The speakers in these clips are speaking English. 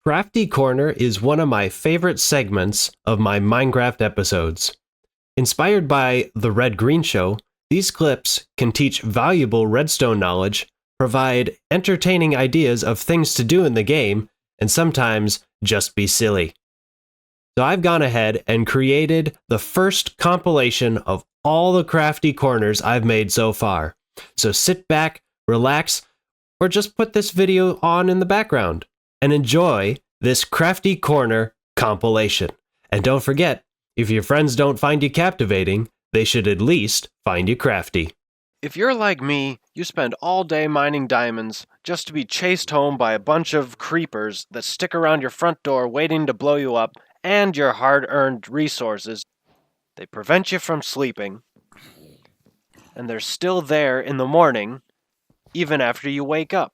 Crafty Corner is one of my favorite segments of my Minecraft episodes. Inspired by The Red Green Show, these clips can teach valuable redstone knowledge, provide entertaining ideas of things to do in the game, and sometimes just be silly. So I've gone ahead and created the first compilation of all the crafty corners I've made so far. So sit back, relax, or just put this video on in the background and enjoy this Crafty Corner compilation. And don't forget, if your friends don't find you captivating, they should at least find you crafty. If you're like me, you spend all day mining diamonds just to be chased home by a bunch of creepers that stick around your front door waiting to blow you up and your hard-earned resources. They prevent you from sleeping, and they're still there in the morning, even after you wake up.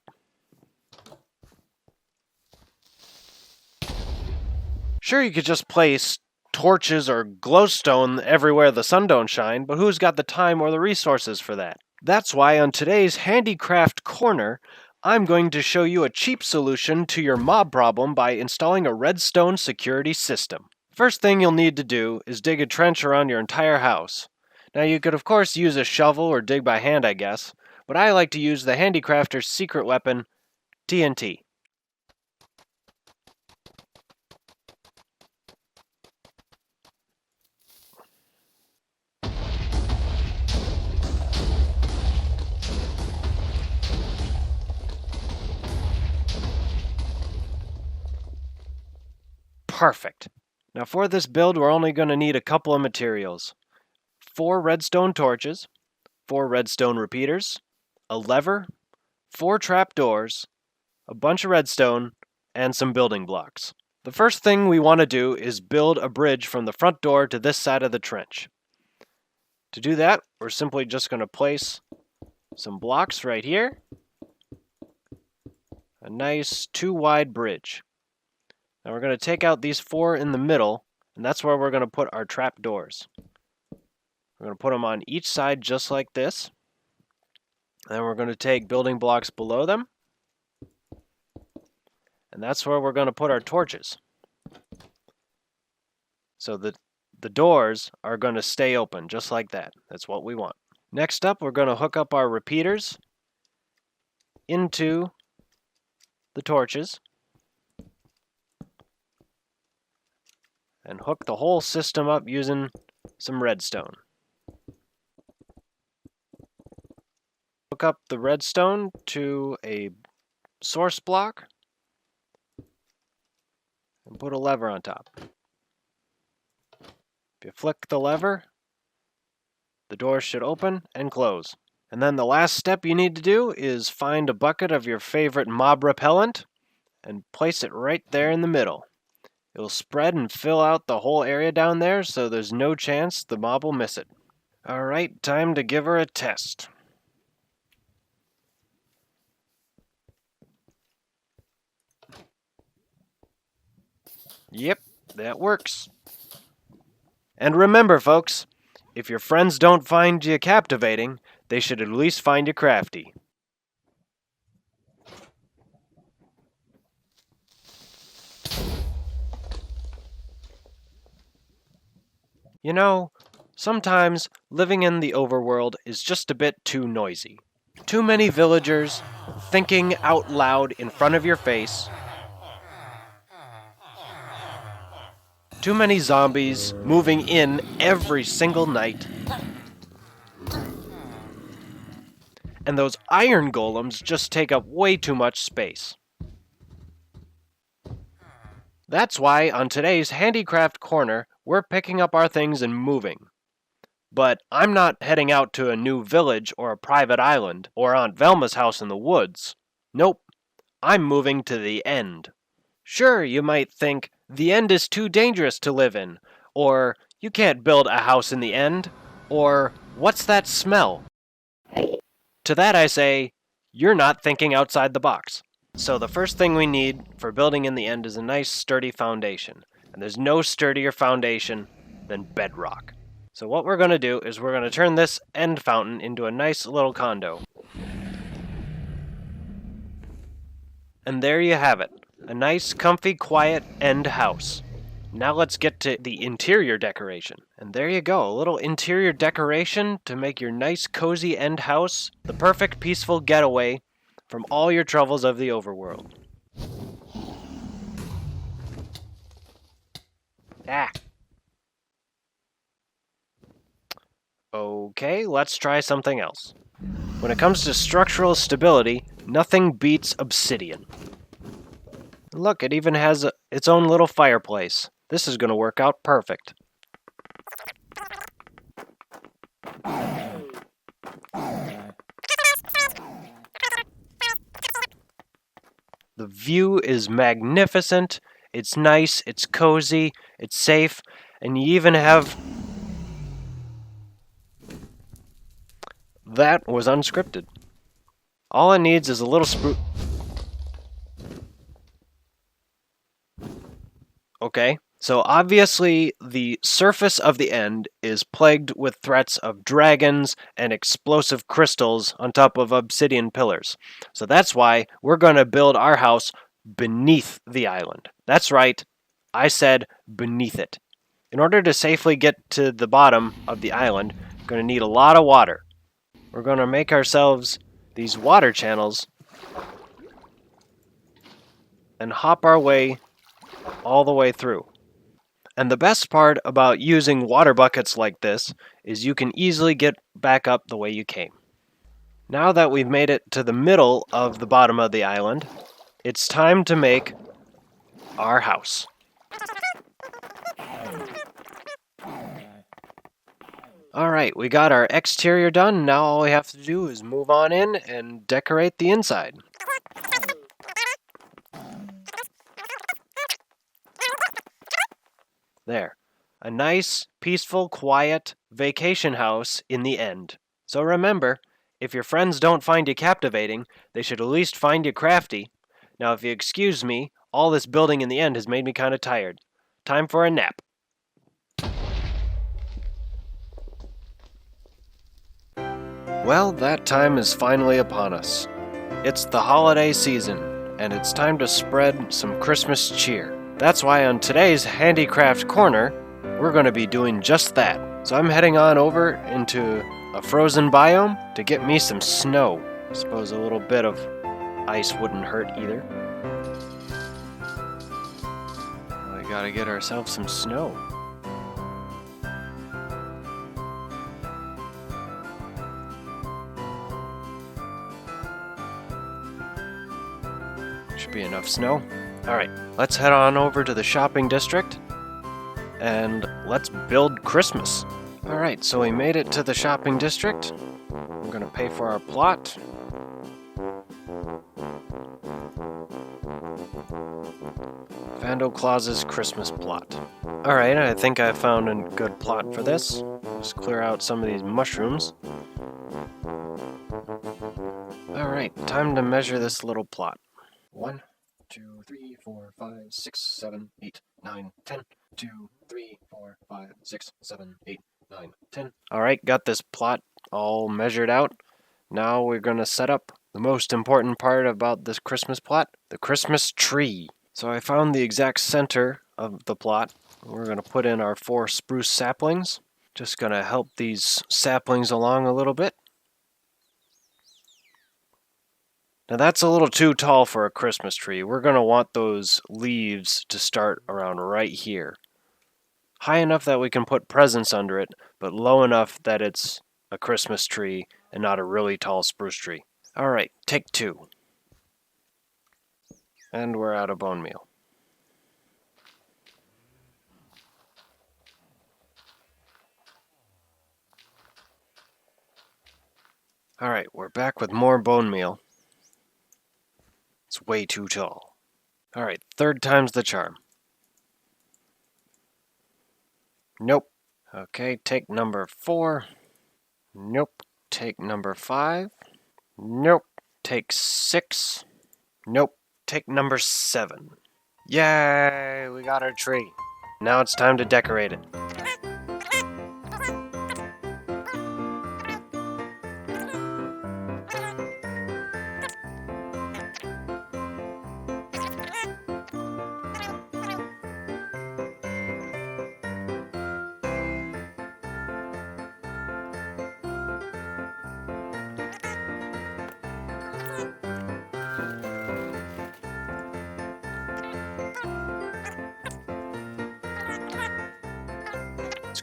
Sure, you could just place torches or glowstone everywhere the sun don't shine, but who's got the time or the resources for that? That's why on today's Handicraft Corner, I'm going to show you a cheap solution to your mob problem by installing a redstone security system. First thing you'll need to do is dig a trench around your entire house. Now you could of course use a shovel or dig by hand, I guess, but I like to use the Handicrafter's secret weapon, TNT. Perfect. Now for this build, we're only going to need a couple of materials. 4 redstone torches, 4 redstone repeaters, a lever, 4 trapdoors, a bunch of redstone, and some building blocks. The first thing we want to do is build a bridge from the front door to this side of the trench. To do that, we're simply just going to place some blocks right here. A nice 2-wide bridge. Now we're going to take out these 4 in the middle, and that's where we're going to put our trap doors. We're going to put them on each side just like this. And then we're going to take building blocks below them. And that's where we're going to put our torches. So the doors are going to stay open just like that. That's what we want. Next up, we're going to hook up our repeaters into the torches. And hook the whole system up using some redstone. Hook up the redstone to a source block and put a lever on top. If you flick the lever, the door should open and close. And then the last step you need to do is find a bucket of your favorite mob repellent and place it right there in the middle. It'll spread and fill out the whole area down there, so there's no chance the mob will miss it. Alright, time to give her a test. Yep, that works. And remember, folks, if your friends don't find you captivating, they should at least find you crafty. You know, sometimes living in the overworld is just a bit too noisy. Too many villagers thinking out loud in front of your face. Too many zombies moving in every single night. And those iron golems just take up way too much space. That's why on today's Handicraft Corner, we're picking up our things and moving. But I'm not heading out to a new village or a private island or Aunt Velma's house in the woods. Nope, I'm moving to the end. Sure, you might think, the end is too dangerous to live in, or you can't build a house in the end, or what's that smell? To that I say, you're not thinking outside the box. So the first thing we need for building in the end is a nice sturdy foundation. And there's no sturdier foundation than bedrock. So what we're going to do is we're going to turn this end fountain into a nice little condo. And there you have it, A nice, comfy, quiet end house. Now let's get to the interior decoration. And there you go, a little interior decoration to make your nice, cozy end house the perfect peaceful getaway from all your troubles of the overworld. Ah. Okay, let's try something else. When it comes to structural stability, nothing beats obsidian. Look, it even has its own little fireplace. This is going to work out perfect. The view is magnificent, it's nice, it's cozy, it's safe, and you even have... That was unscripted. All it needs is a little spruce... Okay, so obviously the surface of the end is plagued with threats of dragons and explosive crystals on top of obsidian pillars. So that's why we're going to build our house beneath the island. That's right, I said beneath it. In order to safely get to the bottom of the island, we're going to need a lot of water. We're going to make ourselves these water channels and hop our way all the way through. And the best part about using water buckets like this is you can easily get back up the way you came. Now that we've made it to the middle of the bottom of the island, it's time to make our house. Alright, we got our exterior done. Now all we have to do is move on in and decorate the inside. There. A nice, peaceful, quiet vacation house in the end. So remember, if your friends don't find you captivating, they should at least find you crafty. Now, if you excuse me, all this building in the end has made me kind of tired. Time for a nap. Well, that time is finally upon us. It's the holiday season, and it's time to spread some Christmas cheer. That's why on today's Handicraft Corner, we're going to be doing just that. So I'm heading on over into a frozen biome to get me some snow. I suppose a little bit of ice wouldn't hurt either. We gotta get ourselves some snow. Should be enough snow. Alright, let's head on over to the shopping district and let's build Christmas. Alright, so we made it to the shopping district. I'm gonna pay for our plot. Fando Claus's Christmas plot. Alright, I think I found a good plot for this. Just clear out some of these mushrooms. Alright, time to measure this little plot. 1, 2, 3, 4, 5, 6, 7, 8, 9, 10. 2, 3, 4, 5, 6, 7, 8, 9, 10. Alright, got this plot all measured out. Now we're going to set up the most important part about this Christmas plot, the Christmas tree. So I found the exact center of the plot. We're going to put in our 4 spruce saplings. Just going to help these saplings along a little bit. Now that's a little too tall for a Christmas tree. We're going to want those leaves to start around right here. High enough that we can put presents under it, but low enough that it's a Christmas tree and not a really tall spruce tree. Alright, take 2. And we're out of bone meal. Alright, we're back with more bone meal. It's way too tall. Alright, 3rd time's the charm. Nope. Okay, take number 4. Nope. Take number 5. Nope. Take 6. Nope. Take number 7. Yay! We got our tree. Now it's time to decorate it.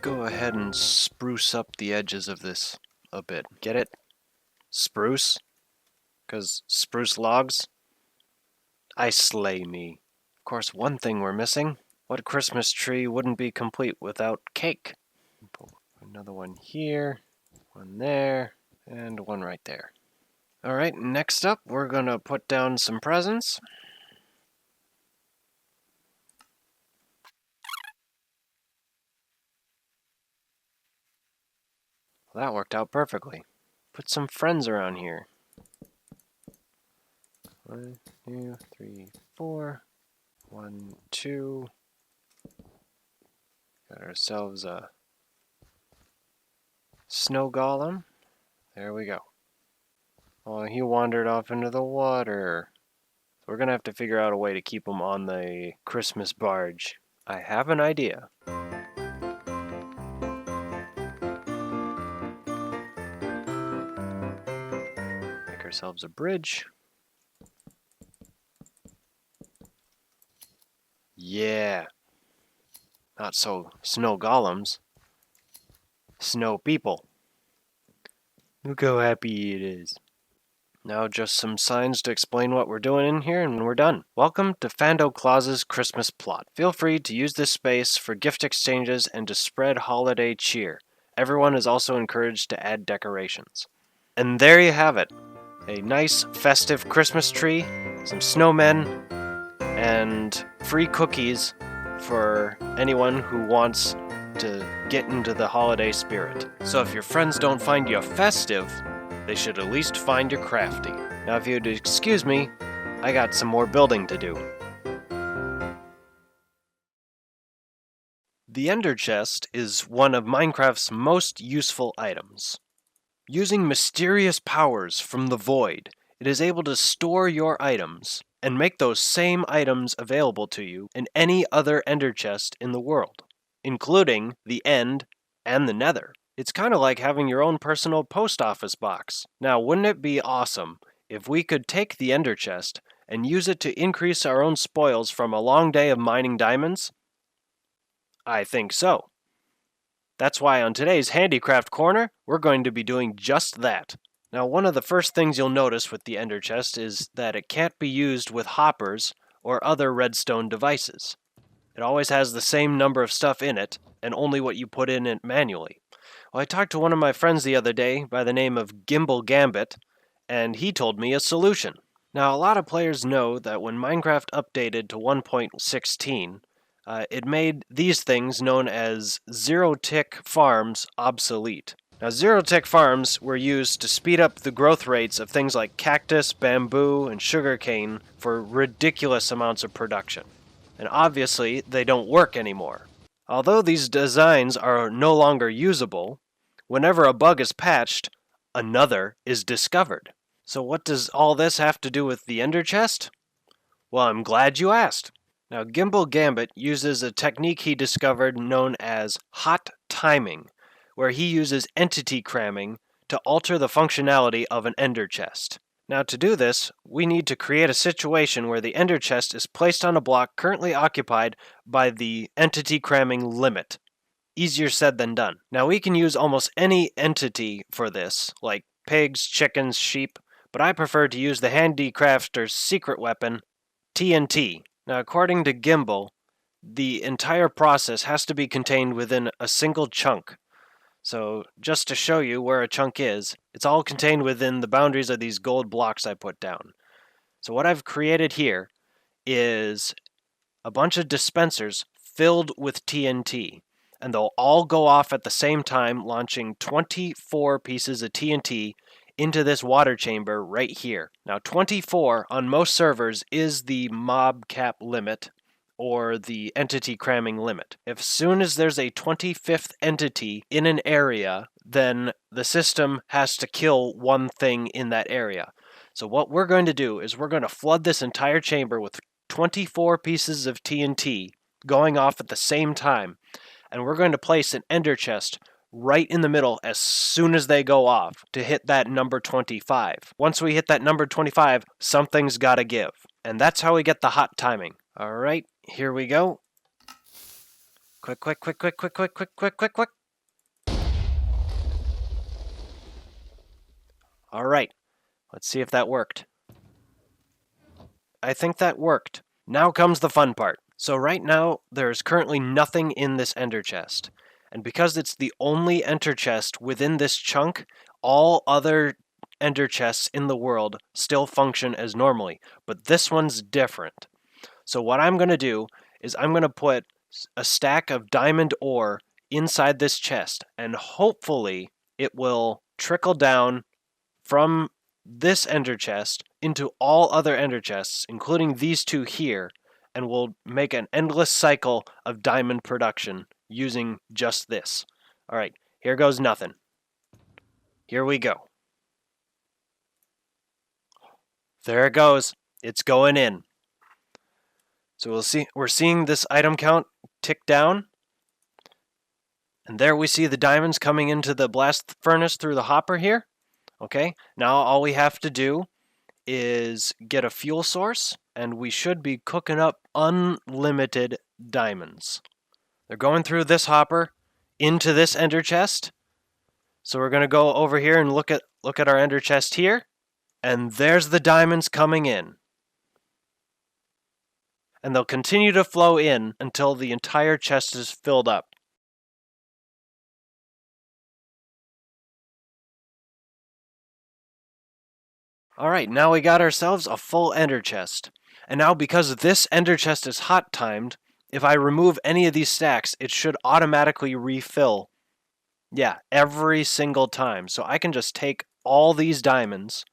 go ahead and spruce up the edges of this a bit. Get it? Spruce? 'Cause spruce logs? I slay me. Of course, one thing we're missing. What Christmas tree wouldn't be complete without cake? Another one here, one there, and one right there. Alright, next up, we're gonna put down some presents. Well, that worked out perfectly. Put some friends around here. 1, 2, 3, 4. 1, 2. Got ourselves a snow golem. There we go. Oh, he wandered off into the water. So we're gonna have to figure out a way to keep him on the Christmas barge. I have an idea. Make ourselves a bridge. Yeah. Not so snow golems. Snow people. Look how happy it is. Now just some signs to explain what we're doing in here, and we're done. Welcome to Fando Claus's Christmas plot. Feel free to use this space for gift exchanges and to spread holiday cheer. Everyone is also encouraged to add decorations. And there you have it. A nice festive Christmas tree, some snowmen, and free cookies for anyone who wants to get into the holiday spirit. So if your friends don't find you festive, they should at least find you crafty. Now if you'd excuse me, I got some more building to do. The Ender Chest is one of Minecraft's most useful items. Using mysterious powers from the void, it is able to store your items and make those same items available to you in any other Ender Chest in the world, including the End and the Nether. It's kind of like having your own personal post office box. Now, wouldn't it be awesome if we could take the Ender Chest and use it to increase our own spoils from a long day of mining diamonds? I think so. That's why on today's Handicraft Corner, we're going to be doing just that. Now, one of the first things you'll notice with the Ender Chest is that it can't be used with hoppers or other redstone devices. It always has the same number of stuff in it, and only what you put in it manually. Well, I talked to one of my friends the other day by the name of Gimbal Gambit, and he told me a solution. Now, a lot of players know that when Minecraft updated to 1.16, it made these things known as zero-tick farms obsolete. Now, zero-tick farms were used to speed up the growth rates of things like cactus, bamboo, and sugarcane for ridiculous amounts of production. And obviously, they don't work anymore. Although these designs are no longer usable, whenever a bug is patched, another is discovered. So what does all this have to do with the Ender Chest? Well, I'm glad you asked. Now, Gimbal Gambit uses a technique he discovered known as hot timing, where he uses entity cramming to alter the functionality of an Ender Chest. Now, to do this, we need to create a situation where the Ender Chest is placed on a block currently occupied by the entity cramming limit. Easier said than done. Now, we can use almost any entity for this, like pigs, chickens, sheep, but I prefer to use the handicrafter's secret weapon, TNT. Now, according to Gimbal, the entire process has to be contained within a single chunk. So, just to show you where a chunk is, it's all contained within the boundaries of these gold blocks I put down. So what I've created here is a bunch of dispensers filled with TNT, and they'll all go off at the same time, launching 24 pieces of TNT into this water chamber right here. Now, 24 on most servers is the mob cap limit, or the entity cramming limit. As soon as there's a 25th entity in an area, then the system has to kill one thing in that area. So what we're going to do is we're going to flood this entire chamber with 24 pieces of TNT going off at the same time, and we're going to place an Ender Chest right in the middle as soon as they go off to hit that number 25. Once we hit that number 25, something's got to give. And that's how we get the hot timing. Alright, here we go. Quick, quick, quick, quick, quick, quick, quick, quick, quick, quick. All right, let's see if that worked. I think that worked. Now comes the fun part. So right now, there's currently nothing in this ender chest. And because it's the only ender chest within this chunk, all other ender chests in the world still function as normally. But this one's different. So what I'm going to do is I'm going to put a stack of diamond ore inside this chest. And hopefully it will trickle down from this ender chest into all other ender chests, including these two here, and we'll make an endless cycle of diamond production using just this. All right, here goes nothing. Here we go. There it goes. It's going in. So we're seeing this item count tick down. And there we see the diamonds coming into the blast furnace through the hopper here. Okay, now all we have to do is get a fuel source, and we should be cooking up unlimited diamonds. They're going through this hopper into this ender chest. So we're going to go over here and look at our ender chest here, and there's the diamonds coming in. And they'll continue to flow in until the entire chest is filled up. Alright, now we got ourselves a full ender chest. And now because this ender chest is hot timed, if I remove any of these stacks, it should automatically refill. Yeah, every single time. So I can just take all these diamonds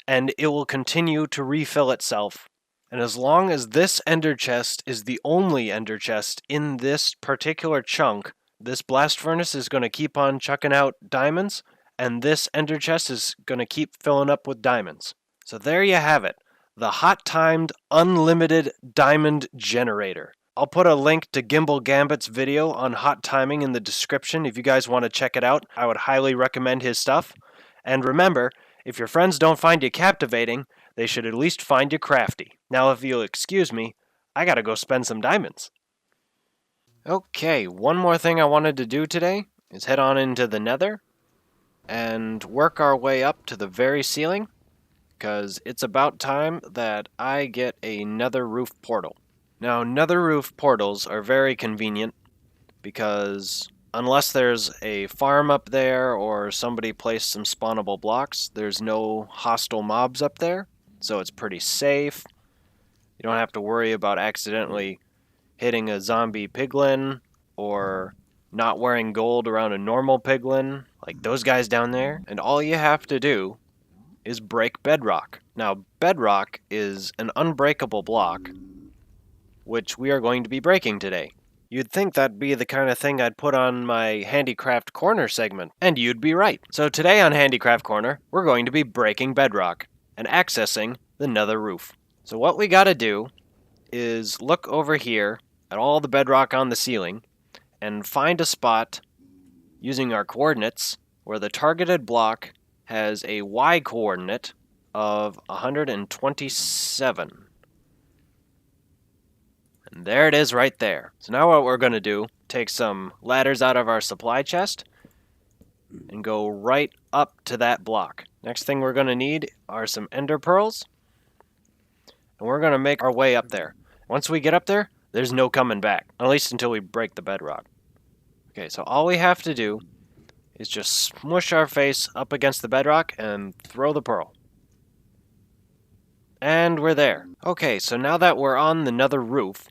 and it will continue to refill itself. And as long as this ender chest is the only ender chest in this particular chunk, this blast furnace is going to keep on chucking out diamonds, and this ender chest is going to keep filling up with diamonds. So there you have it, the hot-timed unlimited diamond generator. I'll put a link to Gimbal Gambit's video on hot timing in the description if you guys want to check it out. I would highly recommend his stuff. And remember, if your friends don't find you captivating, they should at least find you crafty. Now if you'll excuse me, I gotta go spend some diamonds. Okay, one more thing I wanted to do today is head on into the Nether and work our way up to the very ceiling, because it's about time that I get a nether roof portal. Now, nether roof portals are very convenient because unless there's a farm up there or somebody placed some spawnable blocks, there's no hostile mobs up there, so it's pretty safe. You don't have to worry about accidentally hitting a zombie piglin or not wearing gold around a normal piglin, like those guys down there. And all you have to do is break bedrock. Now, bedrock is an unbreakable block, which we are going to be breaking today. You'd think that'd be the kind of thing I'd put on my Handicraft Corner segment, and you'd be right. So today on Handicraft Corner, we're going to be breaking bedrock and accessing the nether roof. So what we gotta do is look over here at all the bedrock on the ceiling and find a spot using our coordinates where the targeted block has a Y coordinate of 127. And there it is right there. So now what we're going to do, take some ladders out of our supply chest and go right up to that block. Next thing we're going to need are some ender pearls. And we're going to make our way up there. Once we get up there, there's no coming back, at least until we break the bedrock. Okay, so all we have to do is just smush our face up against the bedrock and throw the pearl. And we're there. Okay, so now that we're on the nether roof,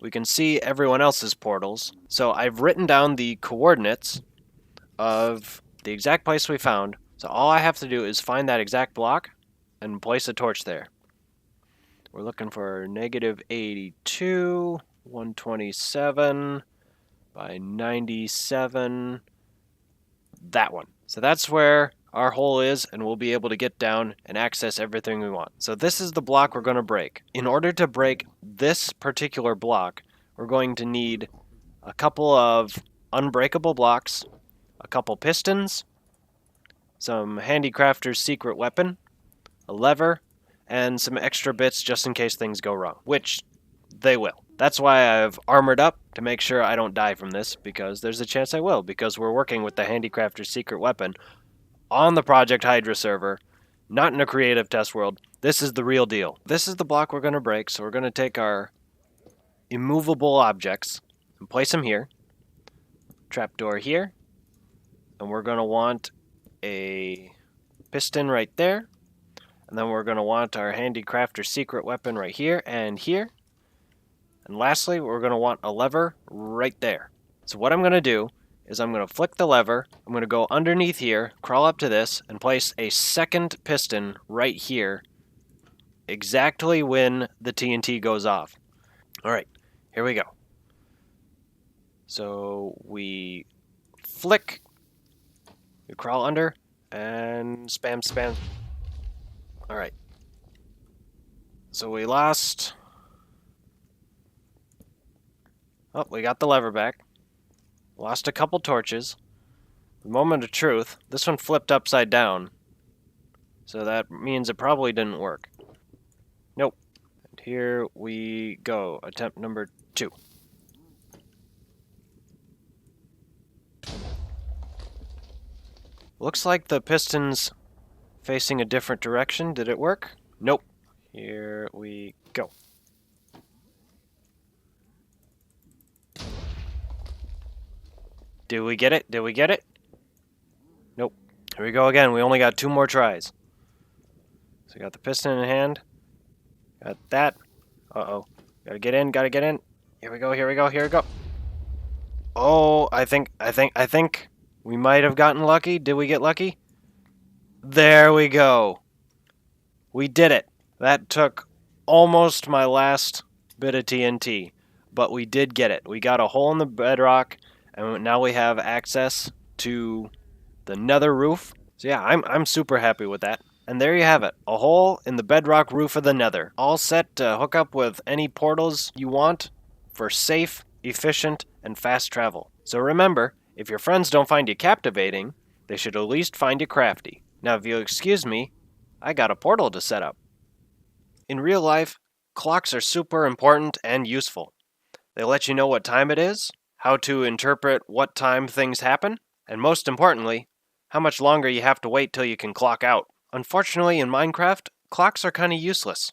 we can see everyone else's portals. So I've written down the coordinates of the exact place we found. So all I have to do is find that exact block and place a torch there. We're looking for negative 82, 127 by 97. That one. So that's where our hole is, and we'll be able to get down and access everything we want. So this is the block we're going to break. In order to break this particular block, we're going to need a couple of unbreakable blocks, a couple pistons, some handicrafter's secret weapon, a lever, and some extra bits just in case things go wrong, which they will. That's why I've armored up to make sure I don't die from this, because there's a chance I will, because we're working with the Handicrafter's secret weapon on the Project Hydra server, not in a creative test world. This is the real deal. This is the block we're going to break, so we're going to take our immovable objects and place them here. Trapdoor here. And we're going to want a piston right there. And then we're going to want our Handicrafter's secret weapon right here and here. And lastly, we're going to want a lever right there. So what I'm going to do is I'm going to flick the lever, I'm going to go underneath here, crawl up to this, and place a second piston right here, exactly when the TNT goes off. Alright, here we go. So we flick, we crawl under, and spam, spam. Alright. So we lost... Oh, we got the lever back. Lost a couple torches. The moment of truth, this one flipped upside down. So that means it probably didn't work. Nope. And here we go. Attempt number 2. Looks like the piston's facing a different direction. Did it work? Nope. Here we go. Did we get it? Did we get it? Nope. Here we go again. We only got 2 more tries. So we got the piston in hand. Got that. Uh-oh. Gotta get in, gotta get in. Here we go, here we go, here we go. Oh, I think we might have gotten lucky. Did we get lucky? There we go. We did it. That took almost my last bit of TNT, but we did get it. We got a hole in the bedrock, and now we have access to the Nether roof. So yeah, I'm super happy with that. And there you have it, a hole in the bedrock roof of the Nether. All set to hook up with any portals you want for safe, efficient, and fast travel. So remember, if your friends don't find you captivating, they should at least find you crafty. Now if you'll excuse me, I got a portal to set up. In real life, clocks are super important and useful. They let you know what time it is, how to interpret what time things happen, and most importantly, how much longer you have to wait till you can clock out. Unfortunately, in Minecraft, clocks are kind of useless.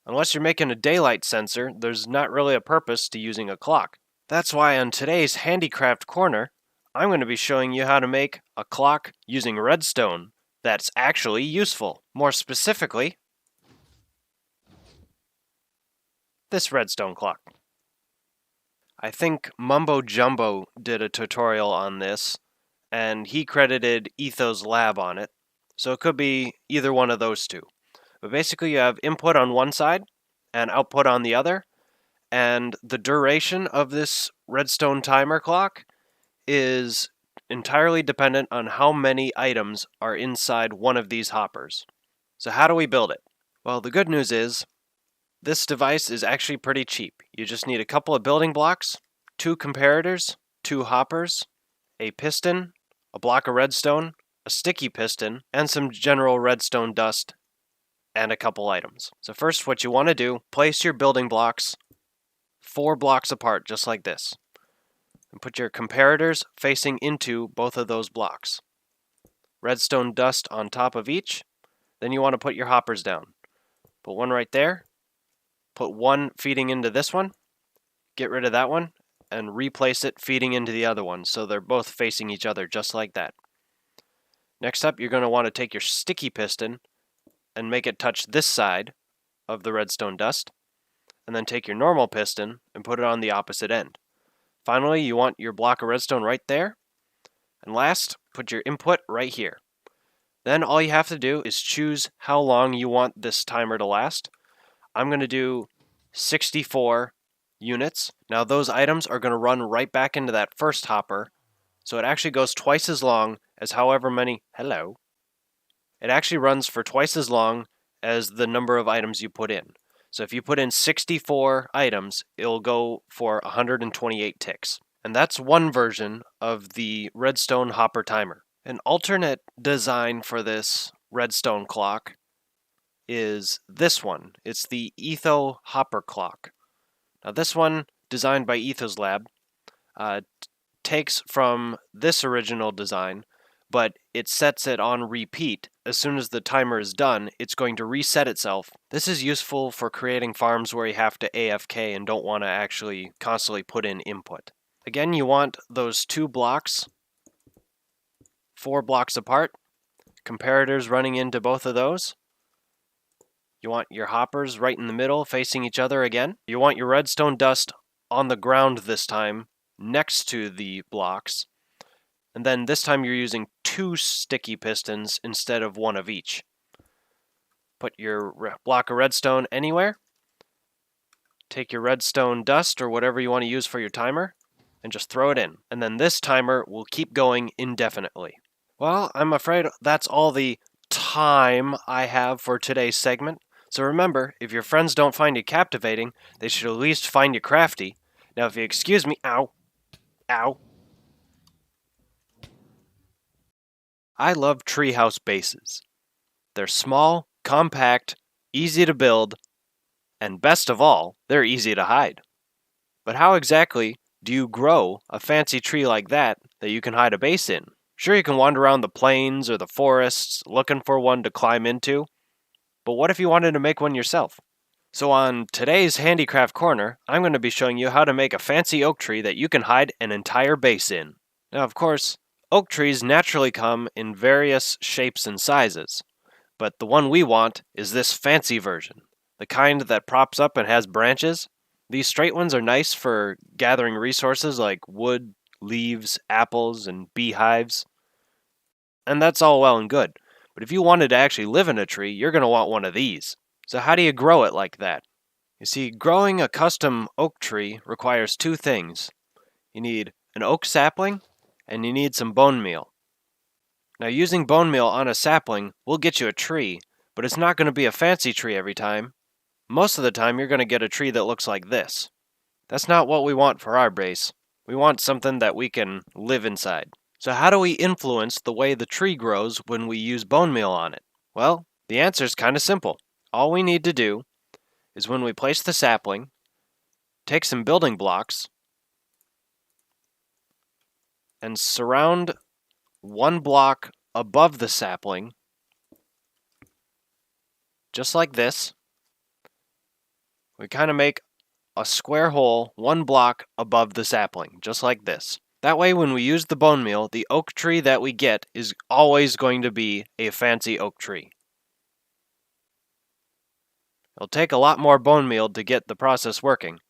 Unless you're making a daylight sensor, there's not really a purpose to using a clock. That's why on today's Handicraft Corner, I'm going to be showing you how to make a clock using redstone that's actually useful. More specifically, this redstone clock. I think Mumbo Jumbo did a tutorial on this, and he credited Ethos Lab on it. So it could be either one of those two. But basically you have input on one side and output on the other. And the duration of this redstone timer clock is entirely dependent on how many items are inside one of these hoppers. So how do we build it? Well, the good news is this device is actually pretty cheap. You just need a couple of building blocks, 2 comparators, 2 hoppers, a piston, a block of redstone, a sticky piston, and some general redstone dust, and a couple items. So first, what you want to do, place your building blocks 4 blocks apart, just like this. And put your comparators facing into both of those blocks. Redstone dust on top of each. Then you want to put your hoppers down. Put one right there. Put one feeding into this one. Get rid of that one. And replace it feeding into the other one, so they're both facing each other, just like that. Next up, you're going to want to take your sticky piston and make it touch this side of the redstone dust, and then take your normal piston and put it on the opposite end. Finally, you want your block of redstone right there, and last, put your input right here. Then all you have to do is choose how long you want this timer to last. I'm going to do 64 units. Now those items are going to run right back into that first hopper, so it actually goes twice as long as however many... Hello. It actually runs for twice as long as the number of items you put in. So if you put in 64 items, it'll go for 128 ticks. And that's one version of the redstone hopper timer. An alternate design for this redstone clock is this one. It's the Etho hopper clock. Now this one, designed by Etho's Lab, takes from this original design, but it sets it on repeat. As soon as the timer is done, it's going to reset itself. This is useful for creating farms where you have to AFK and don't want to actually constantly put in input. Again, you want those 2 blocks 4 blocks apart, comparators running into both of those. You want your hoppers right in the middle facing each other again. You want your redstone dust on the ground this time, next to the blocks. And then this time you're using 2 sticky pistons instead of 1 of each. Put your block of redstone anywhere. Take your redstone dust or whatever you want to use for your timer and just throw it in. And then this timer will keep going indefinitely. Well, I'm afraid that's all the time I have for today's segment. So remember, if your friends don't find you captivating, they should at least find you crafty. Now, if you excuse me, ow, ow. I love treehouse bases. They're small, compact, easy to build, and best of all, they're easy to hide. But how exactly do you grow a fancy tree like that you can hide a base in? Sure, you can wander around the plains or the forests looking for one to climb into, but what if you wanted to make one yourself? So on today's Handicraft Corner, I'm going to be showing you how to make a fancy oak tree that you can hide an entire base in. Now, of course, oak trees naturally come in various shapes and sizes, but the one we want is this fancy version, the kind that props up and has branches. These straight ones are nice for gathering resources like wood, leaves, apples, and beehives. And that's all well and good. But if you wanted to actually live in a tree, you're going to want one of these. So how do you grow it like that? You see, growing a custom oak tree requires 2 things. You need an oak sapling, and you need some bone meal. Now, using bone meal on a sapling will get you a tree, but it's not going to be a fancy tree every time. Most of the time, you're going to get a tree that looks like this. That's not what we want for our base. We want something that we can live inside. So how do we influence the way the tree grows when we use bone meal on it? Well, the answer is kind of simple. All we need to do is when we place the sapling, take some building blocks and surround 1 block above the sapling, just like this. We kind of make a square hole 1 block above the sapling, just like this. That way, when we use the bone meal, the oak tree that we get is always going to be a fancy oak tree. It'll take a lot more bone meal to get the process working,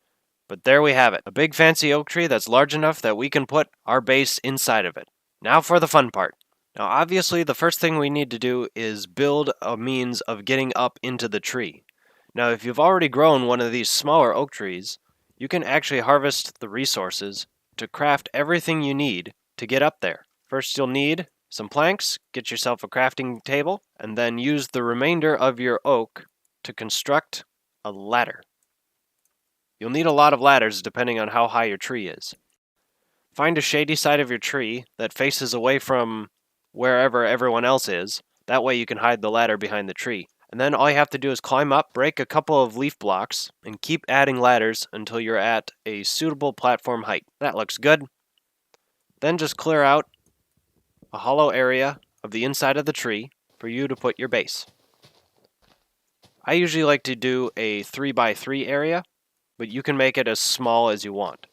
but there we have it. A big fancy oak tree that's large enough that we can put our base inside of it. Now for the fun part. Now obviously the first thing we need to do is build a means of getting up into the tree. Now if you've already grown one of these smaller oak trees, you can actually harvest the resources to craft everything you need to get up there. First you'll need some planks, get yourself a crafting table, and then use the remainder of your oak to construct a ladder. You'll need a lot of ladders depending on how high your tree is. Find a shady side of your tree that faces away from wherever everyone else is. That way you can hide the ladder behind the tree. And then all you have to do is climb up, break a couple of leaf blocks, and keep adding ladders until you're at a suitable platform height. That looks good. Then just clear out a hollow area of the inside of the tree for you to put your base. I usually like to do a 3x3 area, but you can make it as small as you want.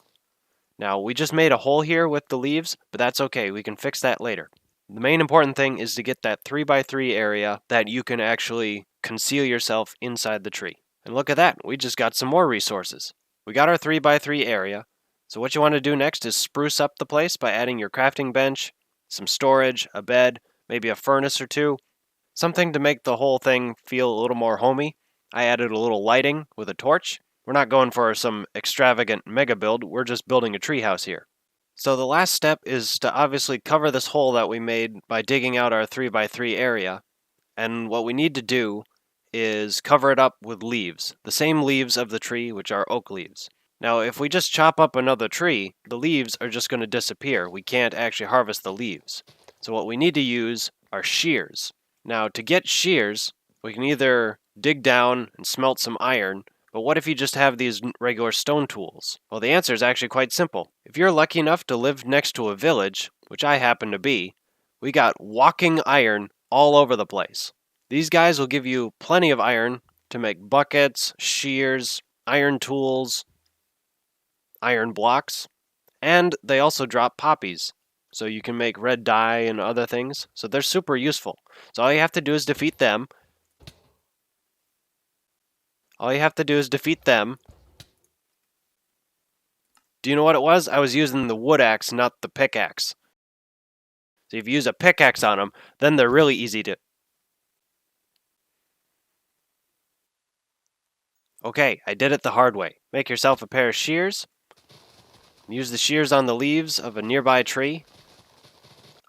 Now, we just made a hole here with the leaves, but that's okay, we can fix that later. The main important thing is to get that 3x3 area that you can actually conceal yourself inside the tree. And look at that, we just got some more resources. We got our 3x3 area, so what you want to do next is spruce up the place by adding your crafting bench, some storage, a bed, maybe a furnace or 2. Something to make the whole thing feel a little more homey. I added a little lighting with a torch. We're not going for some extravagant mega build, we're just building a treehouse here. So the last step is to obviously cover this hole that we made by digging out our 3x3 area. And what we need to do is cover it up with leaves, the same leaves of the tree, which are oak leaves. Now, if we just chop up another tree, the leaves are just going to disappear. We can't actually harvest the leaves. So what we need to use are shears. Now, to get shears, we can either dig down and smelt some iron, But what if you just have these regular stone tools? Well, the answer is actually quite simple. If you're lucky enough to live next to a village, which I happen to be, we got walking iron all over the place. These guys will give you plenty of iron to make buckets, shears, iron tools, iron blocks, and they also drop poppies, so you can make red dye and other things. So they're super useful. So all you have to do is defeat them. All you have to do is defeat them. Do you know what it was? I was using the wood axe, not the pickaxe. So if you use a pickaxe on them, then they're really easy to... Okay, I did it the hard way. Make yourself a pair of shears. Use the shears on the leaves of a nearby tree.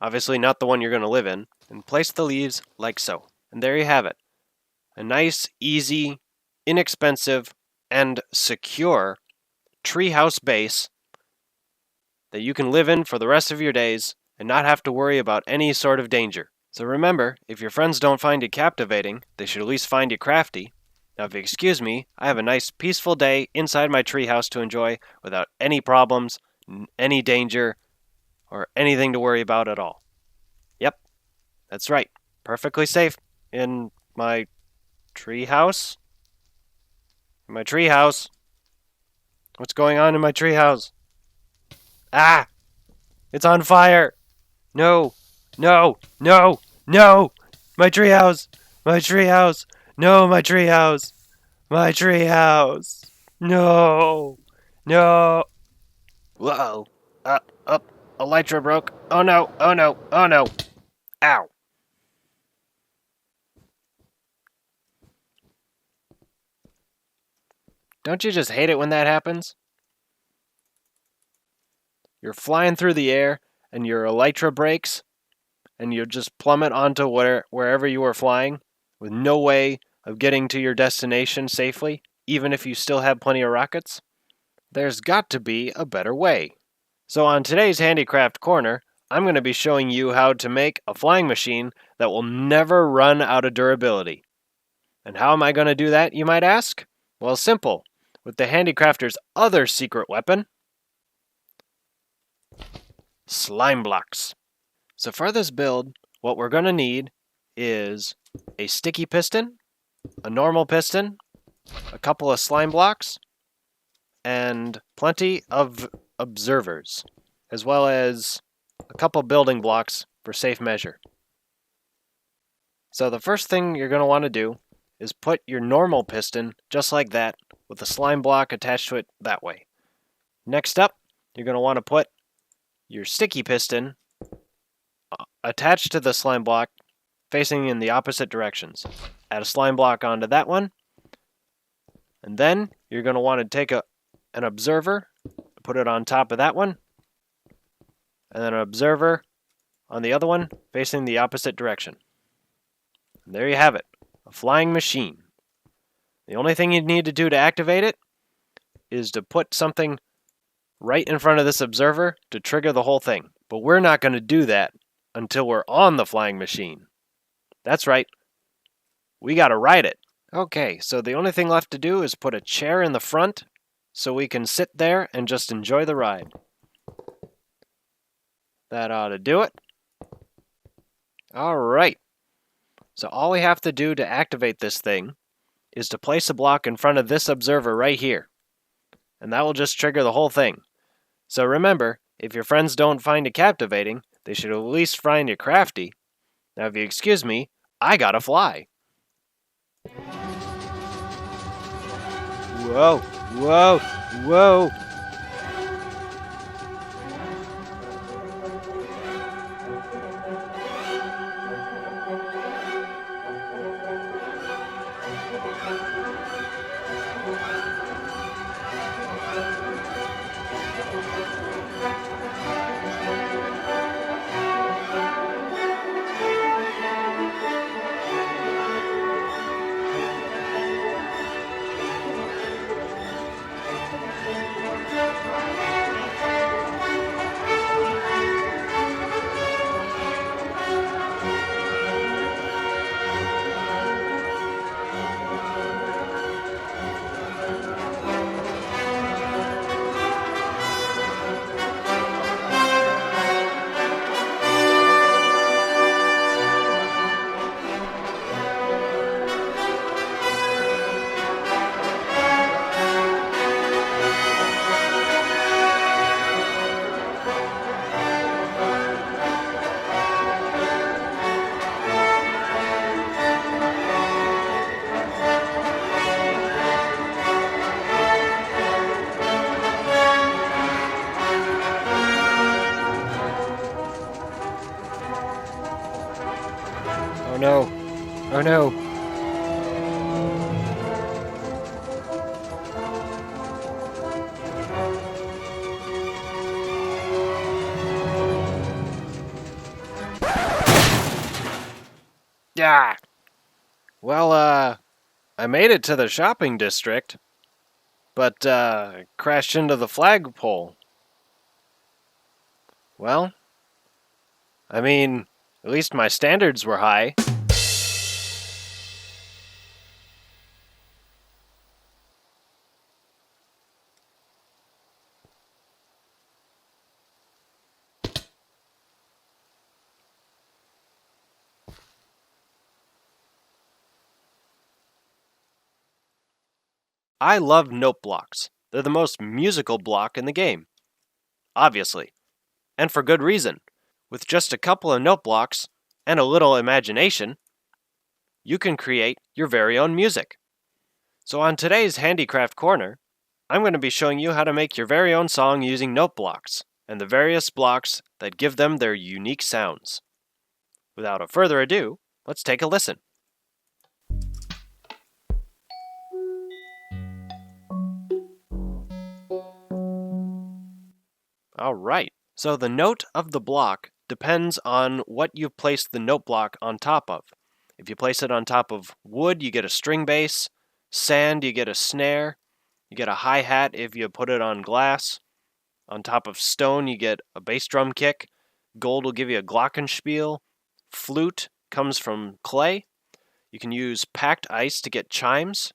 Obviously not the one you're going to live in. And place the leaves like so. And there you have it. A nice, easy, inexpensive, and secure treehouse base that you can live in for the rest of your days and not have to worry about any sort of danger. So remember, if your friends don't find you captivating, they should at least find you crafty. Now if you excuse me, I have a nice peaceful day inside my treehouse to enjoy without any problems, any danger, or anything to worry about at all. Yep, that's right. Perfectly safe in my treehouse. In my treehouse. What's going on in my treehouse? Ah! It's on fire! No! No! No! No! My treehouse! My treehouse! No, my treehouse! My treehouse! No! No! Whoa! Up! Elytra broke! Oh no! Oh no! Oh no! Ow! Don't you just hate it when that happens? You're flying through the air, and your elytra breaks, and you just plummet onto wherever you were flying, with no way of getting to your destination safely, even if you still have plenty of rockets? There's got to be a better way. So on today's Handicraft Corner, I'm going to be showing you how to make a flying machine that will never run out of durability. And how am I going to do that, you might ask? Well, simple. With the Handicrafter's other secret weapon, slime blocks. So for this build, what we're going to need is a sticky piston, a normal piston, a couple of slime blocks, and plenty of observers, as well as a couple building blocks for safe measure. So the first thing you're going to want to do is put your normal piston just like that with a slime block attached to it that way. Next up, you're going to want to put your sticky piston attached to the slime block facing in the opposite directions. Add a slime block onto that one, and then you're going to want to take an observer, put it on top of that one, and then an observer on the other one facing the opposite direction. And there you have it, a flying machine. The only thing you need to do to activate it is to put something right in front of this observer to trigger the whole thing. But we're not going to do that until we're on the flying machine. That's right, we got to ride it. Okay, so the only thing left to do is put a chair in the front so we can sit there and just enjoy the ride. That ought to do it. All right. So all we have to do to activate this thing is to place a block in front of this observer right here. And that will just trigger the whole thing. So remember, if your friends don't find it captivating, they should at least find it crafty. Now if you excuse me, I gotta fly. Whoa, whoa, whoa. no. Oh no. Yeah. Well, I made it to the shopping district, but crashed into the flagpole. Well, I mean, at least my standards were high. I love note blocks. They're the most musical block in the game. Obviously. And for good reason. With just a couple of note blocks and a little imagination, you can create your very own music. So on today's Handicraft Corner, I'm going to be showing you how to make your very own song using note blocks and the various blocks that give them their unique sounds. Without further ado, let's take a listen. Alright, so the note of the block depends on what you've placed the note block on top of. If you place it on top of wood, you get a string bass. Sand, you get a snare. You get a hi-hat if you put it on glass. On top of stone, you get a bass drum kick. Gold will give you a glockenspiel. Flute comes from clay. You can use packed ice to get chimes.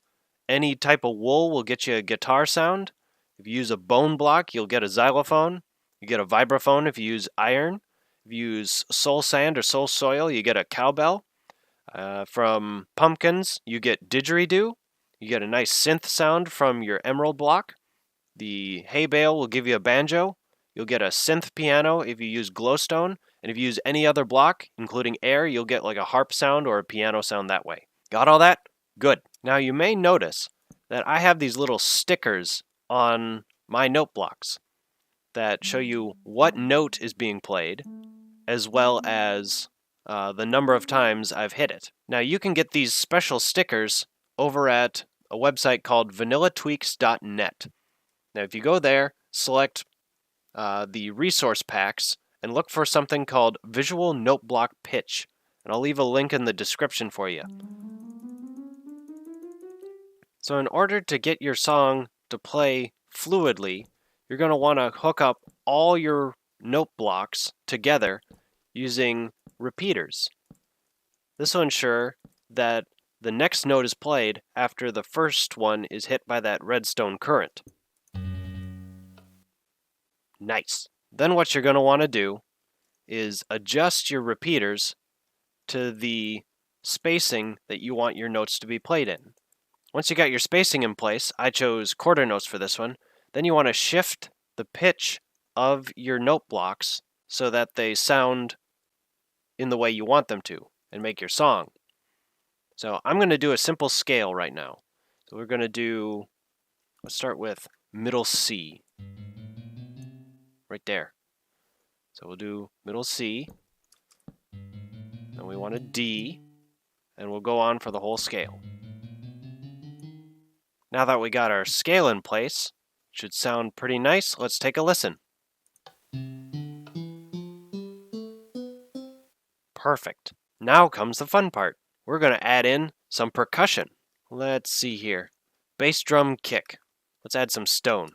Any type of wool will get you a guitar sound. If you use a bone block, you'll get a xylophone. You get a vibraphone if you use iron. If you use soul sand or soul soil, you get a cowbell. From pumpkins, you get didgeridoo. You get a nice synth sound from your emerald block. The hay bale will give you a banjo. You'll get a synth piano if you use glowstone. And if you use any other block, including air, you'll get like a harp sound or a piano sound that way. Got all that? Good. Now you may notice that I have these little stickers on my note blocks that show you what note is being played, as well as the number of times I've hit it. Now you can get these special stickers over at a website called vanillatweaks.net. Now if you go there, select the resource packs and look for something called Visual Note Block Pitch, and I'll leave a link in the description for you. So in order to get your song to play fluidly, you're going to want to hook up all your note blocks together using repeaters. This will ensure that the next note is played after the first one is hit by that redstone current. Nice. Then what you're going to want to do is adjust your repeaters to the spacing that you want your notes to be played in. Once you got your spacing in place, I chose quarter notes for this one, then you want to shift the pitch of your note blocks so that they sound in the way you want them to and make your song. So I'm going to do a simple scale right now. So we're going to do, let's start with middle C. Right there. So we'll do middle C, then we want a D, and we'll go on for the whole scale. Now that we got our scale in place, it should sound pretty nice. Let's take a listen. Perfect. Now comes the fun part. We're going to add in some percussion. Let's see here. Bass drum kick. Let's add some stone.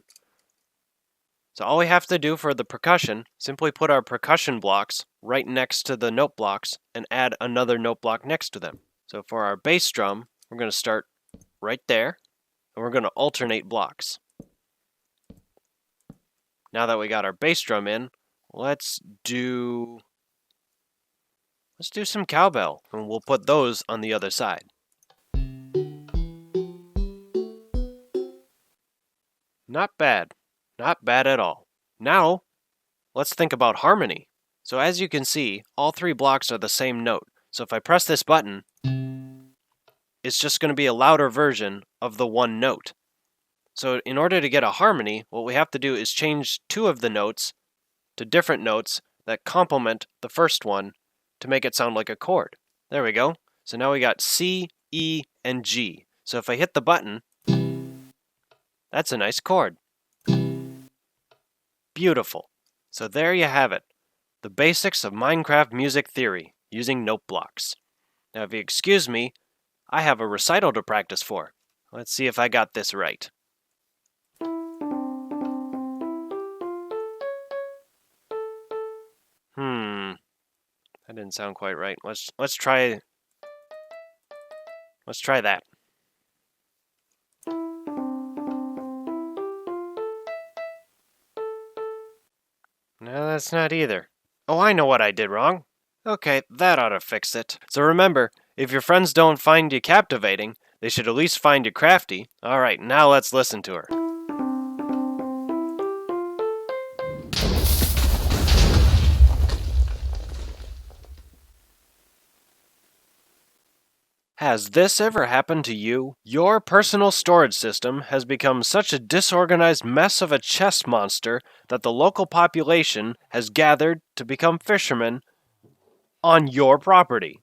So all we have to do for the percussion, simply put our percussion blocks right next to the note blocks and add another note block next to them. So for our bass drum, we're going to start right there, and we're going to alternate blocks. Now that we got our bass drum in, let's do some cowbell, and we'll put those on the other side. Not bad. Not bad at all. Now, let's think about harmony. So as you can see, all three blocks are the same note. So if I press this button, it's just going to be a louder version of the one note. So in order to get a harmony, what we have to do is change two of the notes to different notes that complement the first one to make it sound like a chord. There we go. So now we got C, E, and G. So if I hit the button, that's a nice chord. Beautiful. So there you have it. The basics of Minecraft music theory using note blocks. Now if you excuse me, I have a recital to practice for. Let's see if I got this right. That didn't sound quite right. Let's try that. No, that's not either. Oh, I know what I did wrong. Okay, that ought to fix it. So remember, if your friends don't find you captivating, they should at least find you crafty. Alright, now let's listen to her. Has this ever happened to you? Your personal storage system has become such a disorganized mess of a chest monster that the local population has gathered to become fishermen on your property.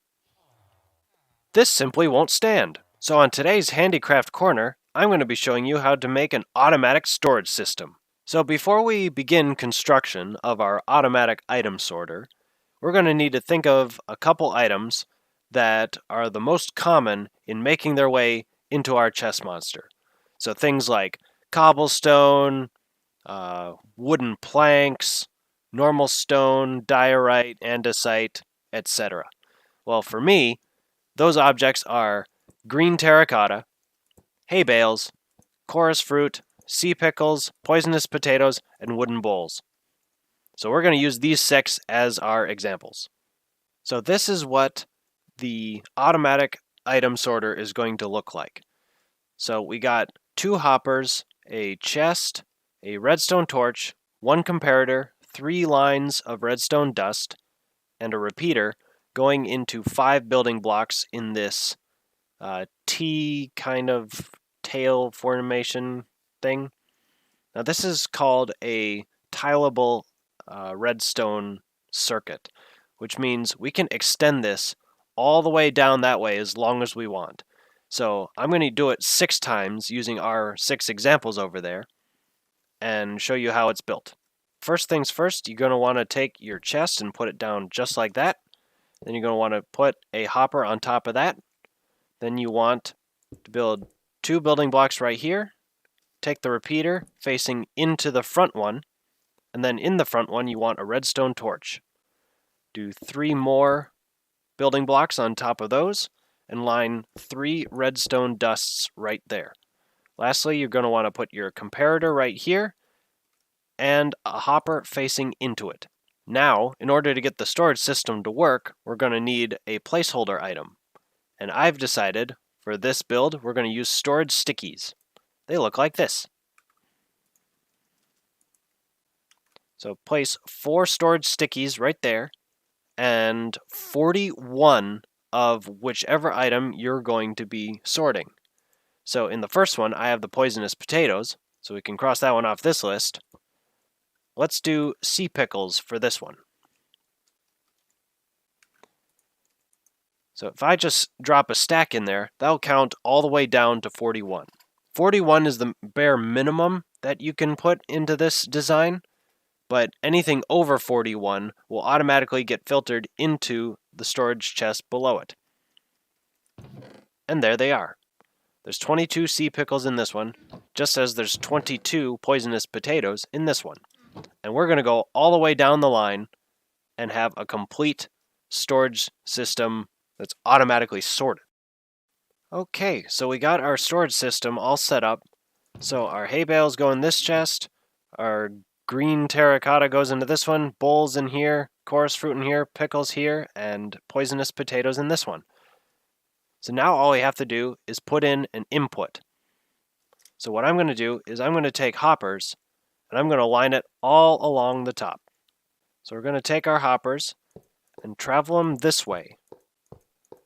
This simply won't stand. So on today's Handicraft Corner, I'm going to be showing you how to make an automatic storage system. So before we begin construction of our automatic item sorter, we're going to need to think of a couple items that are the most common in making their way into our chest monster. So things like cobblestone, wooden planks, normal stone, diorite, andesite, etc. Well, for me, those objects are green terracotta, hay bales, chorus fruit, sea pickles, poisonous potatoes, and wooden bowls. So we're going to use these 6 as our examples. So this is what the automatic item sorter is going to look like. So we got 2 hoppers, a chest, a redstone torch, 1 comparator, 3 lines of redstone dust, and a repeater going into 5 building blocks in this T kind of tail formation thing. Now this is called a tileable redstone circuit, which means we can extend this all the way down that way as long as we want. So I'm going to do it 6 times using our 6 examples over there and show you how it's built. First things first, you're going to want to take your chest and put it down just like that. Then you're going to want to put a hopper on top of that. Then you want to build 2 building blocks right here. Take the repeater facing into the front one, and then in the front one you want a redstone torch. Do 3 more building blocks on top of those, and line 3 redstone dusts right there. Lastly, you're going to want to put your comparator right here, and a hopper facing into it. Now, in order to get the storage system to work, we're going to need a placeholder item. And I've decided, for this build, we're going to use storage stickies. They look like this. So place 4 storage stickies right there, and 41 of whichever item you're going to be sorting. So in the first one, I have the poisonous potatoes, so we can cross that one off this list. Let's do sea pickles for this one. So if I just drop a stack in there, that'll count all the way down to 41. 41 is the bare minimum that you can put into this design, but anything over 41 will automatically get filtered into the storage chest below it. And there they are. There's 22 sea pickles in this one, just as there's 22 poisonous potatoes in this one. And we're going to go all the way down the line and have a complete storage system that's automatically sorted. Okay, so we got our storage system all set up. So our hay bales go in this chest, our green terracotta goes into this one, bowls in here, chorus fruit in here, pickles here, and poisonous potatoes in this one. So now all we have to do is put in an input. So what I'm going to do is I'm going to take hoppers, and I'm going to line it all along the top. So we're going to take our hoppers and travel them this way,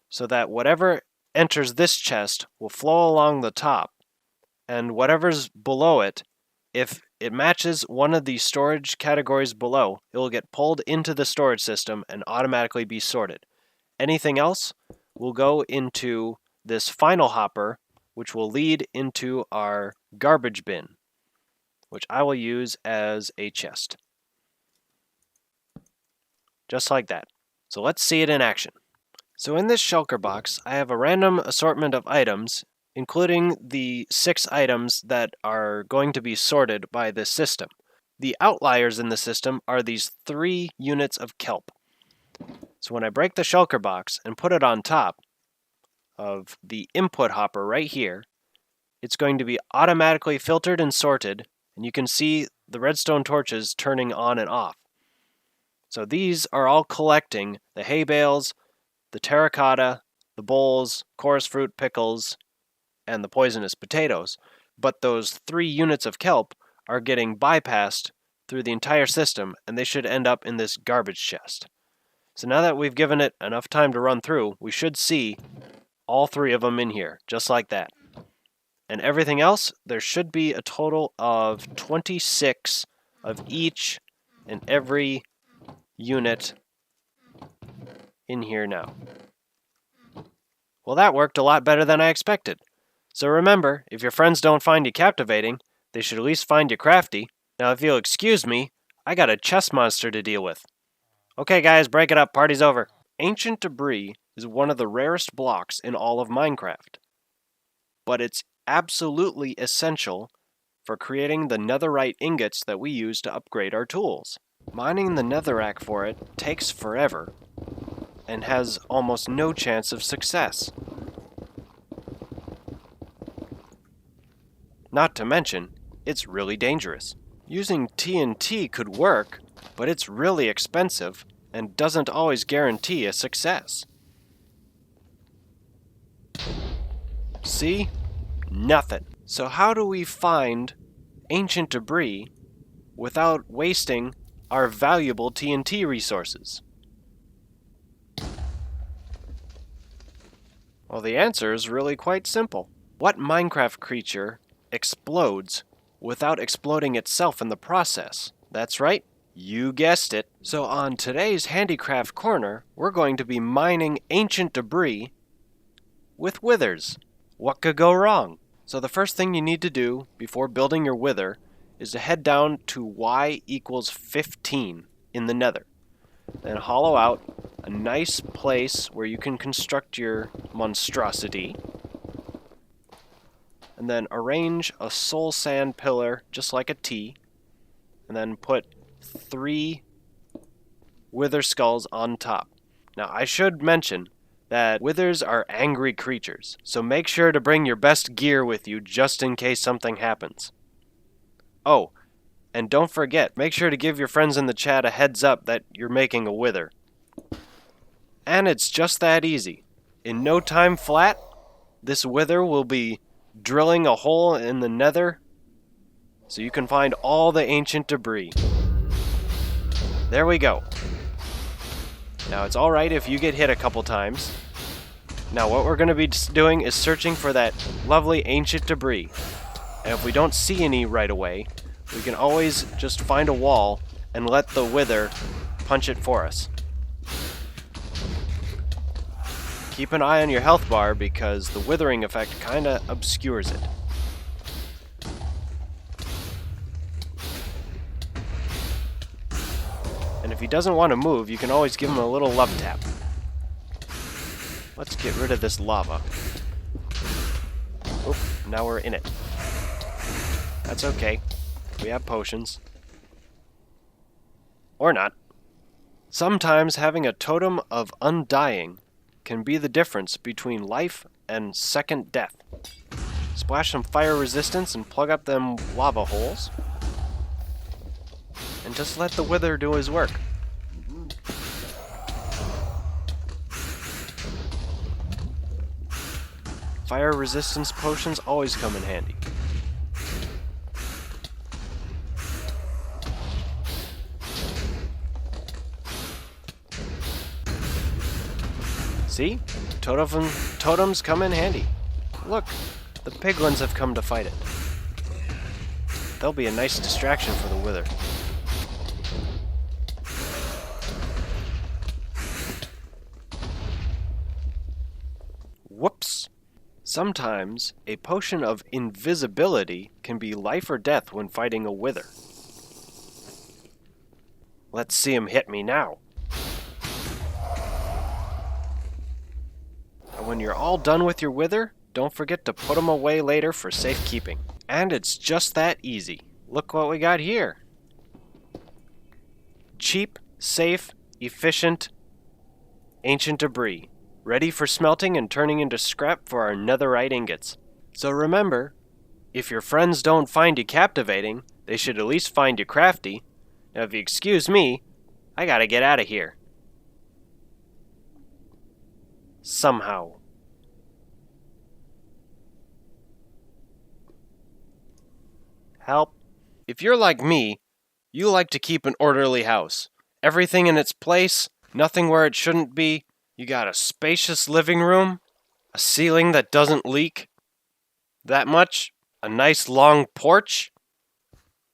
so that whatever enters this chest will flow along the top, and whatever's below it, if it matches one of the storage categories below, it will get pulled into the storage system and automatically be sorted. Anything else will go into this final hopper, which will lead into our garbage bin, which I will use as a chest. Just like that. So let's see it in action. So in this shulker box, I have a random assortment of items, including the 6 items that are going to be sorted by this system. The outliers in the system are these 3 units of kelp. So when I break the shulker box and put it on top of the input hopper right here, it's going to be automatically filtered and sorted, and you can see the redstone torches turning on and off. So these are all collecting the hay bales, the terracotta, the bowls, chorus fruit pickles, and the poisonous potatoes. But those 3 units of kelp are getting bypassed through the entire system, and they should end up in this garbage chest. So now that we've given it enough time to run through, we should see all 3 of them in here, just like that. And everything else, there should be a total of 26 of each and every unit in here now. Well, that worked a lot better than I expected. So remember, if your friends don't find you captivating, they should at least find you crafty. Now, if you'll excuse me, I got a chest monster to deal with. Okay, guys, break it up. Party's over. Ancient debris is one of the rarest blocks in all of Minecraft. But it's absolutely essential for creating the netherite ingots that we use to upgrade our tools. Mining the netherrack for it takes forever and has almost no chance of success. Not to mention, it's really dangerous. Using TNT could work, but it's really expensive and doesn't always guarantee a success. See? Nothing. So how do we find ancient debris without wasting our valuable TNT resources? Well, the answer is really quite simple. What Minecraft creature explodes without exploding itself in the process? That's right, you guessed it. So on today's Handicraft Corner, we're going to be mining ancient debris with withers. What could go wrong? So the first thing you need to do before building your wither is to head down to y equals 15 in the nether. Then hollow out a nice place where you can construct your monstrosity. And then arrange a soul sand pillar just like a T. And then put 3 wither skulls on top. Now I should mention that withers are angry creatures, so make sure to bring your best gear with you just in case something happens. Oh, and don't forget, make sure to give your friends in the chat a heads up that you're making a wither. And it's just that easy. In no time flat, this wither will be drilling a hole in the nether so you can find all the ancient debris. There we go. Now it's alright if you get hit a couple times. Now what we're going to be doing is searching for that lovely ancient debris. And if we don't see any right away, we can always just find a wall and let the wither punch it for us. Keep an eye on your health bar because the withering effect kinda obscures it. And if he doesn't want to move, you can always give him a little love tap. Let's get rid of this lava. Oop, now we're in it. That's okay. We have potions. Or not. Sometimes having a totem of undying can be the difference between life and second death. Splash some fire resistance and plug up them lava holes. And just let the wither do his work. Fire resistance potions always come in handy. See? Totems come in handy. Look, the piglins have come to fight it. They'll be a nice distraction for the wither. Whoops. Sometimes a potion of invisibility can be life or death when fighting a wither. Let's see him hit me now. And when you're all done with your wither, don't forget to put them away later for safekeeping. And it's just that easy. Look what we got here. Cheap, safe, efficient, ancient debris. Ready for smelting and turning into scrap for our netherite ingots. So remember, if your friends don't find you captivating, they should at least find you crafty. Now if you excuse me, I gotta get out of here. Somehow. Help. If you're like me, you like to keep an orderly house. Everything in its place, nothing where it shouldn't be. You got a spacious living room, a ceiling that doesn't leak that much, a nice long porch,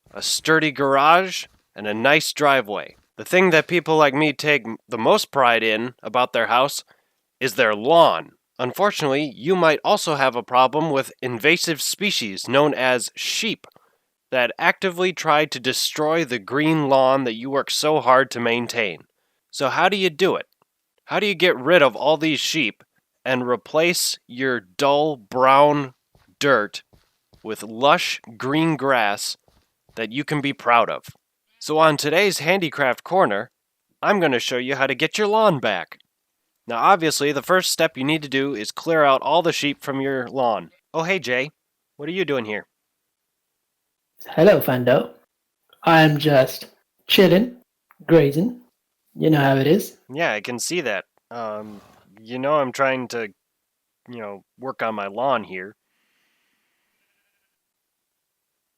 a sturdy garage, and a nice driveway. The thing that people like me take the most pride in about their house is their lawn. Unfortunately, you might also have a problem with invasive species known as sheep that actively try to destroy the green lawn that you work so hard to maintain. So how do you do it? How do you get rid of all these sheep and replace your dull brown dirt with lush green grass that you can be proud of? So on today's Handicraft Corner, I'm going to show you how to get your lawn back. Now obviously the first step you need to do is clear out all the sheep from your lawn. Oh hey Jay, what are you doing here? Hello, Fando. I'm just chilling, grazing. You know how it is. Yeah, I can see that. I'm trying to, work on my lawn here.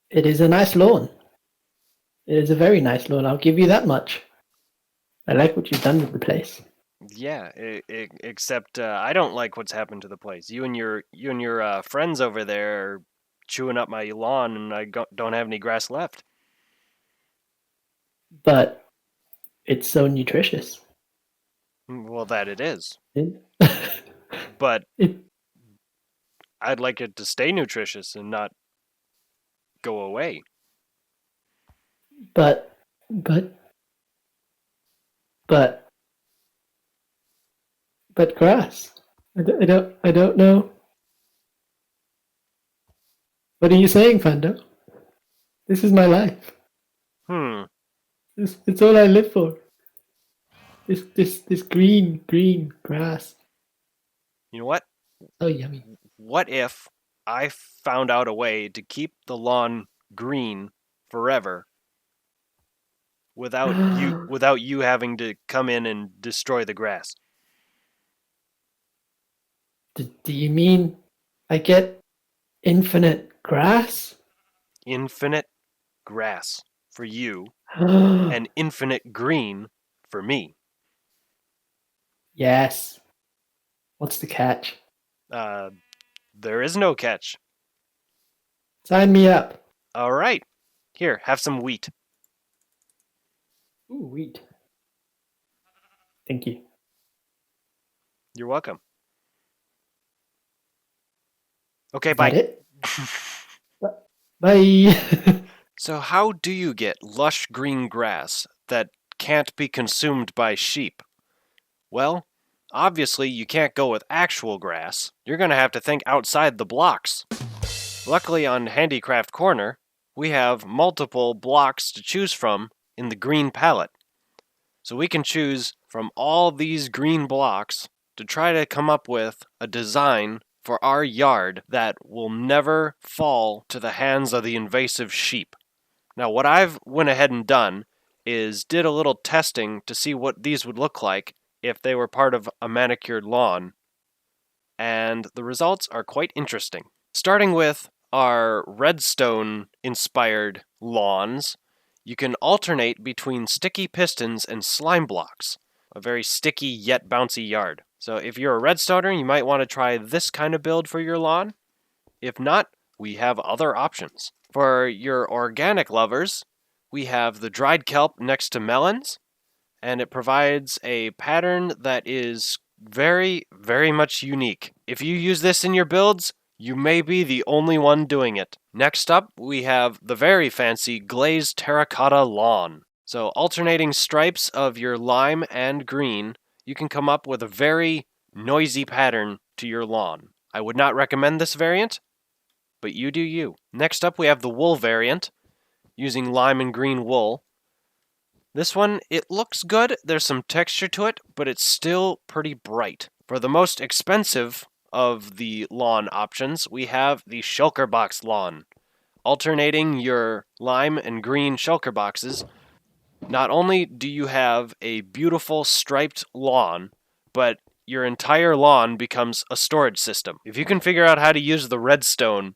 It is a nice lawn. It is a very nice lawn, I'll give you that much. I like what you've done with the place. Yeah, except I don't like what's happened to the place. You and your friends over there are chewing up my lawn, and I don't have any grass left. But it's so nutritious. Well, that it is. It- But it- I'd like it to stay nutritious and not go away. but grass. I don't know. What are you saying, Fando? This is my life. It's all I live for. This green grass. You know what? Oh, yummy. What if I found out a way to keep the lawn green forever without you having to come in and destroy the grass? Do you mean I get infinite grass? Infinite grass for you and infinite green for me. Yes. What's the catch? There is no catch. Sign me up. All right. Here, have some wheat. Ooh, wheat. Thank you. You're welcome. Okay, Is bye. that it? Bye. So how do you get lush green grass that can't be consumed by sheep? Well, obviously you can't go with actual grass. You're going to have to think outside the blocks. Luckily on Handicraft Corner, we have multiple blocks to choose from in the green palette. So we can choose from all these green blocks to try to come up with a design for our yard that will never fall to the hands of the invasive sheep. Now what I've went ahead and done is did a little testing to see what these would look like if they were part of a manicured lawn, and the results are quite interesting. Starting with our redstone-inspired lawns, you can alternate between sticky pistons and slime blocks, a very sticky yet bouncy yard. So if you're a redstoner, you might want to try this kind of build for your lawn. If not, we have other options. For your organic lovers, we have the dried kelp next to melons, and it provides a pattern that is very, very much unique. If you use this in your builds, you may be the only one doing it. Next up, we have the very fancy glazed terracotta lawn. So alternating stripes of your lime and green, you can come up with a very noisy pattern to your lawn. I would not recommend this variant, but you do you. Next up, we have the wool variant, using lime and green wool. This one, it looks good, there's some texture to it, but it's still pretty bright. For the most expensive of the lawn options, we have the shulker box lawn. Alternating your lime and green shulker boxes, not only do you have a beautiful striped lawn, but your entire lawn becomes a storage system. If you can figure out how to use the redstone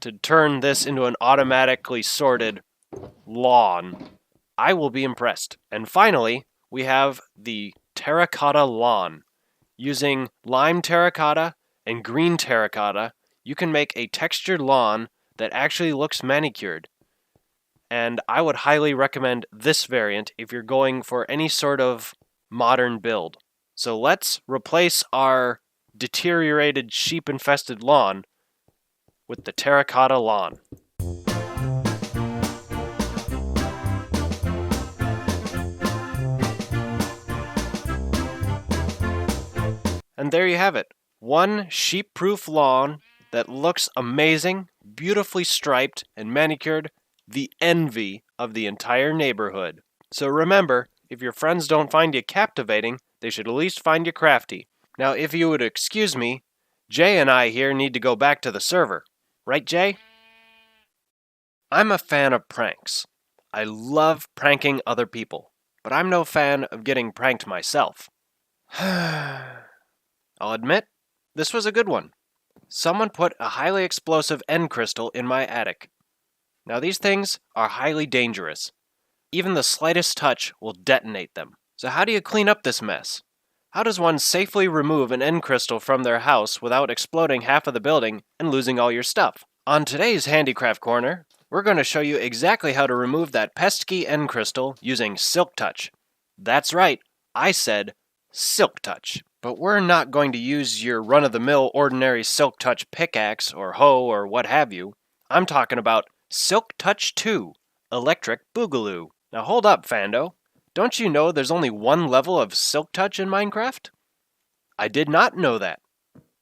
to turn this into an automatically sorted lawn, I will be impressed. And finally, we have the terracotta lawn. Using lime terracotta and green terracotta, you can make a textured lawn that actually looks manicured. And I would highly recommend this variant if you're going for any sort of modern build. So let's replace our deteriorated sheep-infested lawn with the terracotta lawn. And there you have it. One sheep-proof lawn that looks amazing, beautifully striped and manicured, the envy of the entire neighborhood. So remember, if your friends don't find you captivating, they should at least find you crafty. Now, if you would excuse me, Jay and I here need to go back to the server. Right, Jay? I'm a fan of pranks. I love pranking other people, but I'm no fan of getting pranked myself. I'll admit, this was a good one. Someone put a highly explosive end crystal in my attic. Now these things are highly dangerous. Even the slightest touch will detonate them. So how do you clean up this mess? How does one safely remove an end crystal from their house without exploding half of the building and losing all your stuff? On today's Handicraft Corner, we're going to show you exactly how to remove that pesky end crystal using Silk Touch. That's right, I said Silk Touch. But we're not going to use your run-of-the-mill ordinary Silk Touch pickaxe or hoe or what have you. I'm talking about Silk Touch 2, Electric Boogaloo. Now hold up, Fando. Don't you know there's only one level of Silk Touch in Minecraft? I did not know that.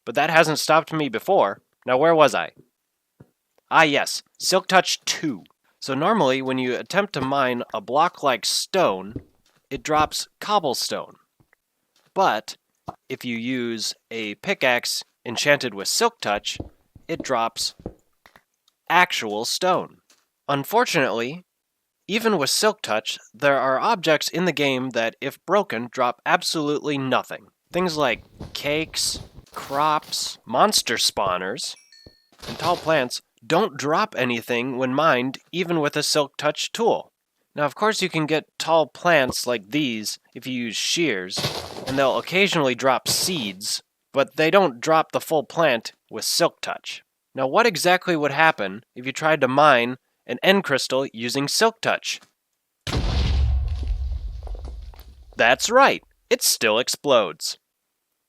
But that hasn't stopped me before. Now where was I? Ah yes, Silk Touch 2. So normally when you attempt to mine a block like stone, it drops cobblestone. But if you use a pickaxe enchanted with Silk Touch, it drops actual stone. Unfortunately, even with Silk Touch, there are objects in the game that, if broken, drop absolutely nothing. Things like cakes, crops, monster spawners, and tall plants don't drop anything when mined, even with a Silk Touch tool. Now, of course, you can get tall plants like these if you use shears, and they'll occasionally drop seeds, but they don't drop the full plant with Silk Touch. Now, what exactly would happen if you tried to mine an end crystal using Silk Touch? That's right, it still explodes.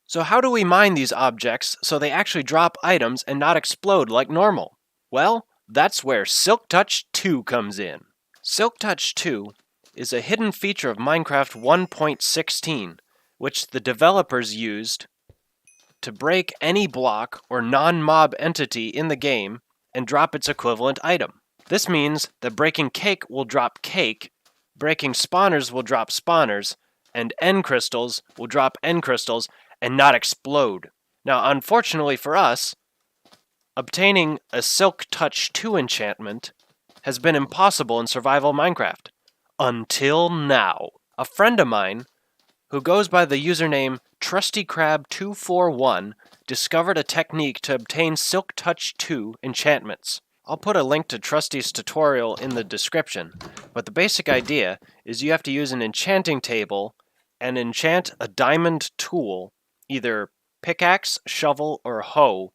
So how do we mine these objects so they actually drop items and not explode like normal? Well, that's where Silk Touch 2 comes in. Silk Touch 2 is a hidden feature of Minecraft 1.16, which the developers used to break any block or non-mob entity in the game and drop its equivalent item. This means that breaking cake will drop cake, breaking spawners will drop spawners, and end crystals will drop end crystals and not explode. Now, unfortunately for us, obtaining a Silk Touch 2 enchantment has been impossible in survival Minecraft. Until now. A friend of mine, who goes by the username TrustyCrab241, discovered a technique to obtain Silk Touch 2 enchantments. I'll put a link to Trusty's tutorial in the description, but the basic idea is you have to use an enchanting table and enchant a diamond tool, either pickaxe, shovel, or hoe,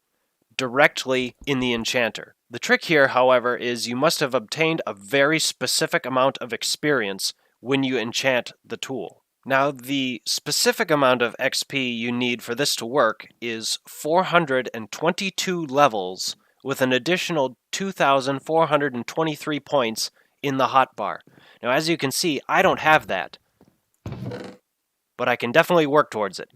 directly in the enchanter. The trick here, however, is you must have obtained a very specific amount of experience when you enchant the tool. Now, the specific amount of XP you need for this to work is 422 levels with an additional 2,423 points in the hotbar. Now, as you can see, I don't have that, but I can definitely work towards it.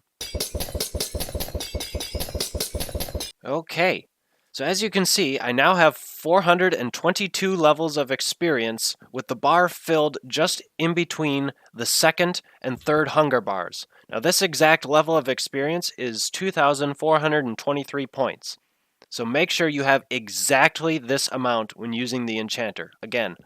Okay, so as you can see, I now have 422 levels of experience with the bar filled just in between the second and third hunger bars. Now this exact level of experience is 2,423 points. So make sure you have exactly this amount when using the enchanter. Again,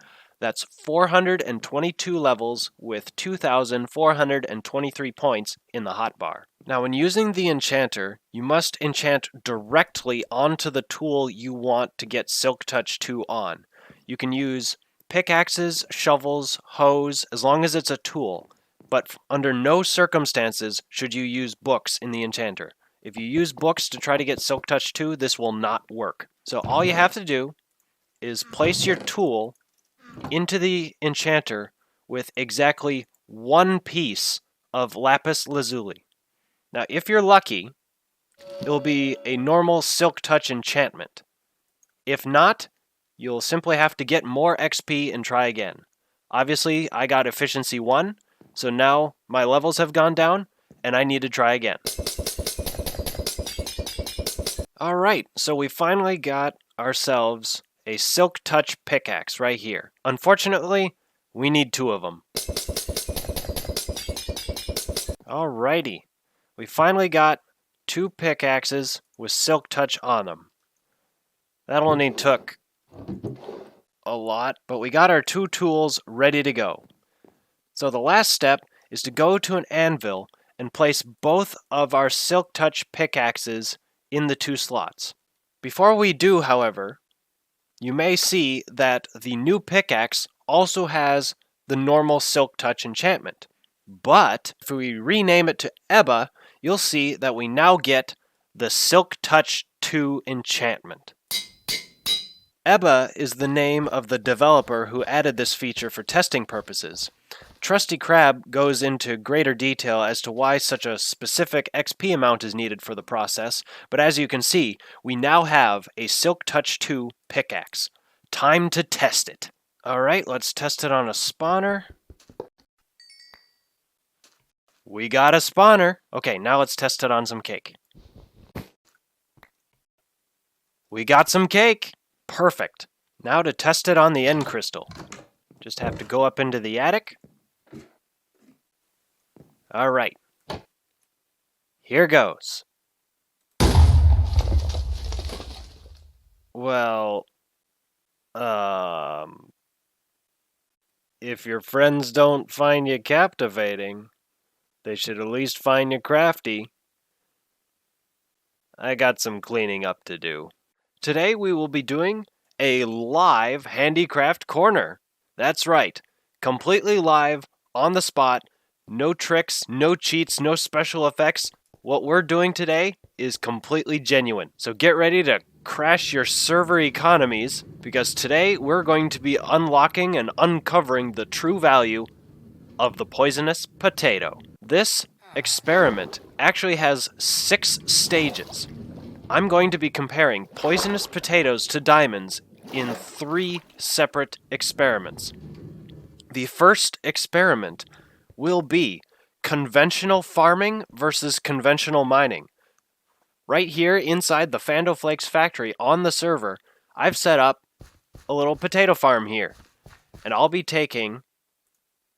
that's 422 levels with 2,423 points in the hotbar. Now when using the enchanter, you must enchant directly onto the tool you want to get Silk Touch 2 on. You can use pickaxes, shovels, hoes, as long as it's a tool, but under no circumstances should you use books in the enchanter. If you use books to try to get Silk Touch 2, this will not work. So all you have to do is place your tool into the enchanter with exactly one piece of lapis lazuli. Now, if you're lucky, it'll be a normal Silk Touch enchantment. If not, you'll simply have to get more XP and try again. Obviously, I got efficiency 1, so now my levels have gone down, and I need to try again. Alright, so we finally got ourselves a Silk Touch pickaxe right here. Unfortunately, we need 2 of them. Alrighty. We finally got 2 pickaxes with Silk Touch on them. That only took a lot, but we got our 2 tools ready to go. So the last step is to go to an anvil and place both of our Silk Touch pickaxes in the 2 slots. Before we do, however, you may see that the new pickaxe also has the normal Silk Touch enchantment. But if we rename it to Ebba, you'll see that we now get the Silk Touch 2 enchantment. Ebba is the name of the developer who added this feature for testing purposes. Trusty Crab goes into greater detail as to why such a specific XP amount is needed for the process, but as you can see, we now have a Silk Touch 2 pickaxe. Time to test it. Alright, let's test it on a spawner. We got a spawner. Okay, now let's test it on some cake. We got some cake. Perfect. Now to test it on the end crystal. Just have to go up into the attic. Alright. Here goes. Well, if your friends don't find you captivating, they should at least find you crafty. I got some cleaning up to do. Today we will be doing a live handicraft corner. That's right, completely live, on the spot, no tricks, no cheats, no special effects. What we're doing today is completely genuine. So get ready to crash your server economies, because today we're going to be unlocking and uncovering the true value of the poisonous potato. This experiment actually has 6 stages. I'm going to be comparing poisonous potatoes to diamonds in 3 separate experiments. The first experiment will be conventional farming versus conventional mining. Right here inside the Fando Flakes factory on the server, I've set up a little potato farm here. And I'll be taking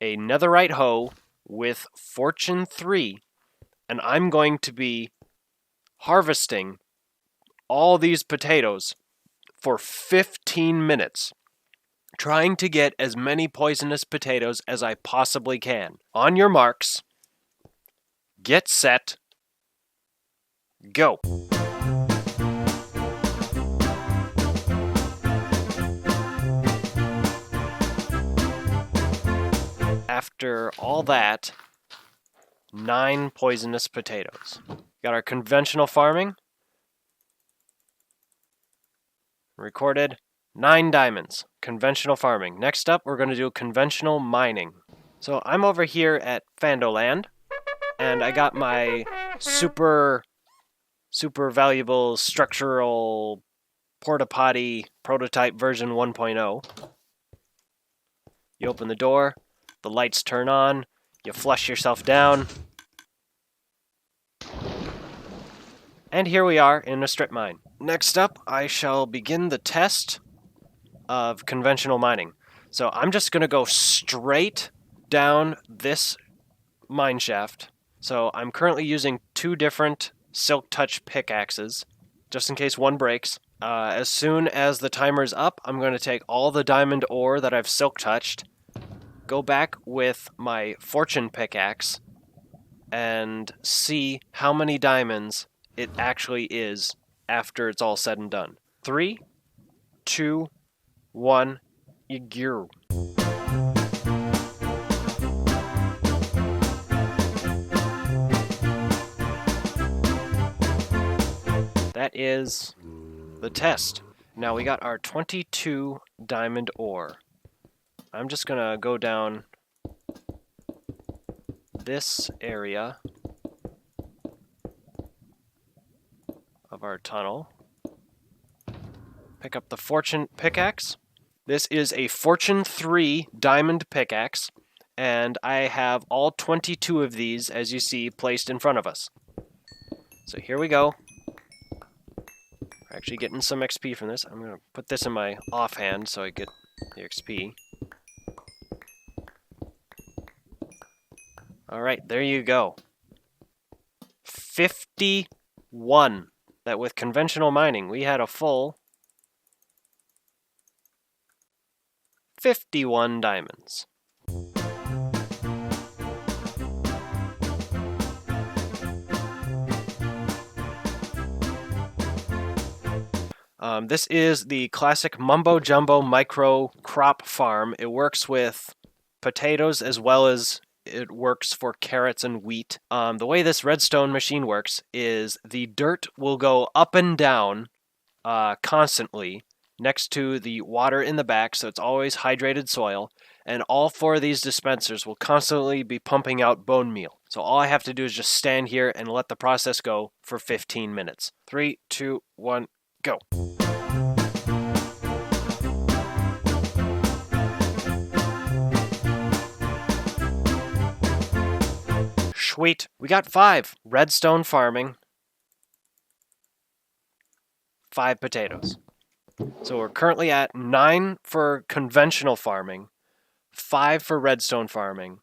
a netherite hoe with Fortune 3, and I'm going to be harvesting all these potatoes for 15 minutes, trying to get as many poisonous potatoes as I possibly can. On your marks, get set, go. After all that, 9 poisonous potatoes. Got our conventional farming. Recorded 9 diamonds. Conventional farming. Next up, we're going to do conventional mining. So I'm over here at Fando Land, and I got my super valuable structural porta potty prototype version 1.0. You open the door, the lights turn on, you flush yourself down, and here we are in a strip mine. Next up, I shall begin the test of conventional mining. So I'm just going to go straight down this mine shaft. So I'm currently using 2 different Silk Touch pickaxes, just in case one breaks. As soon as the timer's up, I'm going to take all the diamond ore that I've Silk Touched, go back with my fortune pickaxe, and see how many diamonds it actually is after it's all said and done. 3, 2, 1, you. That is the test. Now we got our 22 diamond ore. I'm just gonna go down this area of our tunnel. Pick up the fortune pickaxe. This is a Fortune 3 diamond pickaxe, and I have all 22 of these, as you see, placed in front of us. So here we go. We're actually getting some XP from this. I'm going to put this in my offhand so I get the XP. Alright, there you go. 51. That with conventional mining, we had a full 51 diamonds. This is the classic Mumbo Jumbo micro crop farm. It works with potatoes as well as it works for carrots and wheat. The way this redstone machine works is the dirt will go up and down constantly next to the water in the back, so it's always hydrated soil, and all 4 of these dispensers will constantly be pumping out bone meal. So all I have to do is just stand here and let the process go for 15 minutes. 3, 2, 1, go. Sweet. We got 5. Redstone farming. 5 potatoes. So we're currently at 9 for conventional farming, 5 for redstone farming.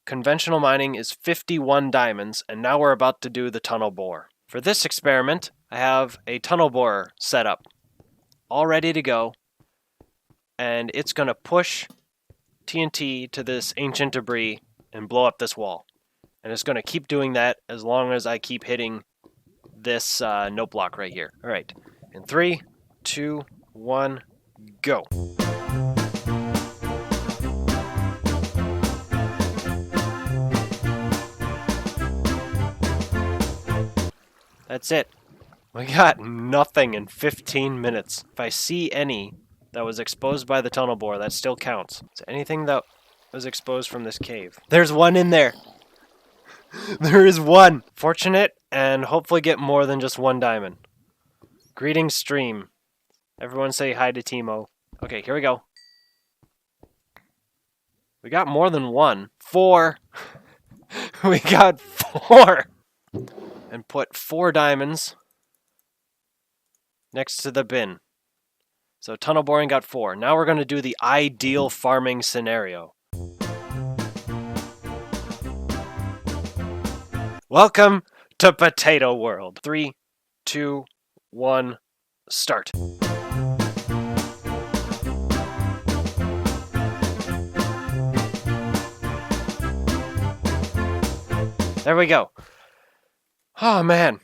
Conventional mining is 51 diamonds, and now we're about to do the tunnel bore. For this experiment, I have a tunnel borer set up, all ready to go, and it's going to push TNT to this ancient debris and blow up this wall. And it's going to keep doing that as long as I keep hitting this note block right here. All right, in 3, 2, 1, go. That's it. We got nothing in 15 minutes. If I see any that was exposed by the tunnel bore, that still counts. Is there anything that was exposed from this cave? There's one in there. There is one. Fortunate, and hopefully get more than just 1 diamond. Greetings, stream. Everyone say hi to Timo. Okay, here we go. We got more than 1. 4. We got 4. And put 4 diamonds next to the bin. So tunnel boring got 4. Now we're going to do the ideal farming scenario. Welcome to Potato World. 3, 2, 1, start. There we go. Oh man.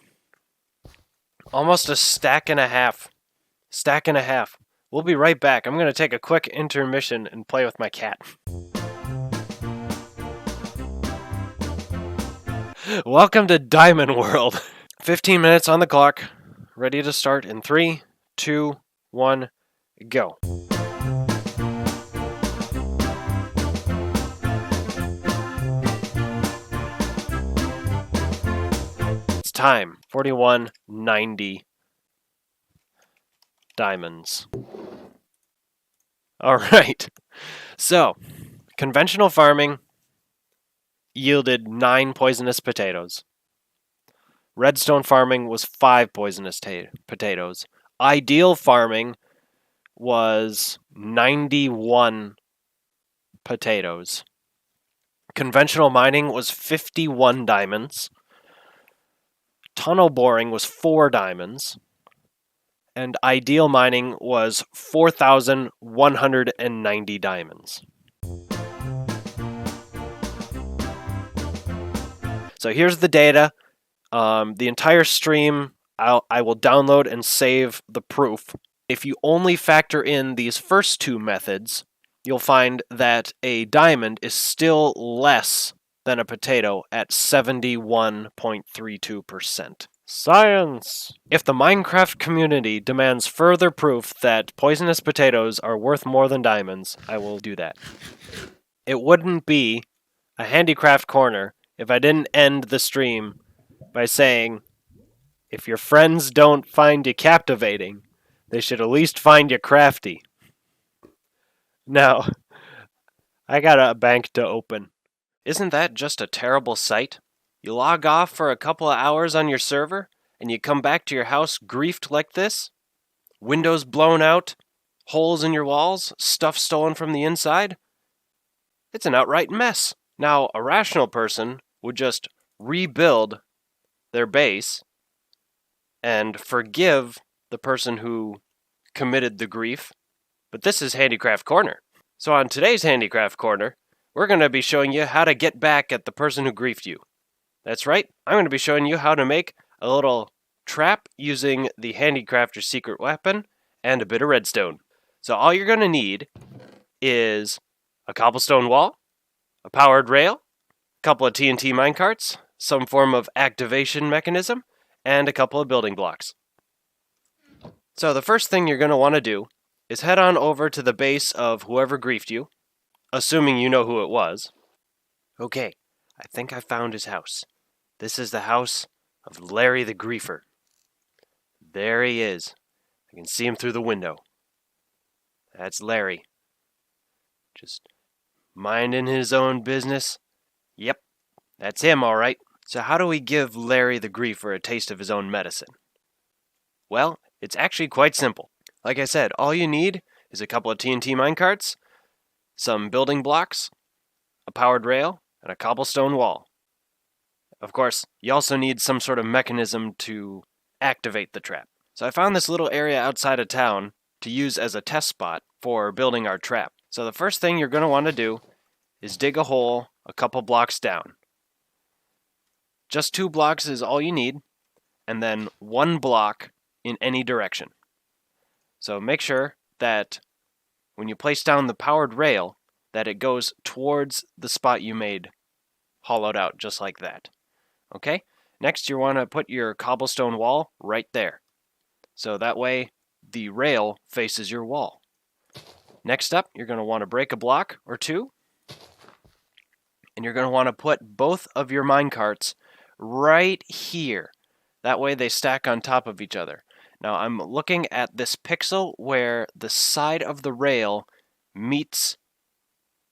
Almost a stack and a half. Stack and a half. We'll be right back. I'm going to take a quick intermission and play with my cat. Welcome to Diamond World. 15 minutes on the clock. Ready to start in 3, 2, 1, go. time. 4190 diamonds. All right. So, conventional farming yielded 9 poisonous potatoes. Redstone farming was 5 poisonous potatoes. Ideal farming was 91 potatoes. Conventional mining was 51 diamonds. Tunnel boring was 4 diamonds. And ideal mining was 4,190 diamonds. So here's the data. The entire stream, I will download and save the proof. If you only factor in these first two methods, you'll find that a diamond is still less than a potato at 71.32%. Science! If the Minecraft community demands further proof that poisonous potatoes are worth more than diamonds, I will do that. It wouldn't be a handicraft corner if I didn't end the stream by saying, if your friends don't find you captivating, they should at least find you crafty. Now, I got a bank to open. Isn't that just a terrible sight? You log off for a couple of hours on your server, and you come back to your house griefed like this? Windows blown out, holes in your walls, stuff stolen from the inside? It's an outright mess. Now, a rational person would just rebuild their base and forgive the person who committed the grief. But this is Handicraft Corner. So on today's Handicraft Corner, we're going to be showing you how to get back at the person who griefed you. That's right, I'm going to be showing you how to make a little trap using the Handicrafter's secret weapon and a bit of redstone. So all you're going to need is a cobblestone wall, a powered rail, a couple of TNT minecarts, some form of activation mechanism, and a couple of building blocks. So the first thing you're going to want to do is head on over to the base of whoever griefed you, assuming you know who it was. Okay, I think I found his house. This is the house of Larry the Griefer. There he is. I can see him through the window. That's Larry. Just minding his own business. Yep, that's him, all right. So how do we give Larry the Griefer a taste of his own medicine? Well, it's actually quite simple. Like I said, all you need is a couple of TNT minecarts, some building blocks, a powered rail, and a cobblestone wall. Of course, you also need some sort of mechanism to activate the trap. So I found this little area outside of town to use as a test spot for building our trap. So the first thing you're going to want to do is dig a hole a couple blocks down. Just 2 blocks is all you need, and then 1 block in any direction. So make sure that when you place down the powered rail, that it goes towards the spot you made, hollowed out just like that. Okay? Next, you want to put your cobblestone wall right there. So that way, the rail faces your wall. Next up, you're going to want to break a block or 2. And you're going to want to put both of your minecarts right here. That way they stack on top of each other. Now I'm looking at this pixel where the side of the rail meets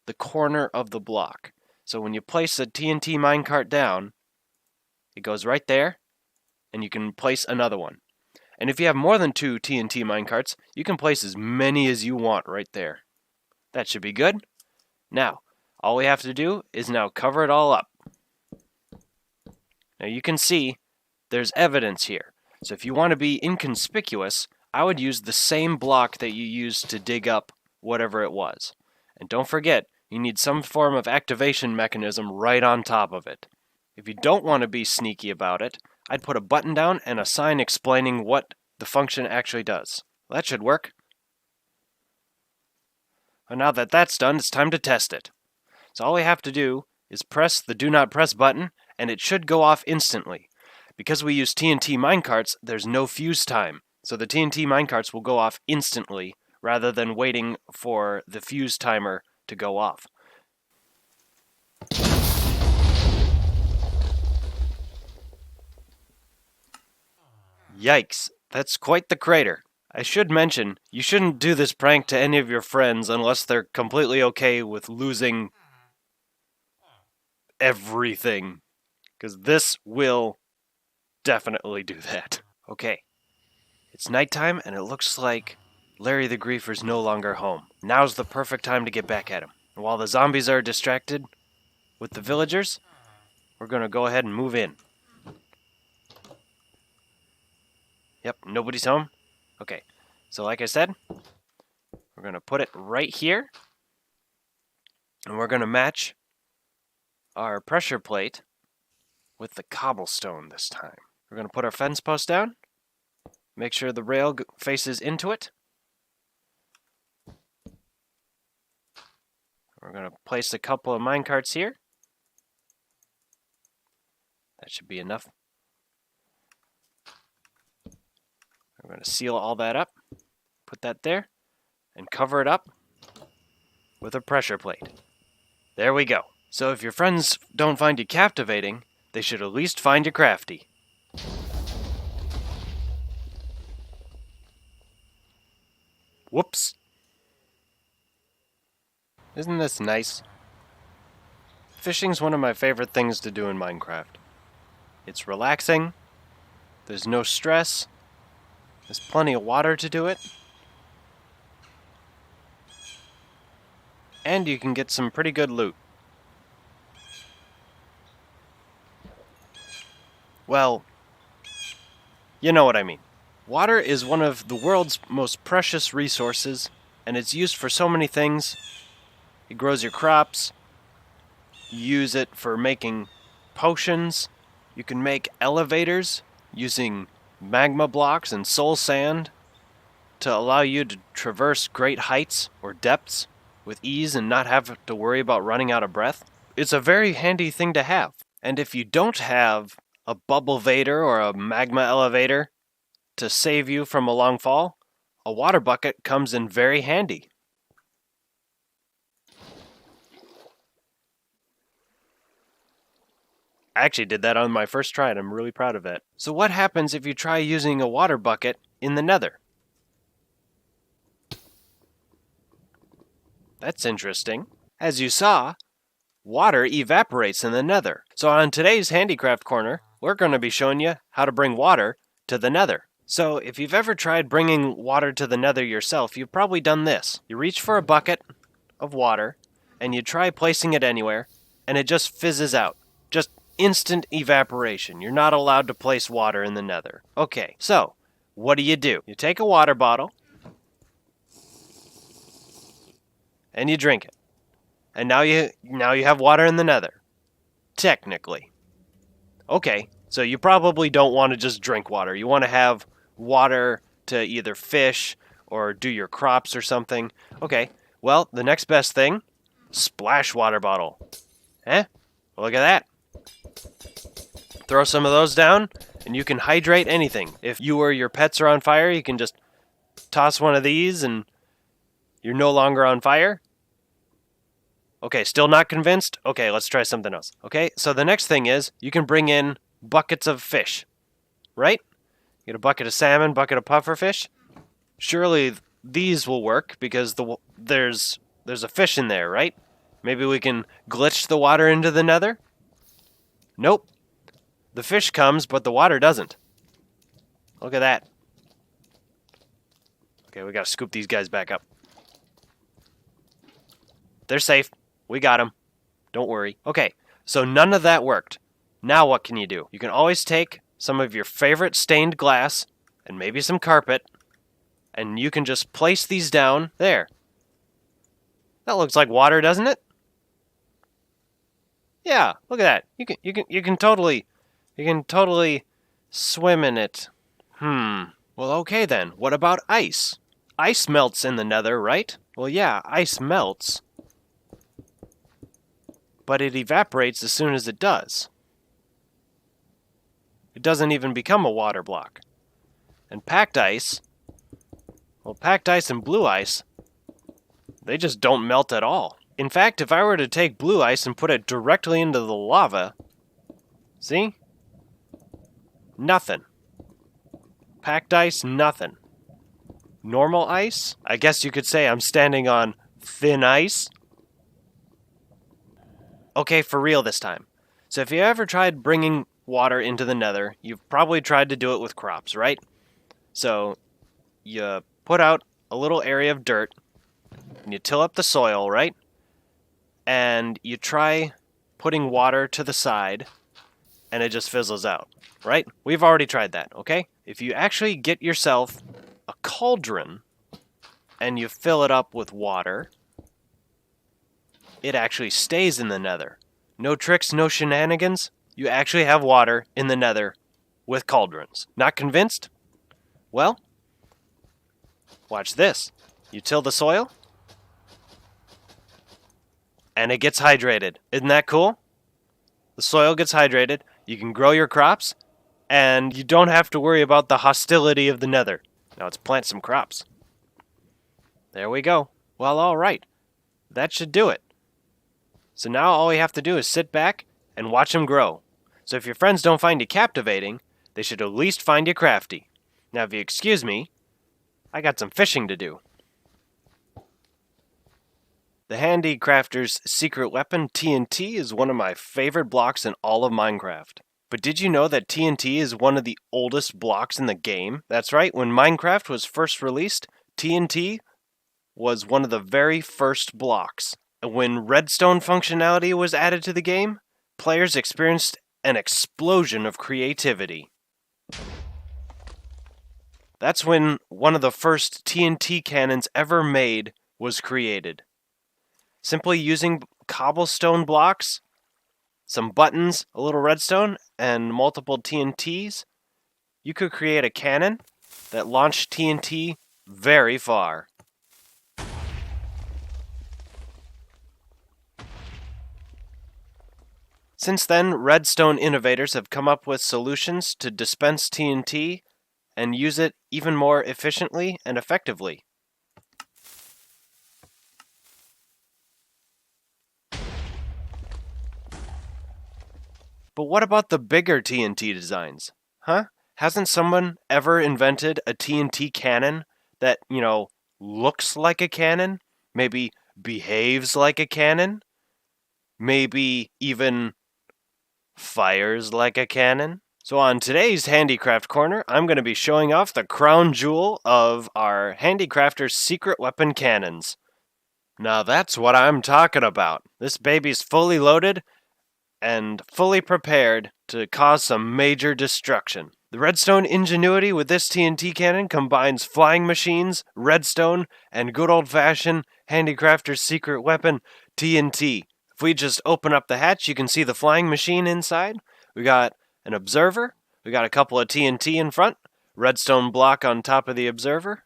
the corner of the block. So when you place a TNT minecart down, it goes right there, and you can place another one. And if you have more than 2 TNT minecarts, you can place as many as you want right there. That should be good. Now, all we have to do is now cover it all up. Now you can see there's evidence here. So if you want to be inconspicuous, I would use the same block that you used to dig up whatever it was. And don't forget, you need some form of activation mechanism right on top of it. If you don't want to be sneaky about it, I'd put a button down and a sign explaining what the function actually does. Well, that should work. And now that that's done, it's time to test it. So all we have to do is press the do not press button, and it should go off instantly. Because we use TNT minecarts, there's no fuse time. So the TNT minecarts will go off instantly, rather than waiting for the fuse timer to go off. Yikes, that's quite the crater. I should mention, you shouldn't do this prank to any of your friends unless they're completely okay with losing everything. Because this will definitely do that. Okay, it's nighttime and it looks like Larry the Griefer's no longer home. Now's the perfect time to get back at him. And while the zombies are distracted with the villagers, we're going to go ahead and move in. Yep, nobody's home. Okay, so like I said, we're going to put it right here. And we're going to match our pressure plate with the cobblestone this time. We're going to put our fence post down. Make sure the rail faces into it. We're going to place a couple of minecarts here. That should be enough. We're going to seal all that up. Put that there. And cover it up with a pressure plate. There we go. So if your friends don't find you captivating, they should at least find you crafty. Whoops. Isn't this nice? Fishing's one of my favorite things to do in Minecraft. It's relaxing. There's no stress. There's plenty of water to do it. And you can get some pretty good loot. Well, you know what I mean. Water is one of the world's most precious resources, and it's used for so many things. It grows your crops. You use it for making potions. You can make elevators using magma blocks and soul sand to allow you to traverse great heights or depths with ease and not have to worry about running out of breath. It's a very handy thing to have. And if you don't have a Wellevator or a magma elevator to save you from a long fall, a water bucket comes in very handy. I actually did that on my first try and I'm really proud of it. So what happens if you try using a water bucket in the Nether? That's interesting. As you saw, water evaporates in the Nether. So on today's Handicraft Corner, we're going to be showing you how to bring water to the Nether. So if you've ever tried bringing water to the Nether yourself, you've probably done this. You reach for a bucket of water, and you try placing it anywhere, and it just fizzes out. Just instant evaporation. You're not allowed to place water in the Nether. Okay, so what do? You take a water bottle, and you drink it. And now you have water in the Nether. Technically. Okay, so you probably don't want to just drink water. You want to have water to either fish or do your crops or something. Okay, well, the next best thing, splash water bottle. Look at that. Throw some of those down, and you can hydrate anything. If you or your pets are on fire, you can just toss one of these, and you're no longer on fire. Okay, still not convinced? Okay, let's try something else. Okay, so the next thing is you can bring in buckets of fish, right? Get a bucket of salmon, bucket of pufferfish. Surely these will work because there's a fish in there, right? Maybe we can glitch the water into the Nether? Nope. The fish comes, but the water doesn't. Look at that. Okay, we gotta scoop these guys back up. They're safe. We got them. Don't worry. Okay, so none of that worked. Now what can you do? You can always take some of your favorite stained glass and maybe some carpet, and you can just place these down there. That looks like water, doesn't it? Yeah, look at that. You can totally swim in it. Well, okay then. What about ice? Ice melts in the Nether, right? Well, yeah, ice melts, but it evaporates as soon as it does. It doesn't even become a water block. And packed ice and blue ice, they just don't melt at all. In fact, if I were to take blue ice and put it directly into the lava, see? Nothing. Packed ice, nothing. Normal ice? I guess you could say I'm standing on thin ice. Okay, for real this time. So if you ever tried bringing water into the Nether, you've probably tried to do it with crops, right? So you put out a little area of dirt, and you till up the soil, right? And you try putting water to the side, and it just fizzles out, right? We've already tried that, okay? If you actually get yourself a cauldron, and you fill it up with water, it actually stays in the Nether. No tricks, no shenanigans. You actually have water in the Nether with cauldrons. Not convinced? Well, watch this. You till the soil, and it gets hydrated. Isn't that cool? The soil gets hydrated, you can grow your crops, and you don't have to worry about the hostility of the Nether. Now let's plant some crops. There we go. Well, alright. That should do it. So now all we have to do is sit back and watch them grow. So if your friends don't find you captivating, they should at least find you crafty. Now if you excuse me, I got some fishing to do. The Handy Crafter's secret weapon, TNT, is one of my favorite blocks in all of Minecraft. But did you know that TNT is one of the oldest blocks in the game? That's right, when Minecraft was first released, TNT was one of the very first blocks. When redstone functionality was added to the game, players experienced an explosion of creativity. That's when one of the first TNT cannons ever made was created. Simply using cobblestone blocks, some buttons, a little redstone, and multiple TNTs, you could create a cannon that launched TNT very far. Since then, redstone innovators have come up with solutions to dispense TNT and use it even more efficiently and effectively. But what about the bigger TNT designs? Huh? Hasn't someone ever invented a TNT cannon that, looks like a cannon? Maybe behaves like a cannon? Maybe even fires like a cannon? So on today's Handicraft Corner, I'm going to be showing off the crown jewel of our Handicrafter's secret weapon cannons. Now that's what I'm talking about. This baby's fully loaded and fully prepared to cause some major destruction. The redstone ingenuity with this TNT cannon combines flying machines, redstone, and good old-fashioned Handicrafter's secret weapon, TNT. If we just open up the hatch, you can see the flying machine inside. We got an observer. We got a couple of TNT in front. Redstone block on top of the observer.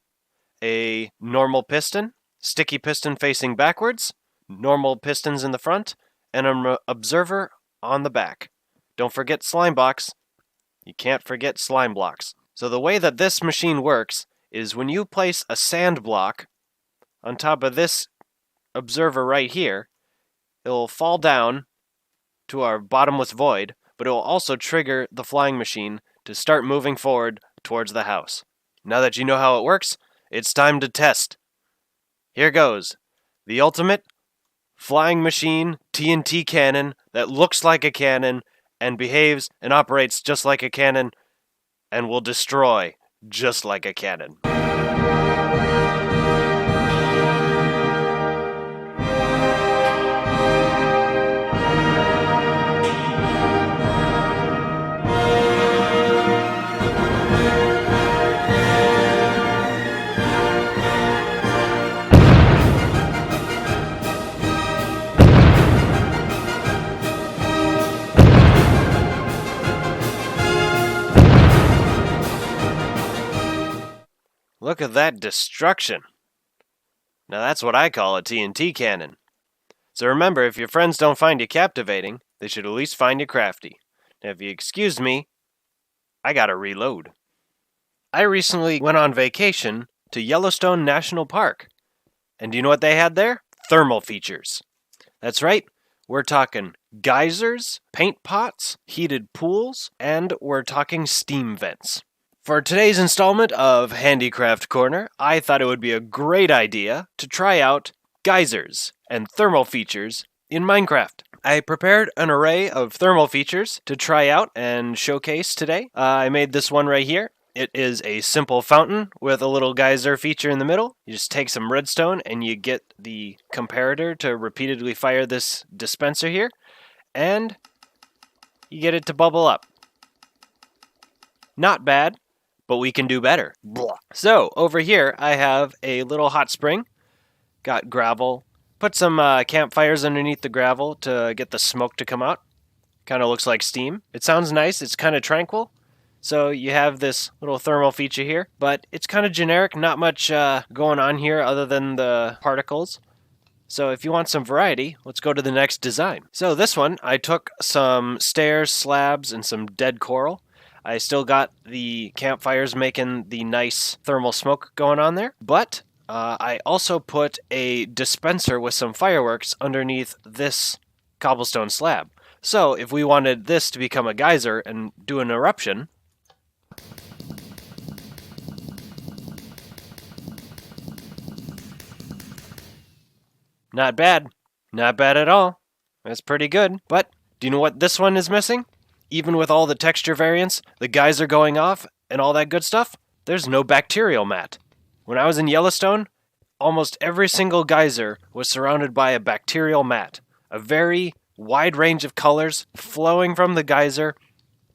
A normal piston. Sticky piston facing backwards. Normal pistons in the front. And an observer on the back. Don't forget slime blocks. You can't forget slime blocks. So the way that this machine works is when you place a sand block on top of this observer right here, it'll fall down to our bottomless void, but it will also trigger the flying machine to start moving forward towards the house. Now that you know how it works, it's time to test. Here goes. The ultimate flying machine TNT cannon that looks like a cannon and behaves and operates just like a cannon and will destroy just like a cannon. Look at that destruction. Now that's what I call a TNT cannon. So remember, if your friends don't find you captivating, they should at least find you crafty. Now if you excuse me, I gotta reload. I recently went on vacation to Yellowstone National Park. And do you know what they had there? Thermal features. That's right, we're talking geysers, paint pots, heated pools, and we're talking steam vents. For today's installment of Handicraft Corner, I thought it would be a great idea to try out geysers and thermal features in Minecraft. I prepared an array of thermal features to try out and showcase today. I made this one right here. It is a simple fountain with a little geyser feature in the middle. You just take some redstone and you get the comparator to repeatedly fire this dispenser here, and you get it to bubble up. Not bad, but we can do better. Blah. So over here I have a little hot spring. Got gravel. Put some campfires underneath the gravel to get the smoke to come out. Kind of looks like steam. It sounds nice. It's kind of tranquil. So you have this little thermal feature here, but it's kind of generic. Not much going on here other than the particles. So if you want some variety, let's go to the next design. So this one, I took some stairs, slabs, and some dead coral. I still got the campfires making the nice thermal smoke going on there, but I also put a dispenser with some fireworks underneath this cobblestone slab. So if we wanted this to become a geyser and do an eruption, not bad. Not bad at all. That's pretty good. But do you know what this one is missing? Even with all the texture variants, the geyser going off, and all that good stuff, there's no bacterial mat. When I was in Yellowstone, almost every single geyser was surrounded by a bacterial mat. A very wide range of colors flowing from the geyser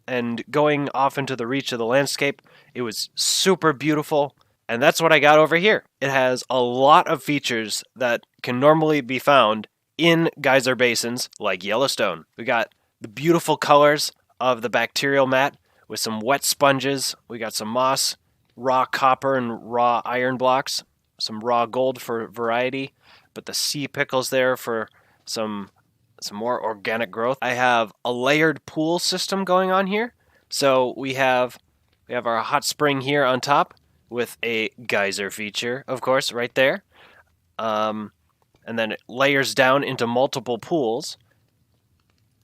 and going off into the reach of the landscape. It was super beautiful, and that's what I got over here. It has a lot of features that can normally be found in geyser basins like Yellowstone. We got the beautiful colors of the bacterial mat with some wet sponges. We got some moss, raw copper and raw iron blocks, some raw gold for variety, but the sea pickles there for some more organic growth. I have a layered pool system going on here. So we have our hot spring here on top with a geyser feature, of course, right there. And then it layers down into multiple pools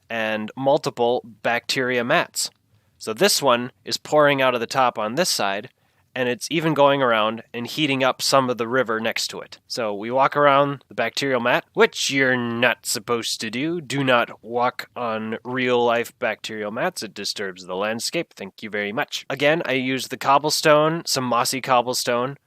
and multiple bacteria mats. So this one is pouring out of the top on this side, and it's even going around and heating up some of the river next to it. So we walk around the bacterial mat, which you're not supposed to do. Do not walk on real-life bacterial mats. It disturbs the landscape. Thank you very much. Again, I used the cobblestone, some mossy cobblestone,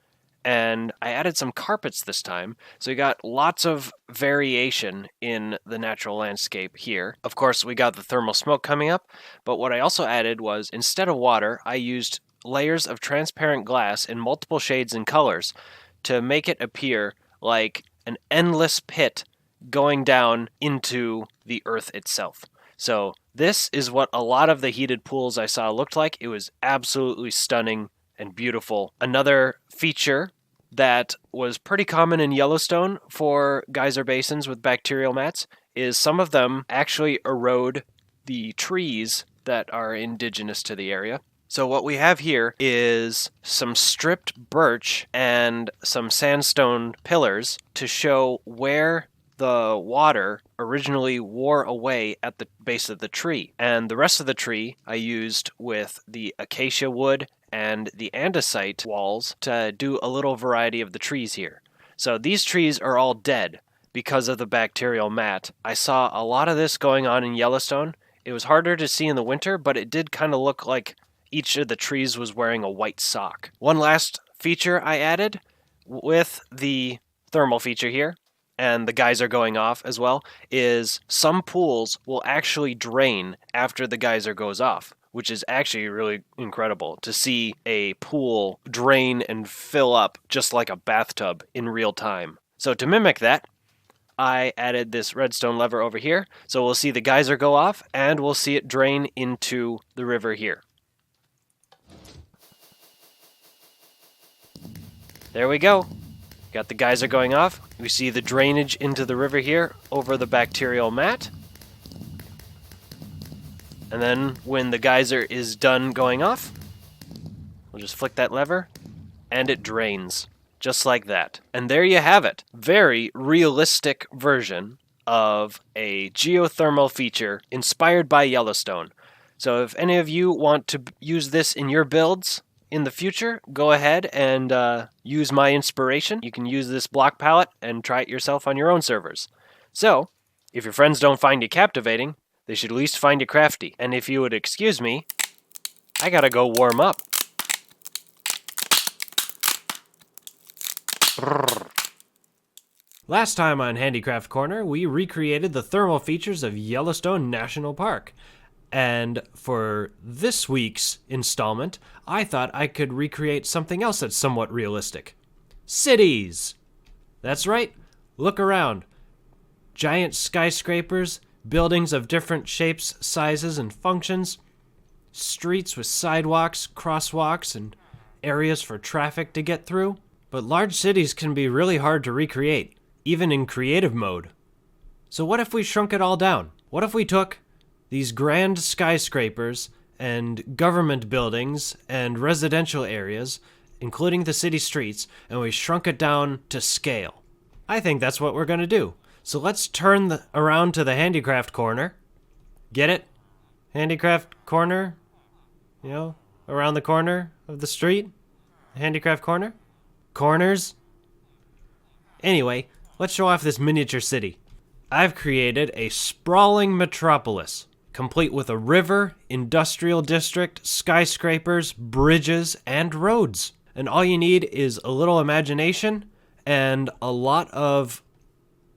and I added some carpets this time, so you got lots of variation in the natural landscape here. Of course, we got the thermal smoke coming up, but what I also added was, instead of water, I used layers of transparent glass in multiple shades and colors to make it appear like an endless pit going down into the earth itself. So this is what a lot of the heated pools I saw looked like. It was absolutely stunning and beautiful. Another feature that was pretty common in Yellowstone for geyser basins with bacterial mats is some of them actually erode the trees that are indigenous to the area. So what we have here is some stripped birch and some sandstone pillars to show where the water originally wore away at the base of the tree. And the rest of the tree I used with the acacia wood and the andesite walls to do a little variety of the trees here. So these trees are all dead because of the bacterial mat. I saw a lot of this going on in Yellowstone. It was harder to see in the winter, but it did kind of look like each of the trees was wearing a white sock. One last feature I added with the thermal feature here, and the geyser going off as well, is some pools will actually drain after the geyser goes off, which is actually really incredible to see a pool drain and fill up just like a bathtub in real time. So to mimic that, I added this redstone lever over here, so we'll see the geyser go off and we'll see it drain into the river here. There we go. Got the geyser going off. We see the drainage into the river here over the bacterial mat. And then when the geyser is done going off, we'll just flick that lever and it drains just like that. And there you have it. Very realistic version of a geothermal feature inspired by Yellowstone. So if any of you want to use this in your builds, In the future, go ahead and use my inspiration. You can use this block palette and try it yourself on your own servers. So, if your friends don't find you captivating, they should at least find you crafty. And if you would excuse me, I gotta go warm up. Last time on Handicraft Corner, we recreated the thermal features of Yellowstone National Park. And for this week's installment, I thought I could recreate something else that's somewhat realistic. Cities! That's right, look around. Giant skyscrapers, buildings of different shapes, sizes, and functions, streets with sidewalks, crosswalks, and areas for traffic to get through. But large cities can be really hard to recreate, even in creative mode. So what if we shrunk it all down? What if we took these grand skyscrapers and government buildings and residential areas, including the city streets, and we shrunk it down to scale? I think that's what we're going to do. So let's turn around to the Handicraft Corner. Get it? Handicraft Corner? You know, around the corner of the street? Handicraft Corner? Corners? Anyway, let's show off this miniature city. I've created a sprawling metropolis, complete with a river, industrial district, skyscrapers, bridges, and roads. And all you need is a little imagination and a lot of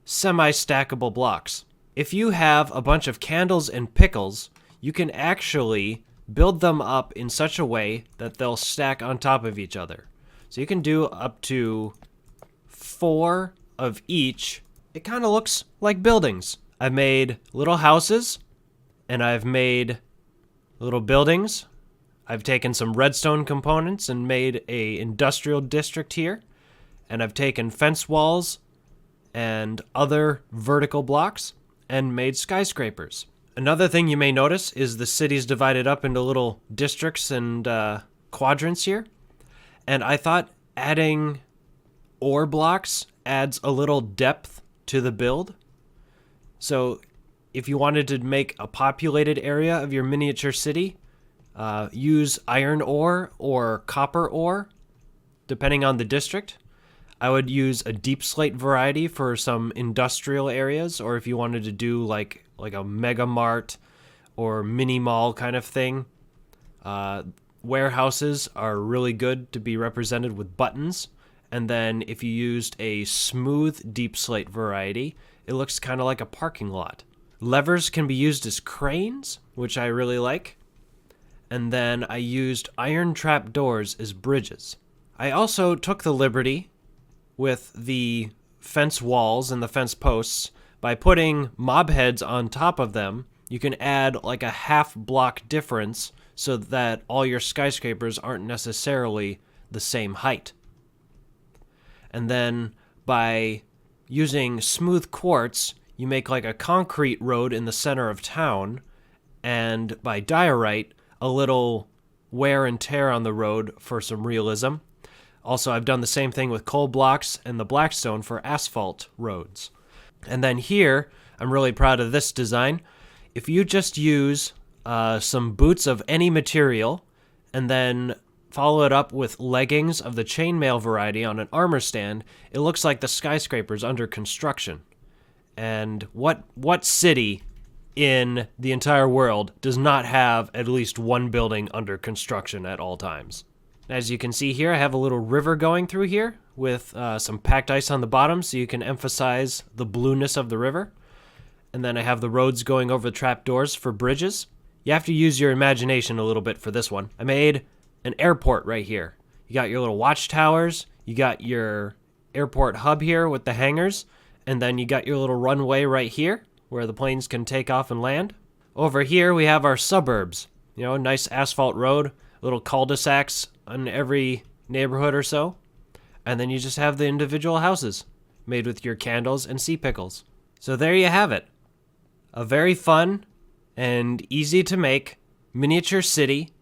semi-stackable blocks. If you have a bunch of candles and pickles, you can actually build them up in such a way that they'll stack on top of each other. So you can do up to 4 of each. It kind of looks like buildings. I've made little houses, and I've made little buildings. I've taken some redstone components and made a industrial district here. And I've taken fence walls and other vertical blocks and made skyscrapers. Another thing you may notice is the city's divided up into little districts and quadrants here. And I thought adding ore blocks adds a little depth to the build. So if you wanted to make a populated area of your miniature city, use iron ore or copper ore, depending on the district. I would use a deep slate variety for some industrial areas, or if you wanted to do like a mega mart or mini mall kind of thing. Warehouses are really good to be represented with buttons. And then if you used a smooth deep slate variety, it looks kind of like a parking lot. Levers can be used as cranes, which I really like. And then I used iron trap doors as bridges. I also took the liberty with the fence walls and the fence posts by putting mob heads on top of them. You can add like a half block difference so that all your skyscrapers aren't necessarily the same height. And then by using smooth quartz, you make like a concrete road in the center of town, and by diorite, a little wear and tear on the road for some realism. Also, I've done the same thing with coal blocks and the blackstone for asphalt roads. And then here, I'm really proud of this design. If you just use some boots of any material and then follow it up with leggings of the chainmail variety on an armor stand, it looks like the skyscraper's under construction. And what city in the entire world does not have at least one building under construction at all times? As you can see here, I have a little river going through here with some packed ice on the bottom so you can emphasize the blueness of the river. And then I have the roads going over the trapdoors for bridges. You have to use your imagination a little bit for this one. I made an airport right here. You got your little watchtowers, you got your airport hub here with the hangars, and then you got your little runway right here where the planes can take off and land. Over here we have our suburbs. You know, nice asphalt road, little cul-de-sacs in every neighborhood or so. And then you just have the individual houses made with your candles and sea pickles. So there you have it. A very fun and easy to make miniature city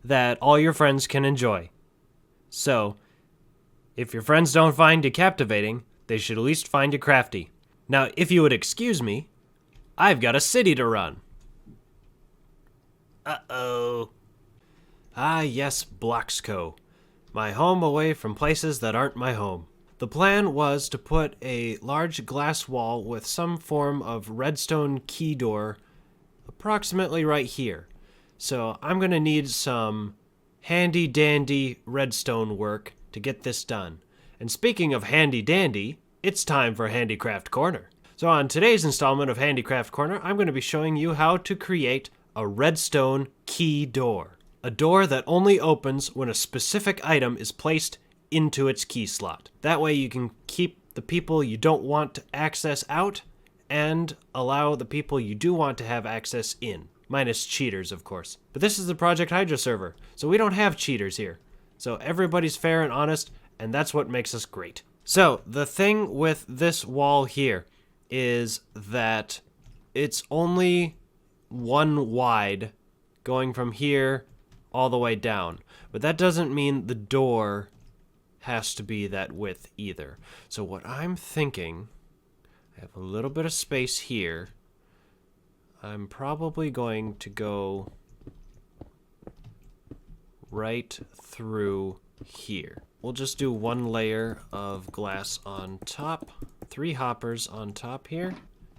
that all your friends can enjoy. So, if your friends don't find you captivating, they should at least find you crafty. Now, if you would excuse me, I've got a city to run. Uh-oh. Ah yes, Bloxco. My home away from places that aren't my home. The plan was to put a large glass wall with some form of redstone key door approximately right here. So I'm going to need some handy dandy redstone work to get this done. And speaking of handy dandy, it's time for Handicraft Corner. So on today's installment of Handicraft Corner, I'm going to be showing you how to create a redstone key door. A door that only opens when a specific item is placed into its key slot. That way you can keep the people you don't want to access out and allow the people you do want to have access in. Minus cheaters, of course. But this is the Project Hydra server, so we don't have cheaters here. So everybody's fair and honest, and that's what makes us great. So the thing with this wall here is that it's only one wide going from here all the way down. But that doesn't mean the door has to be that width either. So what I'm thinking, I have a little bit of space here. I'm probably going to go right through here. We'll just do one layer of glass on top, 3 hoppers on top here,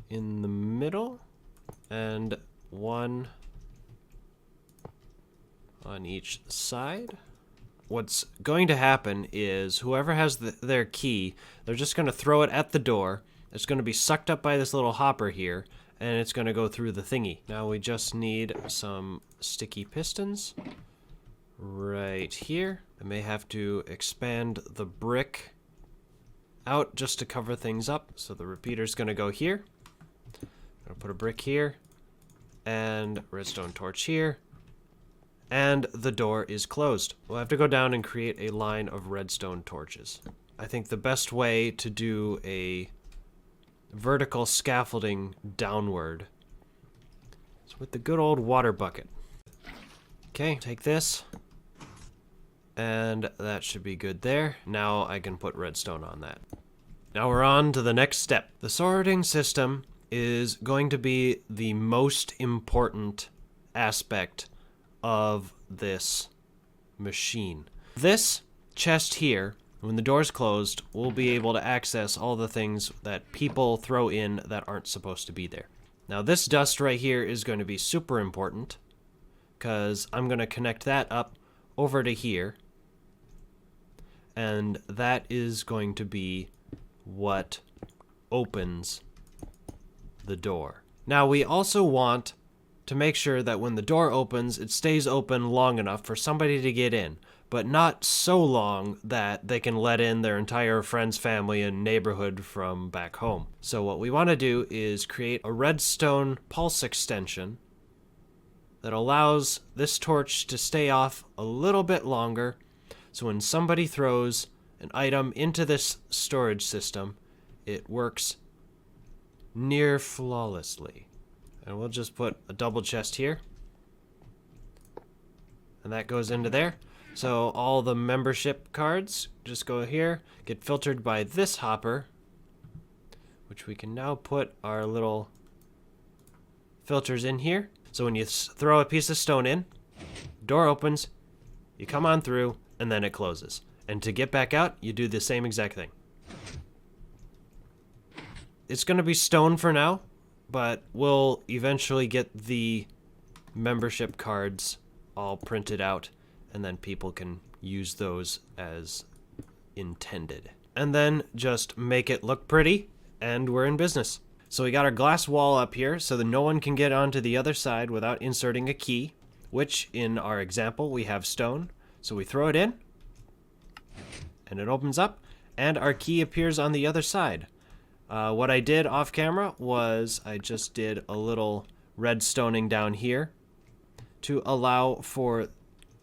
in the middle, and 1 on each side. What's going to happen is whoever has their key, they're just going to throw it at the door. It's going to be sucked up by this little hopper here, and it's going to go through the thingy. Now we just need some sticky pistons right here. I may have to expand the brick out just to cover things up. So the repeater's going to go here. I'm going to put a brick here, and a redstone torch here. And the door is closed. We'll have to go down and create a line of redstone torches. I think the best way to do a vertical scaffolding downward is with the good old water bucket. Okay, take this, and that should be good there. Now I can put redstone on that. Now we're on to the next step. The sorting system is going to be the most important aspect of this machine. This chest here, when the door's closed, we'll be able to access all the things that people throw in that aren't supposed to be there. Now this dust right here is going to be super important because I'm going to connect that up over to here, and that is going to be what opens the door. Now we also want to make sure that when the door opens, it stays open long enough for somebody to get in, but not so long that they can let in their entire friends, family, and neighborhood from back home. So what we want to do is create a redstone pulse extension that allows this torch to stay off a little bit longer, so when somebody throws an item into this storage system, it works near flawlessly. And we'll just put a double chest here. And that goes into there. So all the membership cards just go here, get filtered by this hopper, which we can now put our little filters in here. So when you throw a piece of stone in, door opens, you come on through, and then it closes. And to get back out, you do the same exact thing. It's going to be stone for now, but we'll eventually get the membership cards all printed out, and then people can use those as intended. And then just make it look pretty, and we're in business. So we got our glass wall up here so that no one can get onto the other side without inserting a key, which in our example we have stone. So we throw it in, and it opens up, and our key appears on the other side. What I did off camera was I just did a little redstoning down here to allow for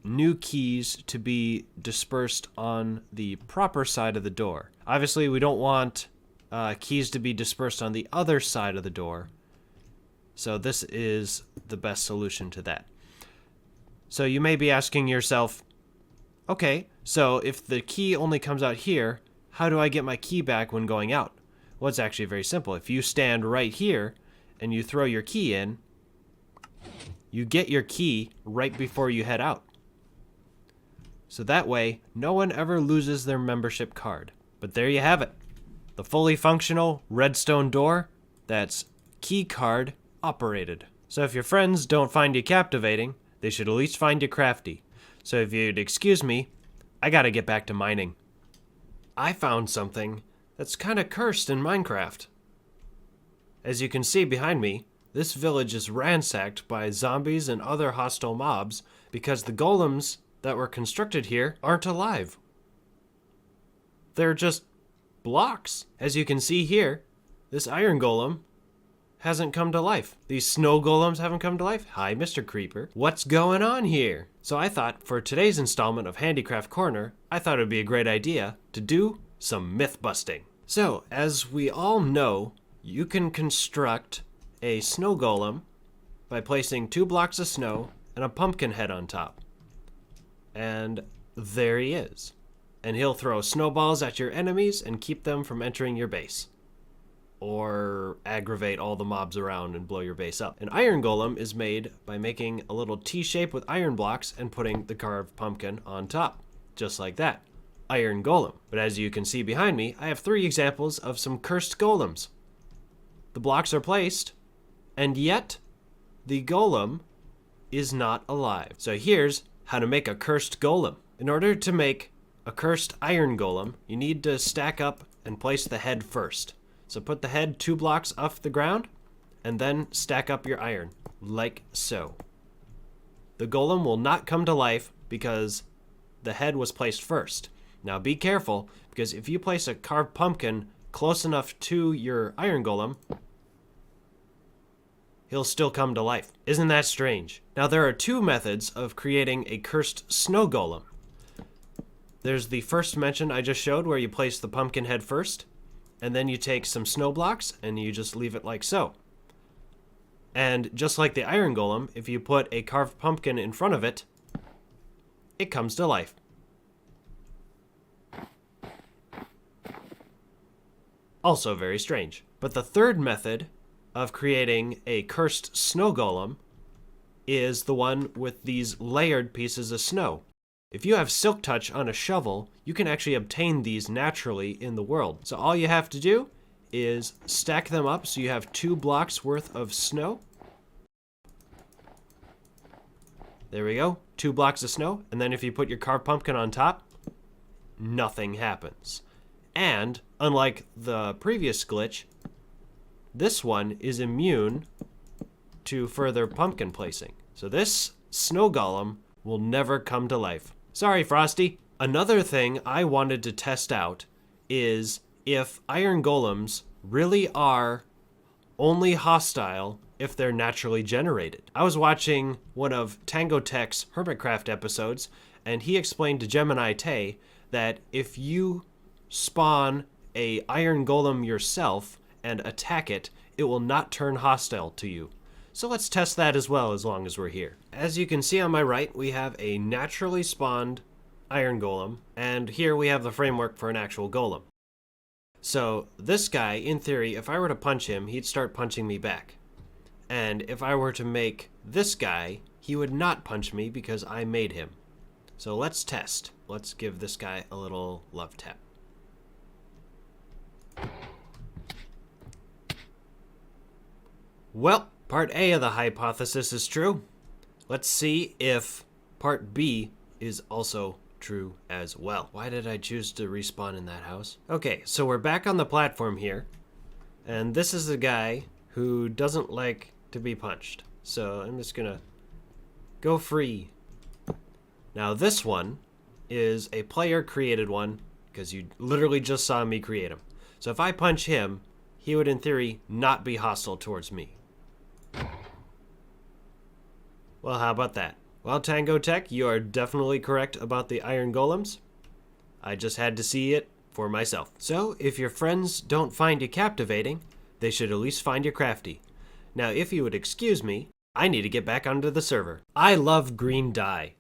new keys to be dispersed on the proper side of the door. Obviously, we don't want keys to be dispersed on the other side of the door, so this is the best solution to that. So you may be asking yourself, okay, so if the key only comes out here, how do I get my key back when going out? Well, it's actually very simple. If you stand right here and you throw your key in, you get your key right before you head out. So that way, no one ever loses their membership card. But there you have it. The fully functional redstone door that's key card operated. So if your friends don't find you captivating, they should at least find you crafty. So if you'd excuse me, I gotta get back to mining. I found something that's kinda cursed in Minecraft. As you can see behind me, this village is ransacked by zombies and other hostile mobs because the golems that were constructed here aren't alive. They're just blocks. As you can see here, this iron golem hasn't come to life. These snow golems haven't come to life. Hi, Mr. Creeper. What's going on here? So I thought for today's installment of Handicraft Corner, I thought it would be a great idea to do some myth busting. So, as we all know, you can construct a snow golem by placing 2 blocks of snow and a pumpkin head on top. And there he is. And he'll throw snowballs at your enemies and keep them from entering your base. Or aggravate all the mobs around and blow your base up. An iron golem is made by making a little T shape with iron blocks and putting the carved pumpkin on top. Just like that. Iron golem. But as you can see behind me, I have 3 examples of some cursed golems. The blocks are placed, and yet the golem is not alive. So here's how to make a cursed golem. In order to make a cursed iron golem, you need to stack up and place the head first. So put the head 2 blocks off the ground, and then stack up your iron, like so. The golem will not come to life because the head was placed first. Now be careful, because if you place a carved pumpkin close enough to your iron golem, he'll still come to life. Isn't that strange? Now there are 2 methods of creating a cursed snow golem. There's the first mention I just showed where you place the pumpkin head first, and then you take some snow blocks and you just leave it like so. And just like the iron golem, if you put a carved pumpkin in front of it, it comes to life. Also very strange. But the third method of creating a cursed snow golem is the one with these layered pieces of snow. If you have silk touch on a shovel, you can actually obtain these naturally in the world. So all you have to do is stack them up so you have 2 blocks worth of snow. There we go, 2 blocks of snow. And then if you put your carved pumpkin on top, nothing happens. And unlike the previous glitch, this one is immune to further pumpkin placing. So this snow golem will never come to life. Sorry, Frosty. Another thing I wanted to test out is if iron golems really are only hostile if they're naturally generated. I was watching one of Tango Tech's Hermitcraft episodes, and he explained to Gemini Tay that if you spawn a iron golem yourself and attack it, it will not turn hostile to you. So let's test that as well as long as we're here. As you can see on my right, we have a naturally spawned iron golem, and here we have the framework for an actual golem. So this guy, in theory, if I were to punch him, he'd start punching me back. And if I were to make this guy, he would not punch me because I made him. So let's test. Let's give this guy a little love tap. Well, part A of the hypothesis is true. Let's see if part B is also true as well. Why did I choose to respawn in that house? Okay, so we're back on the platform here. And this is the guy who doesn't like to be punched. So I'm just gonna go free. Now this one is a player created one because you literally just saw me create him. So if I punch him, he would in theory not be hostile towards me. Well, how about that? Well, Tango Tech, you are definitely correct about the iron golems. I just had to see it for myself. So, if your friends don't find you captivating, they should at least find you crafty. Now, if you would excuse me, I need to get back onto the server. I love green dye.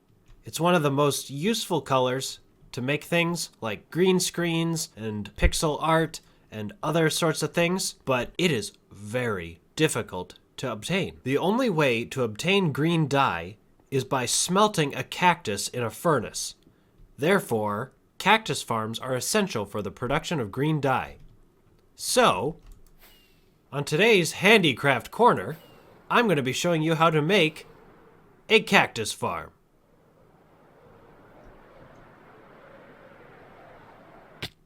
It's one of the most useful colors to make things like green screens and pixel art and other sorts of things, but it is very difficult to obtain. The only way to obtain green dye is by smelting a cactus in a furnace. Therefore, cactus farms are essential for the production of green dye. So, on today's Handicraft Corner, I'm going to be showing you how to make a cactus farm.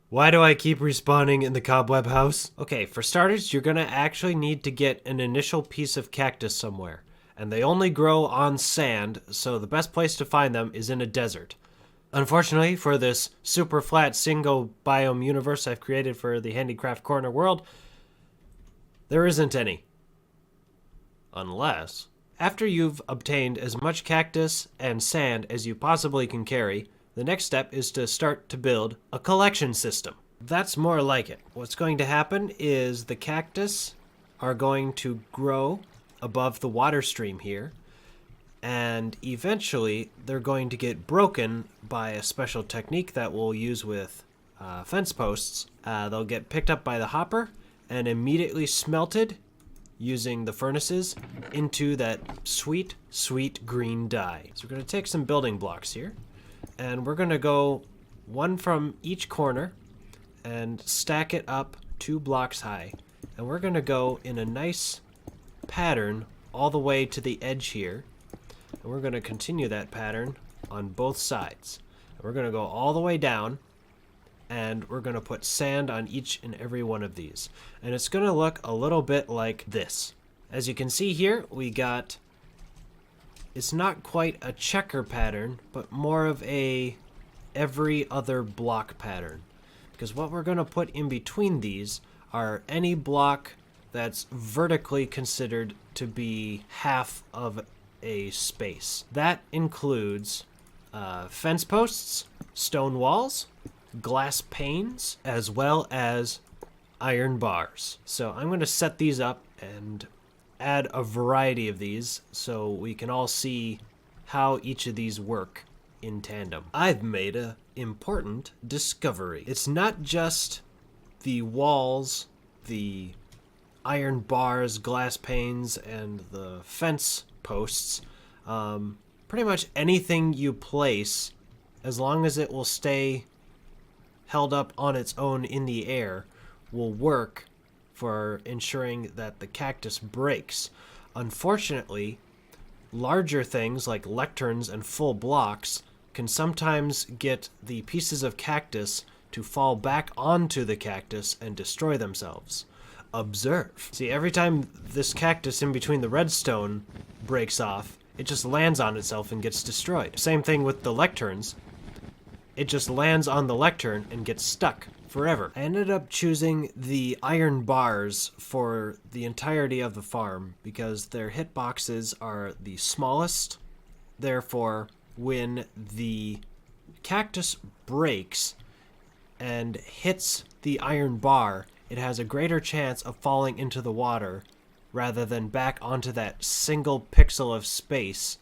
Why do I keep respawning in the cobweb house? Okay, for starters, you're going to actually need to get an initial piece of cactus somewhere. And they only grow on sand, so the best place to find them is in a desert. Unfortunately, for this super flat single biome universe I've created for the Handicraft Corner world, there isn't any. Unless, after you've obtained as much cactus and sand as you possibly can carry, the next step is to start to build a collection system. That's more like it. What's going to happen is the cactus are going to grow above the water stream here, and eventually they're going to get broken by a special technique that we'll use with fence posts. They'll get picked up by the hopper and immediately smelted using the furnaces into that sweet, sweet green dye. So we're going to take some building blocks here, and we're going to go one from each corner and stack it up 2 blocks high. And we're going to go in a nice pattern all the way to the edge here. And we're going to continue that pattern on both sides. And we're going to go all the way down, and we're going to put sand on each and every one of these. And it's going to look a little bit like this. As you can see here, we got... It's not quite a checker pattern, but more of a every other block pattern. Because what we're going to put in between these are any block that's vertically considered to be half of a space. That includes fence posts, stone walls, glass panes, as well as iron bars. So I'm going to set these up and add a variety of these so we can all see how each of these work in tandem. I've made an important discovery. It's not just the walls, the iron bars, glass panes, and the fence posts. Pretty much anything you place, as long as it will stay held up on its own in the air, will work for ensuring that the cactus breaks. Unfortunately, larger things like lecterns and full blocks can sometimes get the pieces of cactus to fall back onto the cactus and destroy themselves. Observe. See, every time this cactus in between the redstone breaks off, it just lands on itself and gets destroyed. Same thing with the lecterns. It just lands on the lectern and gets stuck forever. I ended up choosing the iron bars for the entirety of the farm because their hitboxes are the smallest. Therefore, when the cactus breaks and hits the iron bar, it has a greater chance of falling into the water rather than back onto that single pixel of space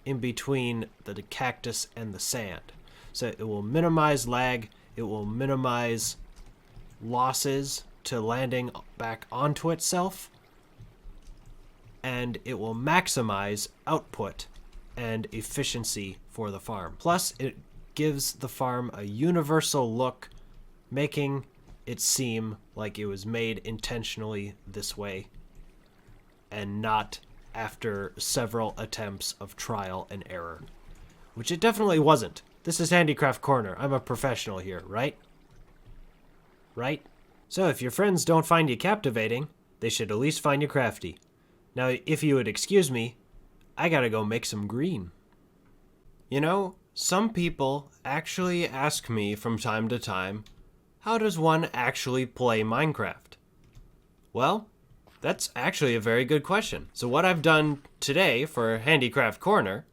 in between the cactus and the sand. So it will minimize lag, it will minimize losses to landing back onto itself, and it will maximize output and efficiency for the farm. Plus, it gives the farm a universal look, making it seem like it was made intentionally this way and not after several attempts of trial and error, which it definitely wasn't. This is Handicraft Corner. I'm a professional here, right? Right? So if your friends don't find you captivating, they should at least find you crafty. Now, if you would excuse me, I gotta go make some green. You know, some people actually ask me from time to time, how does one actually play Minecraft? Well, that's actually a very good question. So what I've done today for Handicraft Corner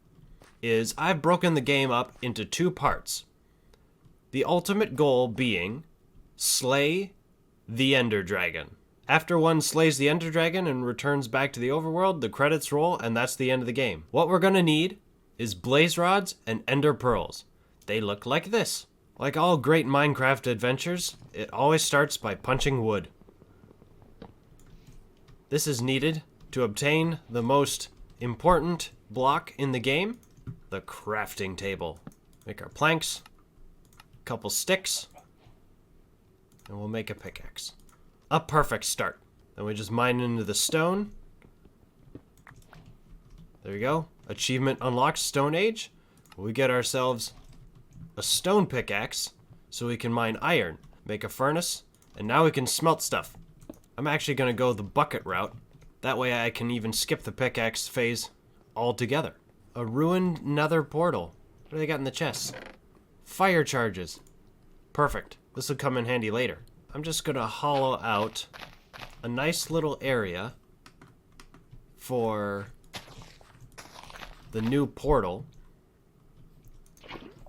is I've broken the game up into 2 parts. The ultimate goal being slay the Ender Dragon. After one slays the Ender Dragon and returns back to the overworld, the credits roll and that's the end of the game. What we're gonna need is blaze rods and ender pearls. They look like this. Like all great Minecraft adventures, it always starts by punching wood. This is needed to obtain the most important block in the game, the crafting table. Make our planks. A couple sticks. And we'll make a pickaxe. A perfect start. Then we just mine into the stone. There we go. Achievement unlocked, Stone Age. We get ourselves a stone pickaxe so we can mine iron, make a furnace, and now we can smelt stuff. I'm actually going to go the bucket route. That way I can even skip the pickaxe phase altogether. A ruined nether portal. What do they got in the chest? Fire charges. Perfect. This will come in handy later. I'm just going to hollow out a nice little area for the new portal.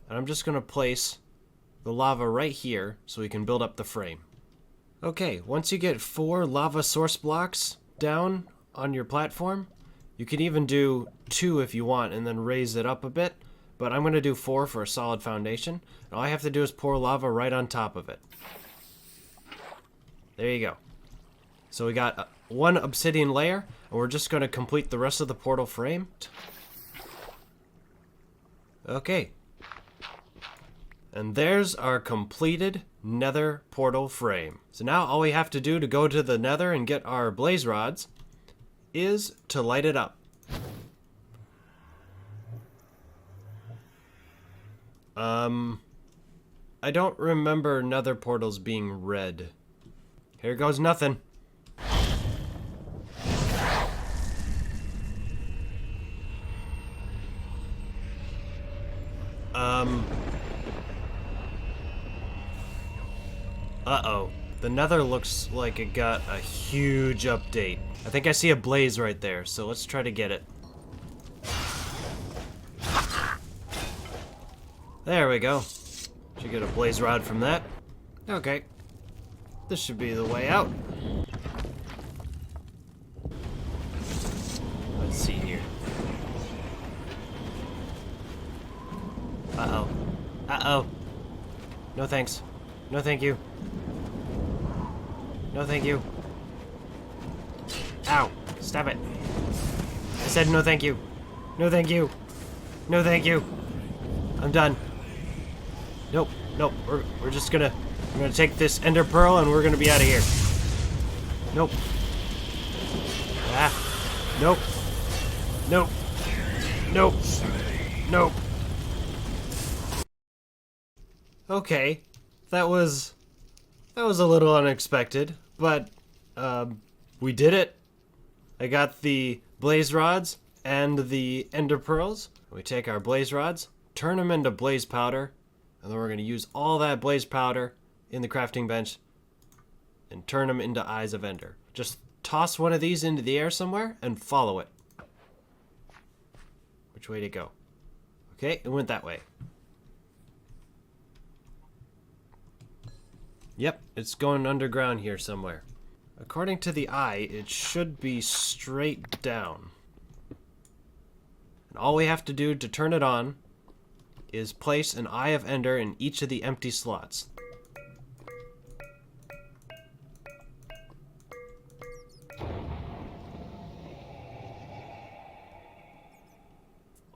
And I'm just going to place the lava right here so we can build up the frame. Okay, once you get 4 lava source blocks down on your platform, you can even do 2 if you want and then raise it up a bit. But I'm going to do 4 for a solid foundation. And all I have to do is pour lava right on top of it. There you go. So we got 1 obsidian layer, and we're just going to complete the rest of the portal frame. Okay. And there's our completed nether portal frame. So now all we have to do to go to the nether and get our blaze rods is to light it up. I don't remember nether portals being red. Here goes nothing. Uh-oh. The nether looks like it got a huge update. I think I see a blaze right there, so let's try to get it. There we go. Should get a blaze rod from that. Okay. This should be the way out. Let's see here. Uh-oh. Uh-oh. No thanks. No thank you. No thank you. Ow. Stop it. I said no thank you. No thank you. No thank you. I'm done. Nope. Nope. We're just gonna... I'm gonna take this ender pearl and we're gonna be out of here. Nope. Ah. Nope. Nope. Nope. Nope. Okay. That was a little unexpected, but we did it. I got the blaze rods and the ender pearls. We take our blaze rods, turn them into blaze powder, and then we're going to use all that blaze powder in the crafting bench and turn them into eyes of ender. Just toss one of these into the air somewhere and follow it. Which way to go? Okay, it went that way. Yep, it's going underground here somewhere. According to the eye, it should be straight down. And all we have to do to turn it on is place an Eye of Ender in each of the empty slots.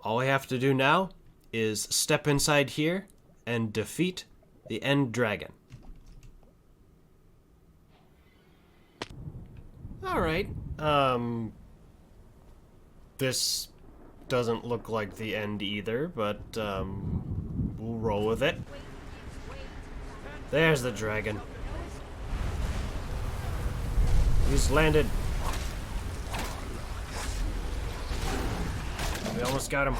All we have to do now is step inside here and defeat the End Dragon. Alright, this doesn't look like the end either, but, we'll roll with it. There's the dragon. He's landed. We almost got him.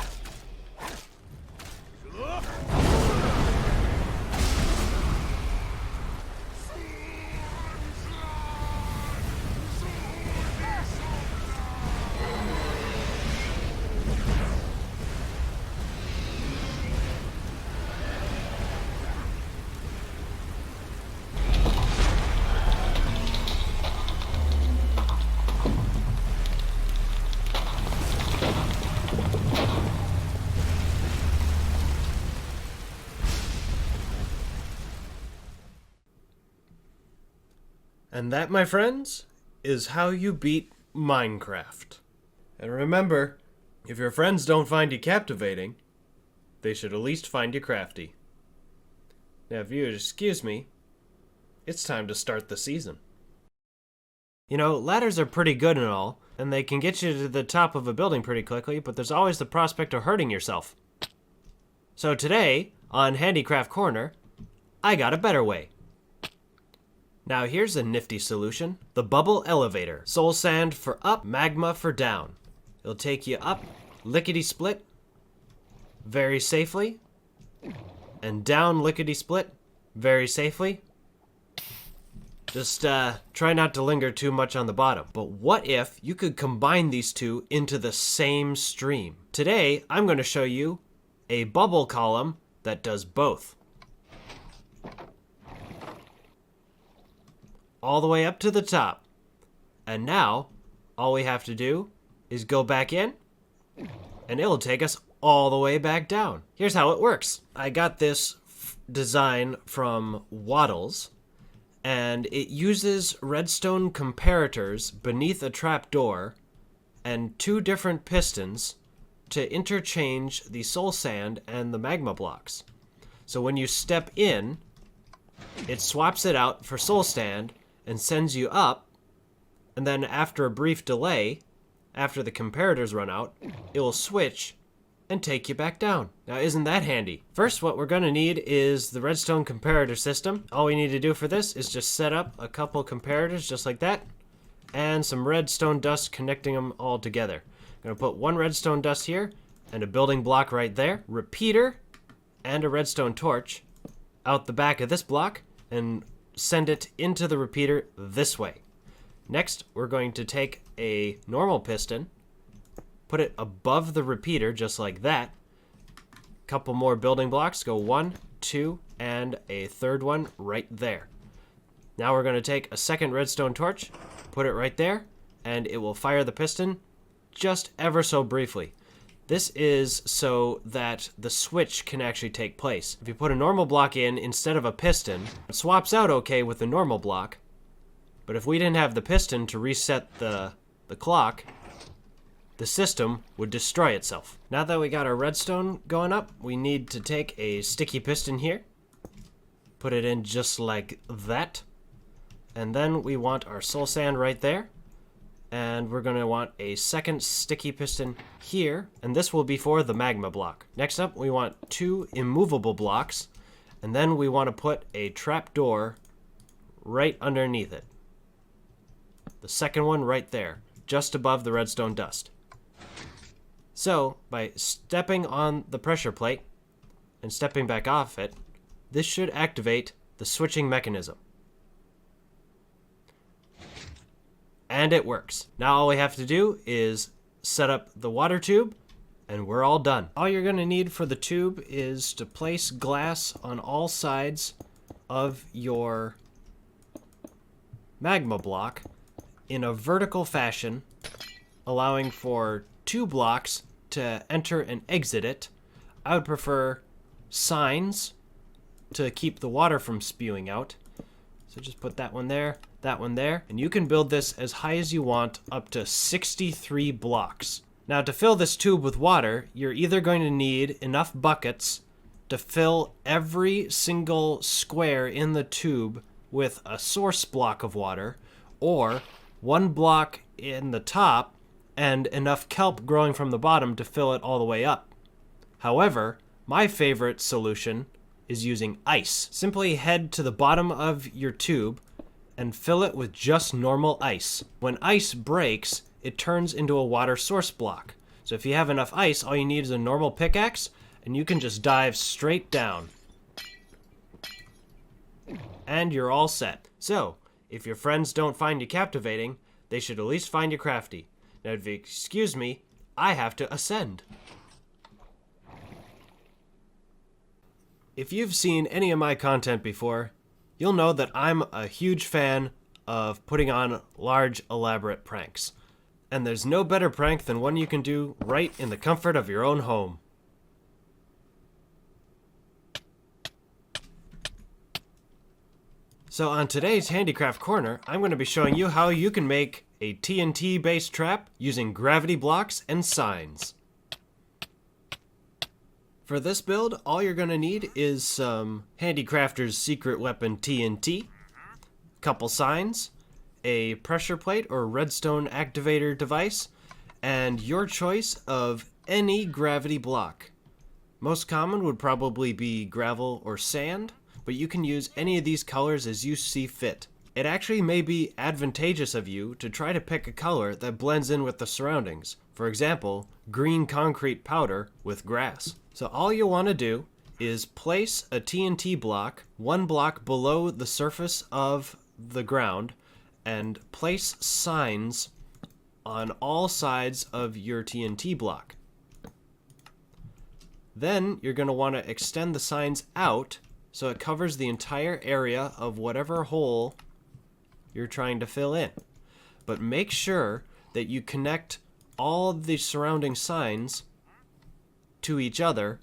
And that, my friends, is how you beat Minecraft. And remember, if your friends don't find you captivating, they should at least find you crafty. Now, if you would excuse me, it's time to start the season. You know, ladders are pretty good and all, and they can get you to the top of a building pretty quickly, but there's always the prospect of hurting yourself. So today, on Handicraft Corner, I got a better way. Now here's a nifty solution. The bubble elevator. Soul sand for up, magma for down. It'll take you up, lickety-split, very safely, and down lickety-split, very safely. Just try not to linger too much on the bottom. But what if you could combine these two into the same stream? Today, I'm going to show you a bubble column that does both. All the way up to the top. And now, all we have to do is go back in, and it'll take us all the way back down. Here's how it works. I got this design from Waddles, and it uses redstone comparators beneath a trapdoor and 2 different pistons to interchange the soul sand and the magma blocks. So when you step in, it swaps it out for soul sand and sends you up, and then after a brief delay, after the comparators run out, it will switch and take you back down. Now, isn't that handy? First, what we're going to need is the redstone comparator system. All we need to do for this is just set up a couple comparators just like that, and some redstone dust connecting them all together. I'm going to put 1 redstone dust here, and a building block right there, repeater, and a redstone torch out the back of this block, and send it into the repeater this way. Next, we're going to take a normal piston, put it above the repeater just like that. Couple more building blocks, go 1, 2, and a third one right there. Now we're going to take a second redstone torch, put it right there, and it will fire the piston just ever so briefly. This is so that the switch can actually take place. If you put a normal block in instead of a piston, it swaps out okay with the normal block. But if we didn't have the piston to reset the clock, the system would destroy itself. Now that we got our redstone going up, we need to take a sticky piston here, put it in just like that, and then we want our soul sand right there, and we're going to want a second sticky piston here, and this will be for the magma block. Next up, we want 2 immovable blocks, and then we want to put a trap door right underneath it. The second one right there, just above the redstone dust. So, by stepping on the pressure plate and stepping back off it, this should activate the switching mechanism. And it works. Now all we have to do is set up the water tube, and we're all done. All you're going to need for the tube is to place glass on all sides of your magma block in a vertical fashion, allowing for 2 blocks to enter and exit it. I would prefer signs to keep the water from spewing out. So just put that one there, and you can build this as high as you want, up to 63 blocks. Now to fill this tube with water, you're either going to need enough buckets to fill every single square in the tube with a source block of water, or 1 block in the top and enough kelp growing from the bottom to fill it all the way up. However, my favorite solution is using ice. Simply head to the bottom of your tube and fill it with just normal ice. When ice breaks, it turns into a water source block. So if you have enough ice, all you need is a normal pickaxe, and you can just dive straight down. And you're all set. So, if your friends don't find you captivating, they should at least find you crafty. Now, if you excuse me, I have to ascend. If you've seen any of my content before, you'll know that I'm a huge fan of putting on large, elaborate pranks. And there's no better prank than one you can do right in the comfort of your own home. So on today's Handicraft Corner, I'm going to be showing you how you can make a TNT-based trap using gravity blocks and signs. For this build, all you're going to need is some Handicrafter's secret weapon TNT, a couple signs, a pressure plate or redstone activator device, and your choice of any gravity block. Most common would probably be gravel or sand, but you can use any of these colors as you see fit. It actually may be advantageous of you to try to pick a color that blends in with the surroundings. For example, green concrete powder with grass. So all you want to do is place a TNT block 1 block below the surface of the ground and place signs on all sides of your TNT block. Then you're going to want to extend the signs out so it covers the entire area of whatever hole you're trying to fill in. But make sure that you connect all the surrounding signs to each other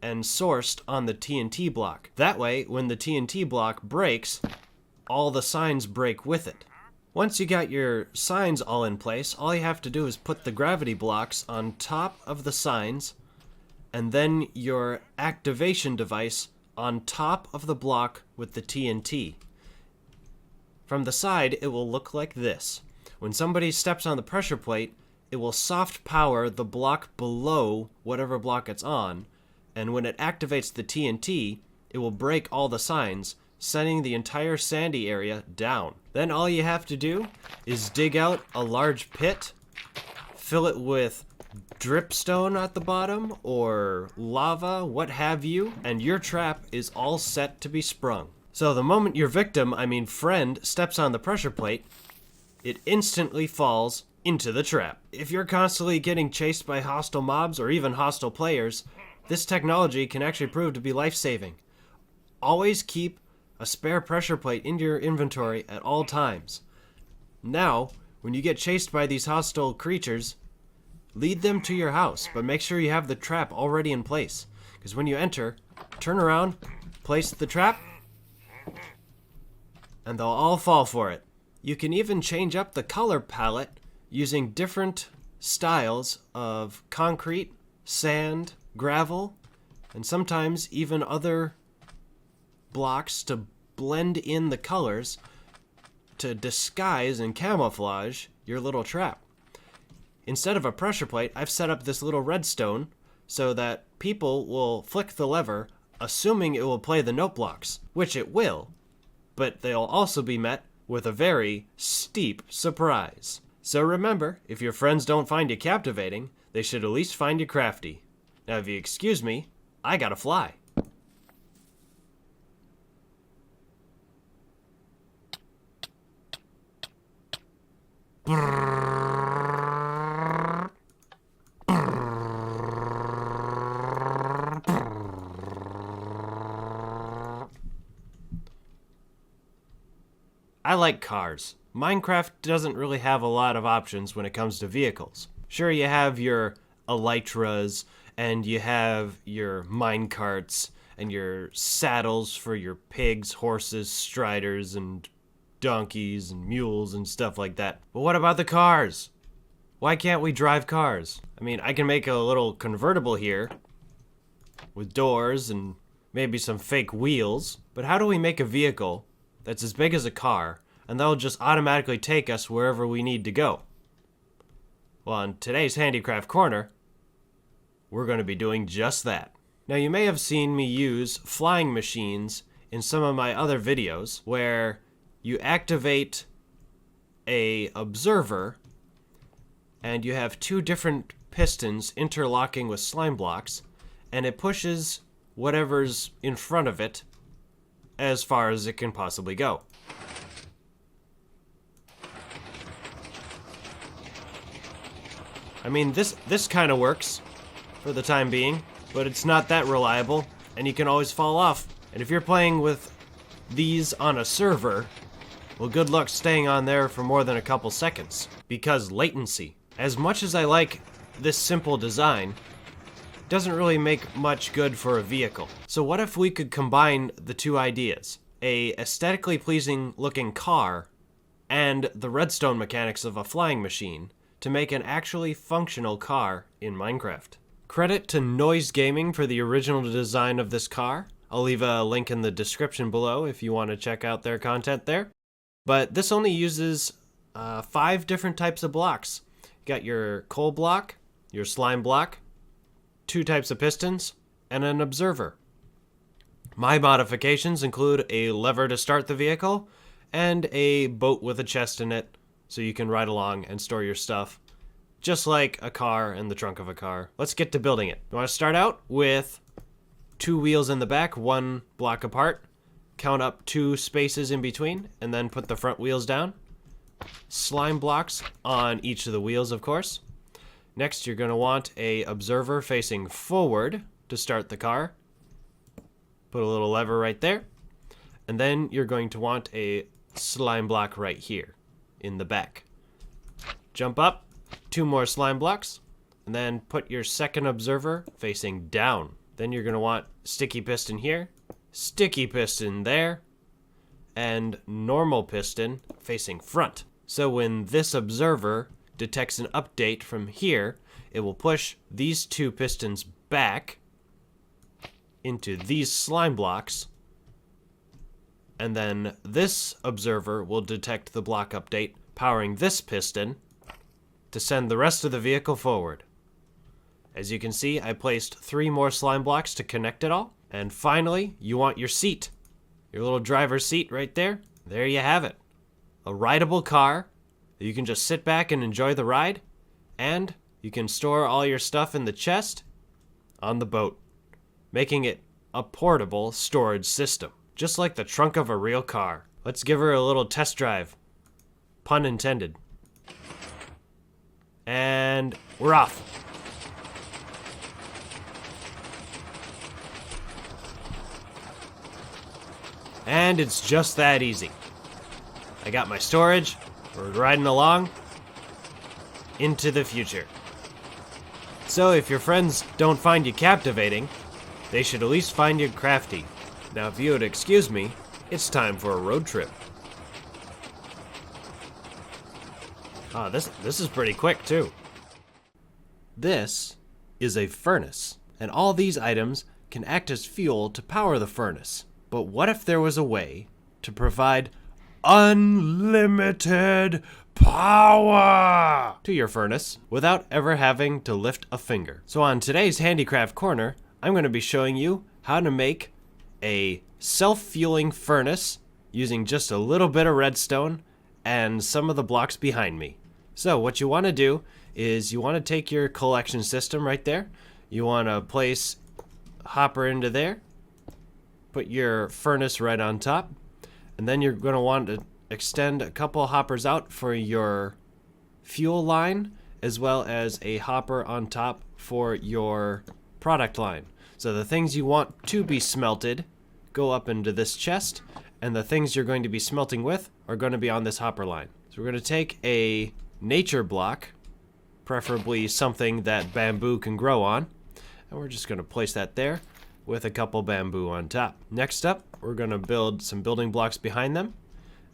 and sourced on the TNT block. That way, when the TNT block breaks, all the signs break with it. Once you got your signs all in place, all you have to do is put the gravity blocks on top of the signs and then your activation device on top of the block with the TNT. From the side, it will look like this. When somebody steps on the pressure plate, it will soft power the block below whatever block it's on, and when it activates the TNT, it will break all the signs, sending the entire sandy area down. Then all you have to do is dig out a large pit, fill it with dripstone at the bottom, or lava, what have you, and your trap is all set to be sprung. So the moment your friend, steps on the pressure plate, it instantly falls into the trap. If you're constantly getting chased by hostile mobs or even hostile players, this technology can actually prove to be life-saving. Always keep a spare pressure plate in your inventory at all times. Now, when you get chased by these hostile creatures, lead them to your house, but make sure you have the trap already in place. Because when you enter, turn around, place the trap, and they'll all fall for it. You can even change up the color palette using different styles of concrete, sand, gravel, and sometimes even other blocks to blend in the colors to disguise and camouflage your little trap. Instead of a pressure plate, I've set up this little redstone so that people will flick the lever assuming it will play the note blocks, which it will, but they'll also be met with a very steep surprise. So remember, if your friends don't find you captivating, they should at least find you crafty. Now if you excuse me, I gotta fly. I like cars. Minecraft doesn't really have a lot of options when it comes to vehicles. Sure, you have your elytras, and you have your minecarts, and your saddles for your pigs, horses, striders, and donkeys, and mules, and stuff like that. But what about the cars? Why can't we drive cars? I mean, I can make a little convertible here with doors and maybe some fake wheels, but how do we make a vehicle that's as big as a car, and that'll just automatically take us wherever we need to go? Well, in today's Handicraft Corner, we're going to be doing just that. Now, you may have seen me use flying machines in some of my other videos, where you activate a observer, and you have 2 different pistons interlocking with slime blocks, and it pushes whatever's in front of it as far as it can possibly go. I mean, this kind of works for the time being, but it's not that reliable, and you can always fall off. And if you're playing with these on a server, well, good luck staying on there for more than a couple seconds, because latency. As much as I like this simple design, it doesn't really make much good for a vehicle. So what if we could combine the 2 ideas? A aesthetically pleasing looking car and the redstone mechanics of a flying machine to make an actually functional car in Minecraft. Credit to Noise Gaming for the original design of this car. I'll leave a link in the description below if you want to check out their content there. But this only uses 5 different types of blocks. You got your coal block, your slime block, 2 types of pistons, and an observer. My modifications include a lever to start the vehicle and a boat with a chest in it so you can ride along and store your stuff, just like a car in the trunk of a car. Let's get to building it. You want to start out with 2 wheels in the back, 1 block apart. Count up 2 spaces in between, and then put the front wheels down. Slime blocks on each of the wheels, of course. Next, you're going to want a observer facing forward to start the car. Put a little lever right there. And then you're going to want a slime block right here in the back. Jump up, 2 more slime blocks, and then put your second observer facing down. Then you're going to want sticky piston here, sticky piston there, and normal piston facing front. So when this observer detects an update from here, it will push these 2 pistons back into these slime blocks, and then this observer will detect the block update, powering this piston to send the rest of the vehicle forward. As you can see, I placed 3 more slime blocks to connect it all. And finally, you want your seat. Your little driver's seat right there. There you have it. A rideable car that you can just sit back and enjoy the ride. And you can store all your stuff in the chest on the boat, making it a portable storage system, just like the trunk of a real car. Let's give her a little test drive. Pun intended. And we're off. And it's just that easy. I got my storage. We're riding along into the future. So if your friends don't find you captivating, they should at least find you crafty. Now if you would excuse me, it's time for a road trip. Ah, this is pretty quick too. This is a furnace, and all these items can act as fuel to power the furnace. But what if there was a way to provide unlimited power to your furnace without ever having to lift a finger? So on today's Handicraft Corner, I'm going to be showing you how to make a self-fueling furnace using just a little bit of redstone and some of the blocks behind me. So what you want to do is you want to take your collection system right there. You want to place a hopper into there. Put your furnace right on top, and then you're going to want to extend a couple hoppers out for your fuel line, as well as a hopper on top for your product line. So the things you want to be smelted go up into this chest, and the things you're going to be smelting with are going to be on this hopper line. So we're going to take a nature block, preferably something that bamboo can grow on, and we're just going to place that there with a couple bamboo on top. Next up, we're going to build some building blocks behind them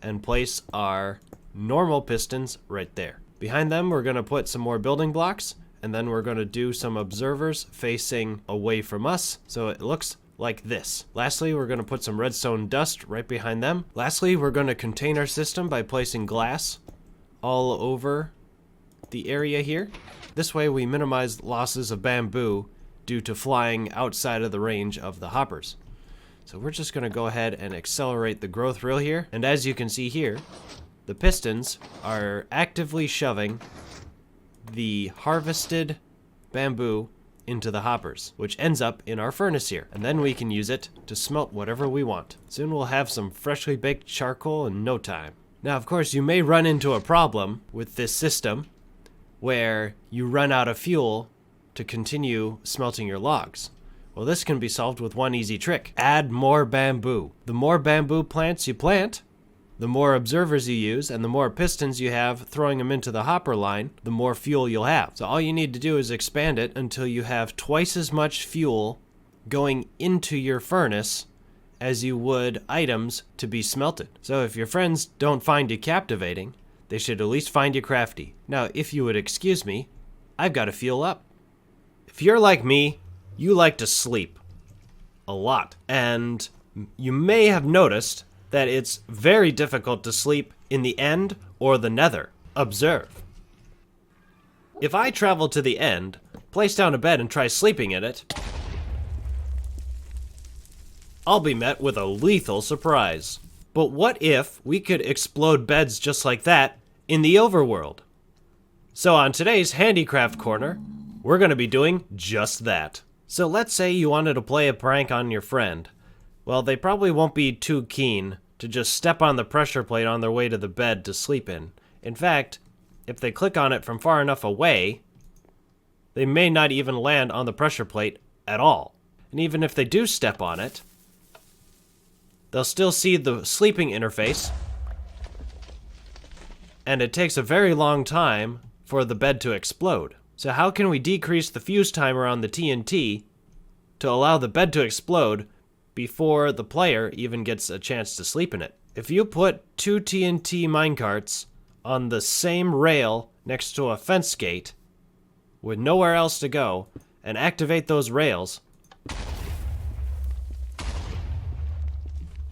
and place our normal pistons right there. Behind them, we're going to put some more building blocks, and then we're going to do some observers facing away from us, so it looks like this. Lastly, we're going to put some redstone dust right behind them. Lastly, we're going to contain our system by placing glass all over the area here. This way we minimize losses of bamboo due to flying outside of the range of the hoppers. So we're just going to go ahead and accelerate the growth reel here. And as you can see here, the pistons are actively shoving the harvested bamboo into the hoppers, which ends up in our furnace here. And then we can use it to smelt whatever we want. Soon we'll have some freshly baked charcoal in no time. Now, of course, you may run into a problem with this system where you run out of fuel to continue smelting your logs. Well, this can be solved with one easy trick. Add more bamboo. The more bamboo plants you plant, the more observers you use, and the more pistons you have throwing them into the hopper line, the more fuel you'll have. So all you need to do is expand it until you have twice as much fuel going into your furnace as you would items to be smelted. So if your friends don't find you captivating, they should at least find you crafty. Now, if you would excuse me, I've got to fuel up. If you're like me, you like to sleep a lot. And you may have noticed that it's very difficult to sleep in the End or the Nether. Observe. If I travel to the End, place down a bed and try sleeping in it, I'll be met with a lethal surprise. But what if we could explode beds just like that in the overworld? So on today's Handicraft Corner, we're going to be doing just that. So let's say you wanted to play a prank on your friend. Well, they probably won't be too keen to just step on the pressure plate on their way to the bed to sleep in. In fact, if they click on it from far enough away, they may not even land on the pressure plate at all. And even if they do step on it, they'll still see the sleeping interface, and it takes a very long time for the bed to explode. So how can we decrease the fuse timer on the TNT to allow the bed to explode before the player even gets a chance to sleep in it? If you put 2 TNT minecarts on the same rail next to a fence gate with nowhere else to go and activate those rails,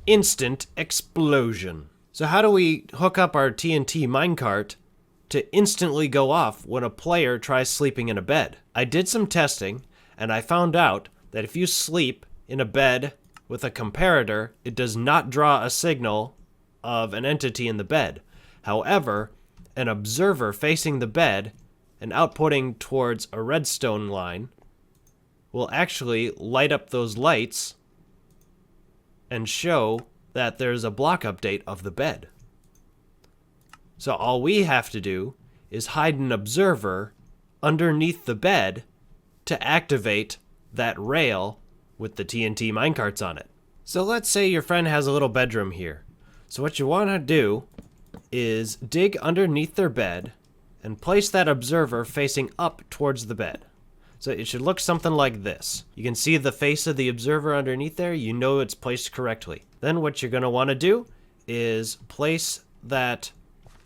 instant explosion. So how do we hook up our TNT minecart to instantly go off when a player tries sleeping in a bed? I did some testing, and I found out that if you sleep in a bed with a comparator, it does not draw a signal of an entity in the bed. However, an observer facing the bed and outputting towards a redstone line will actually light up those lights and show that there's a block update of the bed. So all we have to do is hide an observer underneath the bed to activate that rail with the TNT minecarts on it. So let's say your friend has a little bedroom here. So what you want to do is dig underneath their bed and place that observer facing up towards the bed. So it should look something like this. You can see the face of the observer underneath there. You know it's placed correctly. Then what you're going to want to do is place that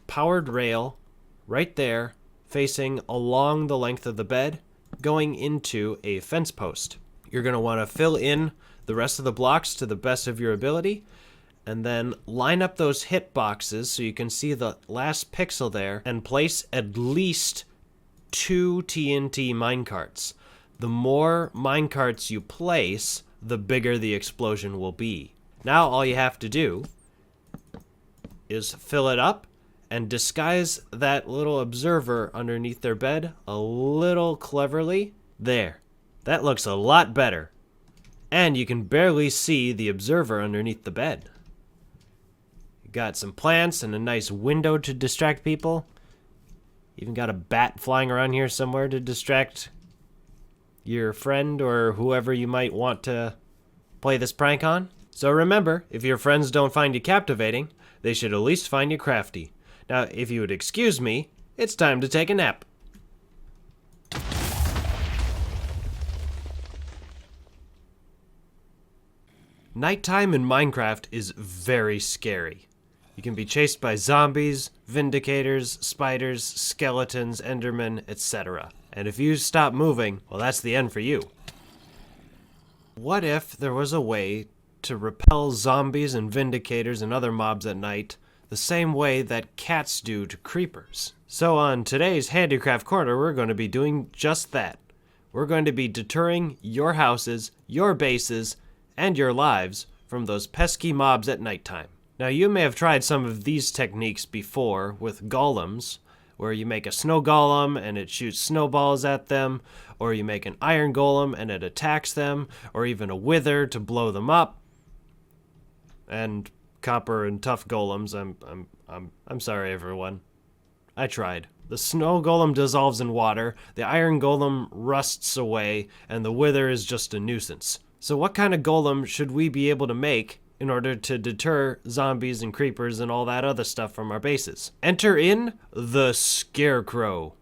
powered rail right there, facing along the length of the bed, going into a fence post. You're going to want to fill in the rest of the blocks to the best of your ability, and then line up those hit boxes so you can see the last pixel there, and place at least 2 TNT minecarts. The more minecarts you place, the bigger the explosion will be. Now all you have to do is fill it up and disguise that little observer underneath their bed a little cleverly. There. That looks a lot better. And you can barely see the observer underneath the bed. You got some plants and a nice window to distract people. Even got a bat flying around here somewhere to distract your friend or whoever you might want to play this prank on. So remember, if your friends don't find you captivating, they should at least find you crafty. Now, if you would excuse me, it's time to take a nap. Nighttime in Minecraft is very scary. You can be chased by zombies, vindicators, spiders, skeletons, endermen, etc. And if you stop moving, well, that's the end for you. What if there was a way to repel zombies and vindicators and other mobs at night the same way that cats do to creepers? So on today's Handicraft Corner, we're going to be doing just that. We're going to be deterring your houses, your bases, and your lives from those pesky mobs at nighttime. Now, you may have tried some of these techniques before with golems, where you make a snow golem and it shoots snowballs at them, or you make an iron golem and it attacks them, or even a wither to blow them up. And copper and tough golems, I'm sorry everyone. I tried. The snow golem dissolves in water, the iron golem rusts away, and the wither is just a nuisance. So what kind of golem should we be able to make in order to deter zombies and creepers and all that other stuff from our bases? Enter in the Scarecrow.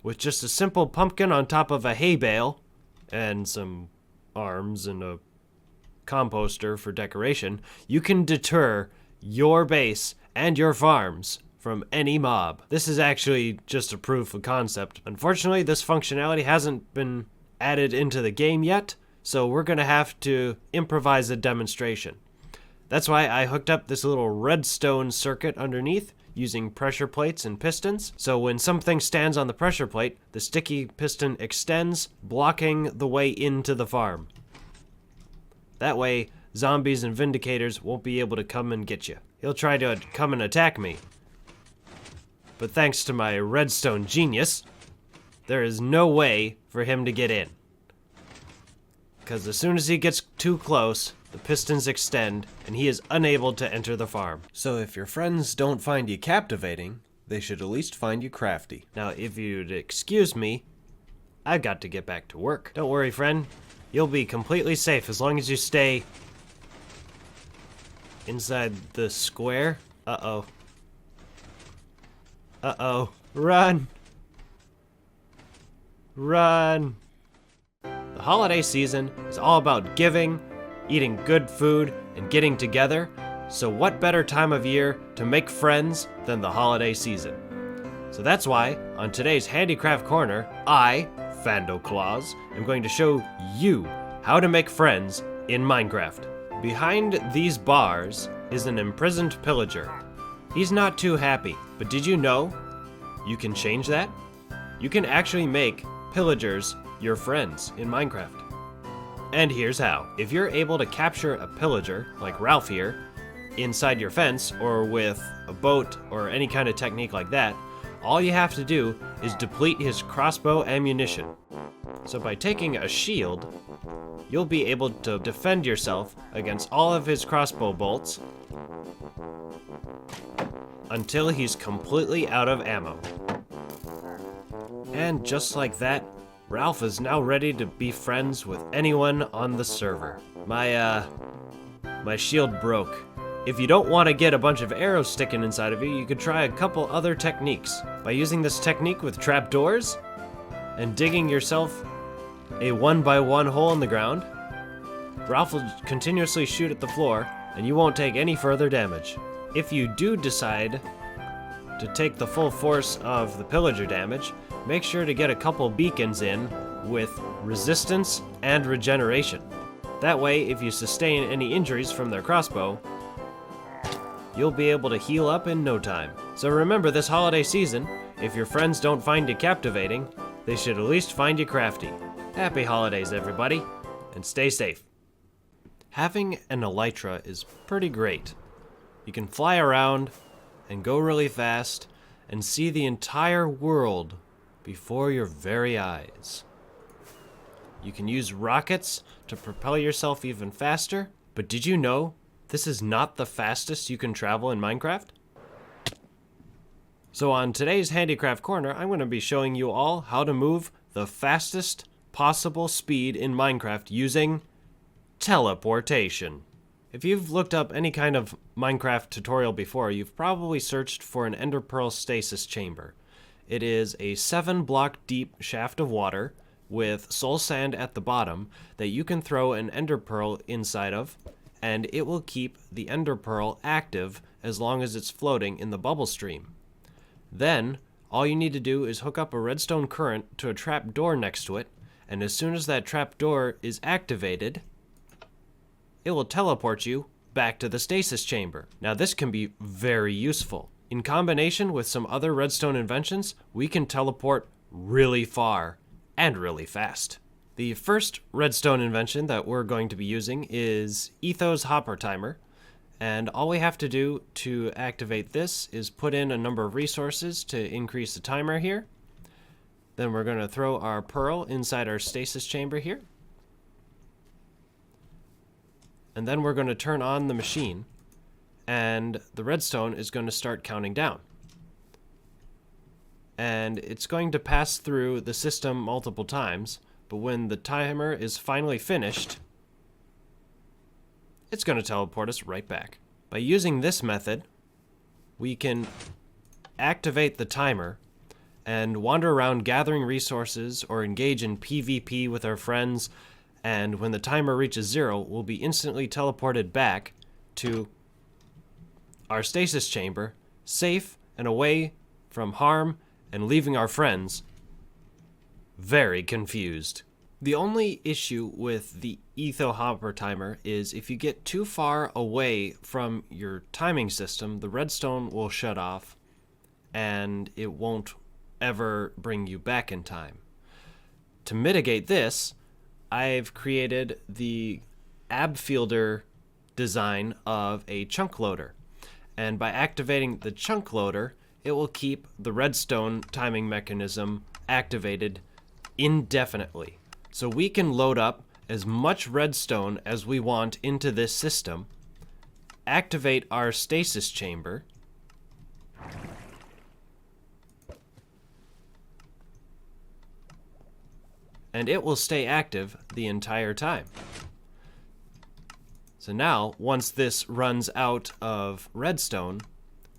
With just a simple pumpkin on top of a hay bale and some arms and a composter for decoration, you can deter your base and your farms from any mob. This is actually just a proof of concept. Unfortunately, this functionality hasn't been added into the game yet, so we're going to have to improvise a demonstration. That's why I hooked up this little redstone circuit underneath using pressure plates and pistons. So when something stands on the pressure plate, the sticky piston extends, blocking the way into the farm. That way, zombies and vindicators won't be able to come and get you. He'll try to come and attack me. But thanks to my redstone genius, there is no way for him to get in. Because as soon as he gets too close, the pistons extend, and he is unable to enter the farm. So if your friends don't find you captivating, they should at least find you crafty. Now, if you'd excuse me, I've got to get back to work. Don't worry, friend. You'll be completely safe as long as you stay inside the square. Uh-oh. Uh-oh. Run! Run! The holiday season is all about giving, eating good food, and getting together, so what better time of year to make friends than the holiday season? So that's why, on today's Handicraft Corner, I, Fando Claus, am going to show you how to make friends in Minecraft. Behind these bars is an imprisoned pillager. He's not too happy, but did you know you can change that? You can actually make pillagers your friends in Minecraft. And here's how. If you're able to capture a pillager, like Ralph here, inside your fence, or with a boat, or any kind of technique like that, all you have to do is deplete his crossbow ammunition. So by taking a shield, you'll be able to defend yourself against all of his crossbow bolts until he's completely out of ammo. And just like that, Ralph is now ready to be friends with anyone on the server. My shield broke. If you don't want to get a bunch of arrows sticking inside of you, you could try a couple other techniques. By using this technique with trapdoors and digging yourself a 1x1 hole in the ground, Ralph will continuously shoot at the floor and you won't take any further damage. If you do decide to take the full force of the pillager damage, make sure to get a couple beacons in with resistance and regeneration. That way, if you sustain any injuries from their crossbow, you'll be able to heal up in no time. So remember, this holiday season, if your friends don't find you captivating, they should at least find you crafty. Happy holidays, everybody, and stay safe. Having an elytra is pretty great. You can fly around and go really fast and see the entire world before your very eyes. You can use rockets to propel yourself even faster, but did you know this is not the fastest you can travel in Minecraft? So on today's Handicraft Corner, I'm going to be showing you all how to move the fastest possible speed in Minecraft using teleportation. If you've looked up any kind of Minecraft tutorial before, you've probably searched for an Ender Pearl stasis chamber. It is a 7-block deep shaft of water with soul sand at the bottom that you can throw an ender pearl inside of, and it will keep the ender pearl active as long as it's floating in the bubble stream. Then, all you need to do is hook up a redstone current to a trap door next to it, and as soon as that trap door is activated, it will teleport you back to the stasis chamber. Now this can be very useful. In combination with some other redstone inventions, we can teleport really far and really fast. The first redstone invention that we're going to be using is Etho's Hopper Timer, and all we have to do to activate this is put in a number of resources to increase the timer here. Then we're going to throw our pearl inside our stasis chamber here. And then we're going to turn on the machine, and the redstone is going to start counting down. And it's going to pass through the system multiple times, but when the timer is finally finished, it's going to teleport us right back. By using this method, we can activate the timer and wander around gathering resources or engage in PvP with our friends, and when the timer reaches 0, we'll be instantly teleported back to our stasis chamber, safe and away from harm, and leaving our friends very confused. The only issue with the Etho Hopper timer is if you get too far away from your timing system, the redstone will shut off and it won't ever bring you back in time. To mitigate this, I've created the Abfielder design of a chunk loader. And by activating the chunk loader, it will keep the redstone timing mechanism activated indefinitely. So we can load up as much redstone as we want into this system, activate our stasis chamber, and it will stay active the entire time. So now, once this runs out of redstone,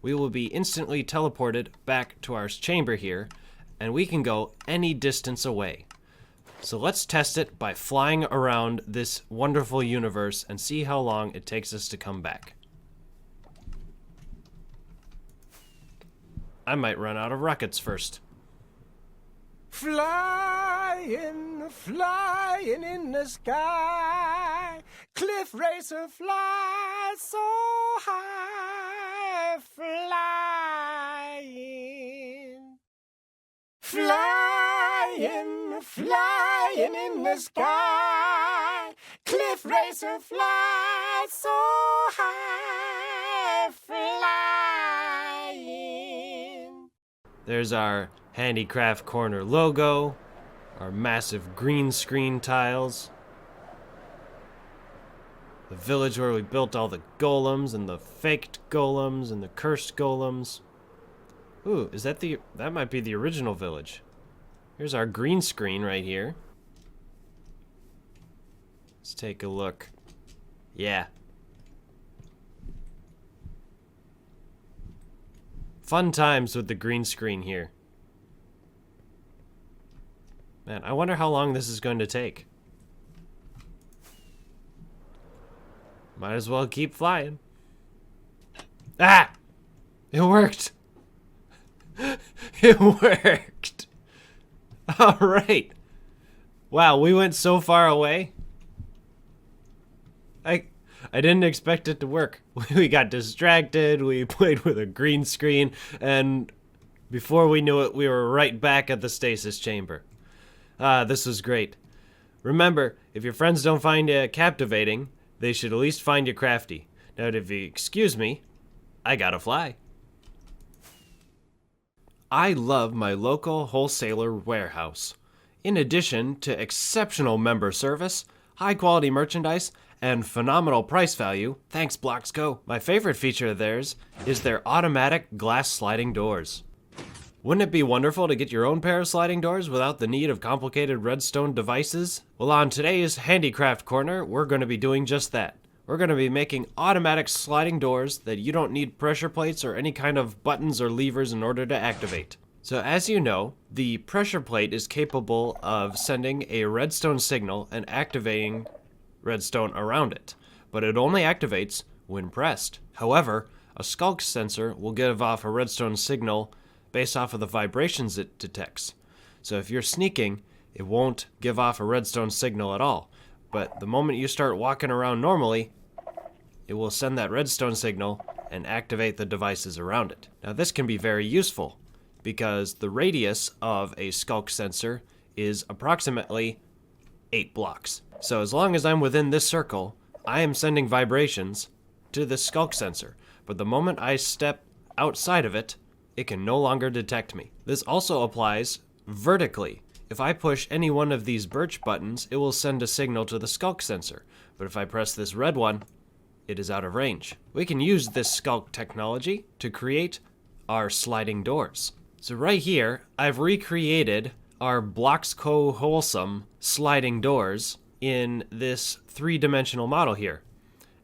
we will be instantly teleported back to our chamber here, and we can go any distance away. So let's test it by flying around this wonderful universe and see how long it takes us to come back. I might run out of rockets first. Flying, flying in the sky. Cliff racer fly so high. Flying, flying, flying in the sky. Cliff racer fly so high. Flying. There's our Handicraft Corner logo, our massive green screen tiles, the village where we built all the golems and the faked golems and the cursed golems. Ooh, is that that might be the original village. Here's our green screen right here. Let's take a look. Yeah. Fun times with the green screen here. Man, I wonder how long this is going to take. Might as well keep flying. Ah! It worked! It worked! Alright. Wow, we went so far away. I didn't expect it to work. We got distracted, we played with a green screen, and before we knew it, we were right back at the stasis chamber. This was great. Remember, if your friends don't find you captivating, they should at least find you crafty. Now, if you excuse me, I gotta fly. I love my local wholesaler warehouse. In addition to exceptional member service, high-quality merchandise, and phenomenal price value, thanks Bloxco, my favorite feature of theirs is their automatic glass sliding doors. Wouldn't it be wonderful to get your own pair of sliding doors without the need of complicated redstone devices? Well, on today's Handicraft Corner, we're going to be doing just that. We're going to be making automatic sliding doors that you don't need pressure plates or any kind of buttons or levers in order to activate. So as you know, the pressure plate is capable of sending a redstone signal and activating redstone around it, but it only activates when pressed. However, a skulk sensor will give off a redstone signal based off of the vibrations it detects. So if you're sneaking, it won't give off a redstone signal at all. But the moment you start walking around normally, it will send that redstone signal and activate the devices around it. Now this can be very useful because the radius of a skulk sensor is approximately 8 blocks. So as long as I'm within this circle, I am sending vibrations to the skulk sensor. But the moment I step outside of it, it can no longer detect me. This also applies vertically. If I push any one of these birch buttons, it will send a signal to the skulk sensor. But if I press this red one, it is out of range. We can use this skulk technology to create our sliding doors. So right here, I've recreated our Bloxco Wholesome sliding doors in this 3-dimensional model here.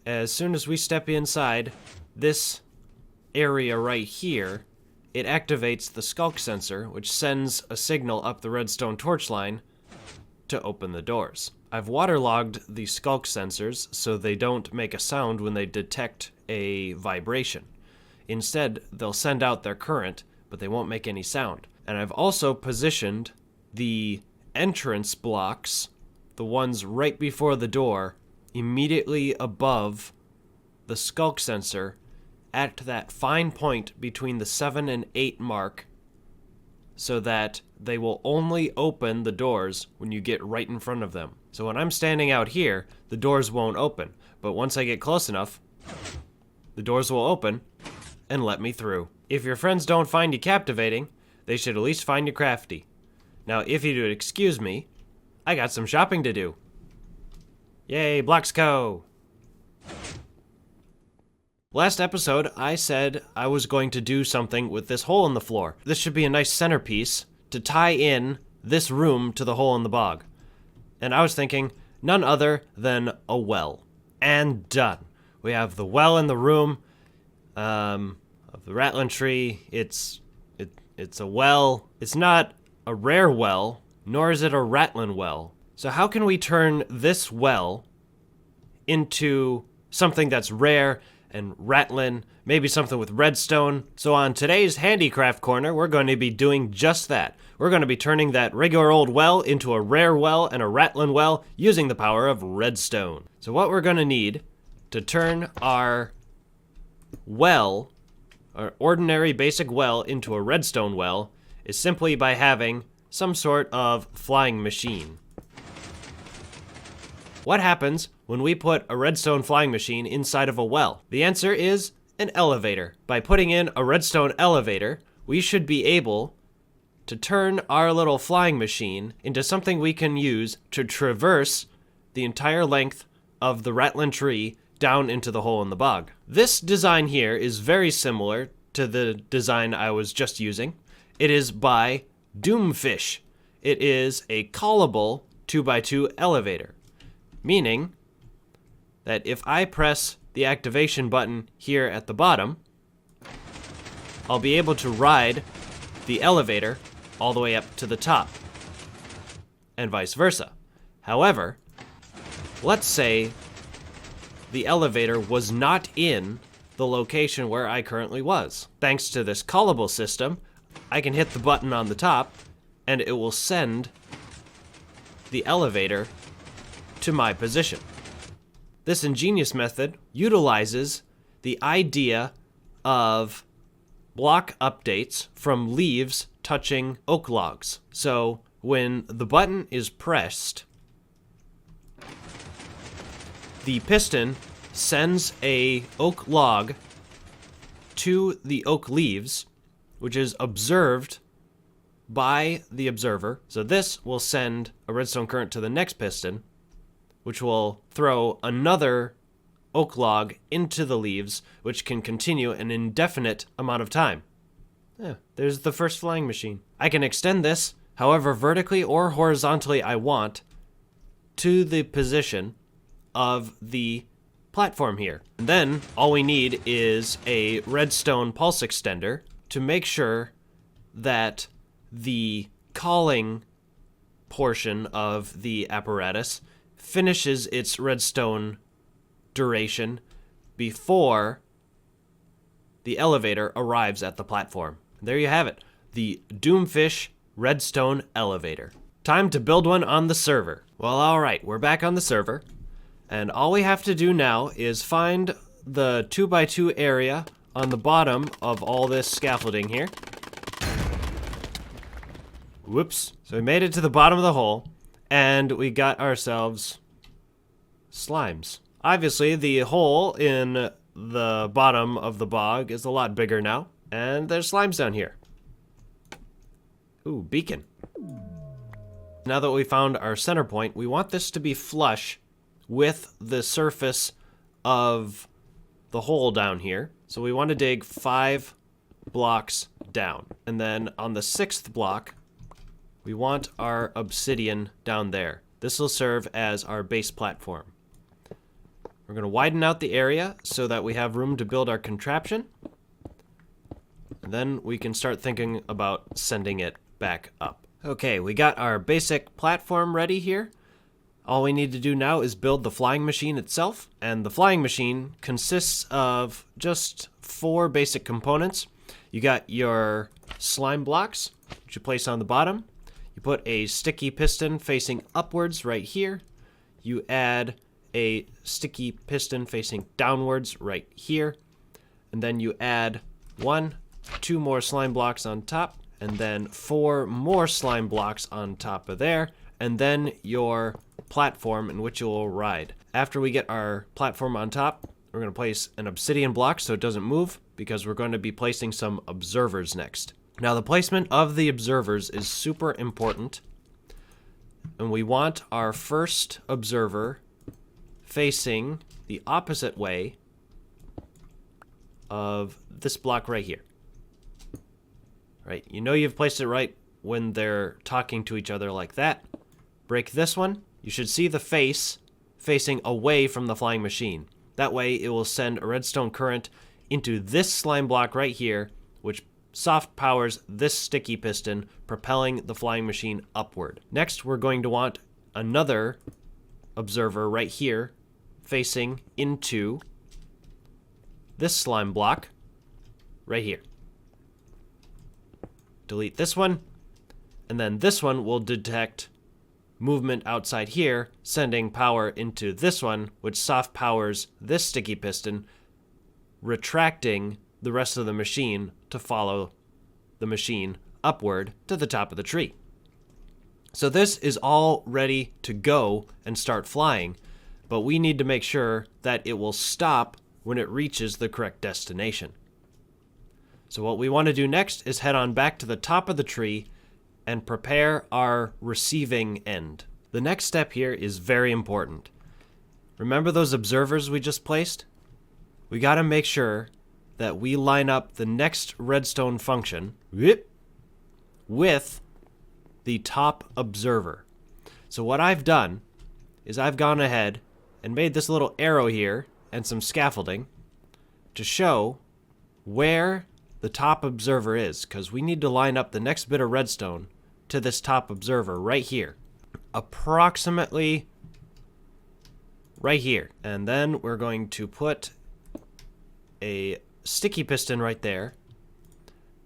As soon as we step inside this area right here, it activates the skulk sensor, which sends a signal up the redstone torch line to open the doors. I've waterlogged the skulk sensors so they don't make a sound when they detect a vibration. Instead, they'll send out their current, but they won't make any sound. And I've also positioned the entrance blocks the ones right before the door, immediately above the skulk sensor, at that fine point between the 7 and 8 mark, so that they will only open the doors when you get right in front of them. So when I'm standing out here, the doors won't open. But once I get close enough, the doors will open and let me through. If your friends don't find you captivating, they should at least find you crafty. Now, if you would excuse me, I got some shopping to do. Yay, Bloxco! Last episode, I said I was going to do something with this hole in the floor. This should be a nice centerpiece to tie in this room to the hole in the bog. And I was thinking none other than a well. And done. We have the well in the room of the Rattlin tree. It's a well. It's not a rare well, nor is it a Rattlin well. So how can we turn this well into something that's rare and Rattlin, maybe something with redstone? So on today's Handicraft Corner, we're going to be doing just that. We're going to be turning that regular old well into a rare well and a Rattlin well using the power of redstone. So what we're going to need to turn our well, our ordinary basic well, into a redstone well is simply by having some sort of flying machine. What happens when we put a redstone flying machine inside of a well? The answer is an elevator. By putting in a redstone elevator, we should be able to turn our little flying machine into something we can use to traverse the entire length of the Rattlin tree down into the hole in the bog. This design here is very similar to the design I was just using. It is by Doomfish. It is a callable 2x2 elevator, meaning that if I press the activation button here at the bottom, I'll be able to ride the elevator all the way up to the top, and vice versa. However, let's say the elevator was not in the location where I currently was. Thanks to this callable system, I can hit the button on the top, and it will send the elevator to my position. This ingenious method utilizes the idea of block updates from leaves touching oak logs. So when the button is pressed, the piston sends a oak log to the oak leaves, which is observed by the observer. So this will send a redstone current to the next piston, which will throw another oak log into the leaves, which can continue an indefinite amount of time. Yeah, there's the first flying machine. I can extend this however vertically or horizontally I want to the position of the platform here. And then all we need is a redstone pulse extender to make sure that the calling portion of the apparatus finishes its redstone duration before the elevator arrives at the platform. There you have it, the Doomfish redstone elevator. Time to build one on the server. Well, alright, we're back on the server, and all we have to do now is find the 2x2 area on the bottom of all this scaffolding here. Whoops. So we made it to the bottom of the hole, and we got ourselves slimes. Obviously, the hole in the bottom of the bog is a lot bigger now, and there's slimes down here. Ooh, beacon. Now that we found our center point, we want this to be flush with the surface of the hole down here. So we want to dig 5 blocks down. And then on the 6th block, we want our obsidian down there. This will serve as our base platform. We're going to widen out the area so that we have room to build our contraption. And then we can start thinking about sending it back up. Okay, we got our basic platform ready here. All we need to do now is build the flying machine itself. And the flying machine consists of just 4 basic components. You got your slime blocks, which you place on the bottom. You put a sticky piston facing upwards right here. you add a sticky piston facing downwards right here. And then you add 1, 2 more slime blocks on top, and then 4 more slime blocks on top of there, and then your platform in which you will ride. After we get our platform on top, we're going to place an obsidian block so it doesn't move, because we're going to be placing some observers next. Now, the placement of the observers is super important, and we want our first observer facing the opposite way of this block right here. Right, you know you've placed it right when they're talking to each other like that. Break this one. You should see the face facing away from the flying machine. That way it will send a redstone current into this slime block right here, which soft powers this sticky piston, propelling the flying machine upward. Next, we're going to want another observer right here facing into this slime block right here. Delete this one, and then this one will detect movement outside here, sending power into this one, which soft powers this sticky piston, retracting the rest of the machine to follow the machine upward to the top of the tree. So this is all ready to go and start flying, but we need to make sure that it will stop when it reaches the correct destination. So what we want to do next is head on back to the top of the tree and prepare our receiving end. The next step here is very important. Remember those observers we just placed? We got to make sure that we line up the next redstone function with the top observer. So what I've done is I've gone ahead and made this little arrow here and some scaffolding to show where the top observer is, because we need to line up the next bit of redstone to this top observer right here, approximately right here. And then we're going to put a sticky piston right there,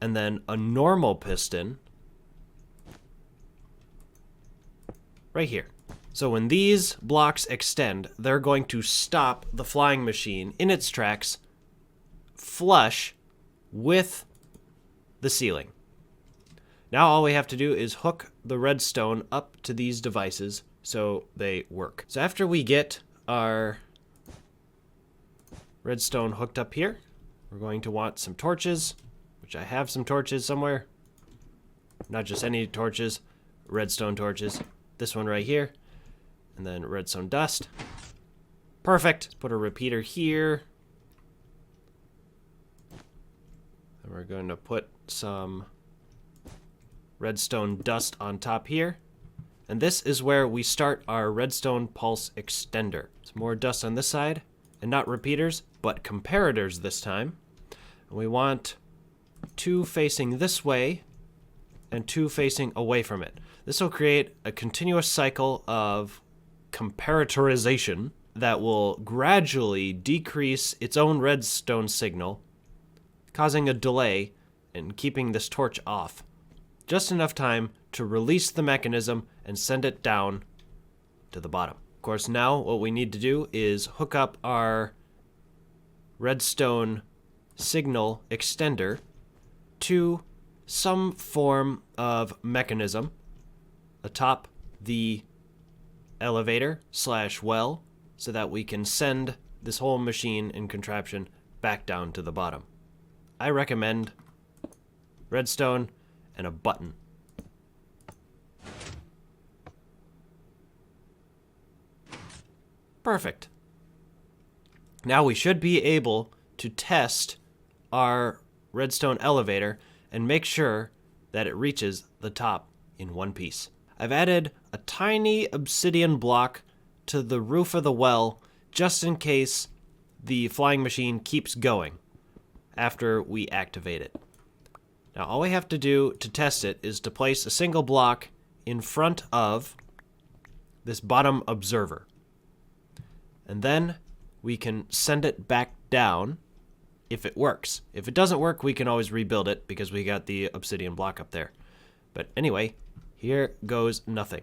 and then a normal piston right here. So when these blocks extend, they're going to stop the flying machine in its tracks flush with the ceiling. Now all we have to do is hook the redstone up to these devices so they work. So after we get our redstone hooked up here, we're going to want some torches, which I have some torches somewhere. Not just any torches, redstone torches. This one right here. And then redstone dust. Perfect. Let's put a repeater here. And we're going to put some redstone dust on top here. And this is where we start our redstone pulse extender. Some more dust on this side, and not repeaters, but comparators this time. And we want 2 facing this way and 2 facing away from it. This will create a continuous cycle of comparatorization that will gradually decrease its own redstone signal, causing a delay in keeping this torch off. Just enough time to release the mechanism and send it down to the bottom. Of course, now what we need to do is hook up our redstone signal extender to some form of mechanism atop the elevator/well so that we can send this whole machine and contraption back down to the bottom. I recommend redstone and a button. Perfect. Now we should be able to test our redstone elevator and make sure that it reaches the top in one piece. I've added a tiny obsidian block to the roof of the well just in case the flying machine keeps going after we activate it. Now all we have to do to test it is to place a single block in front of this bottom observer. And then we can send it back down if it works. If it doesn't work, we can always rebuild it because we got the obsidian block up there. But anyway, here goes nothing.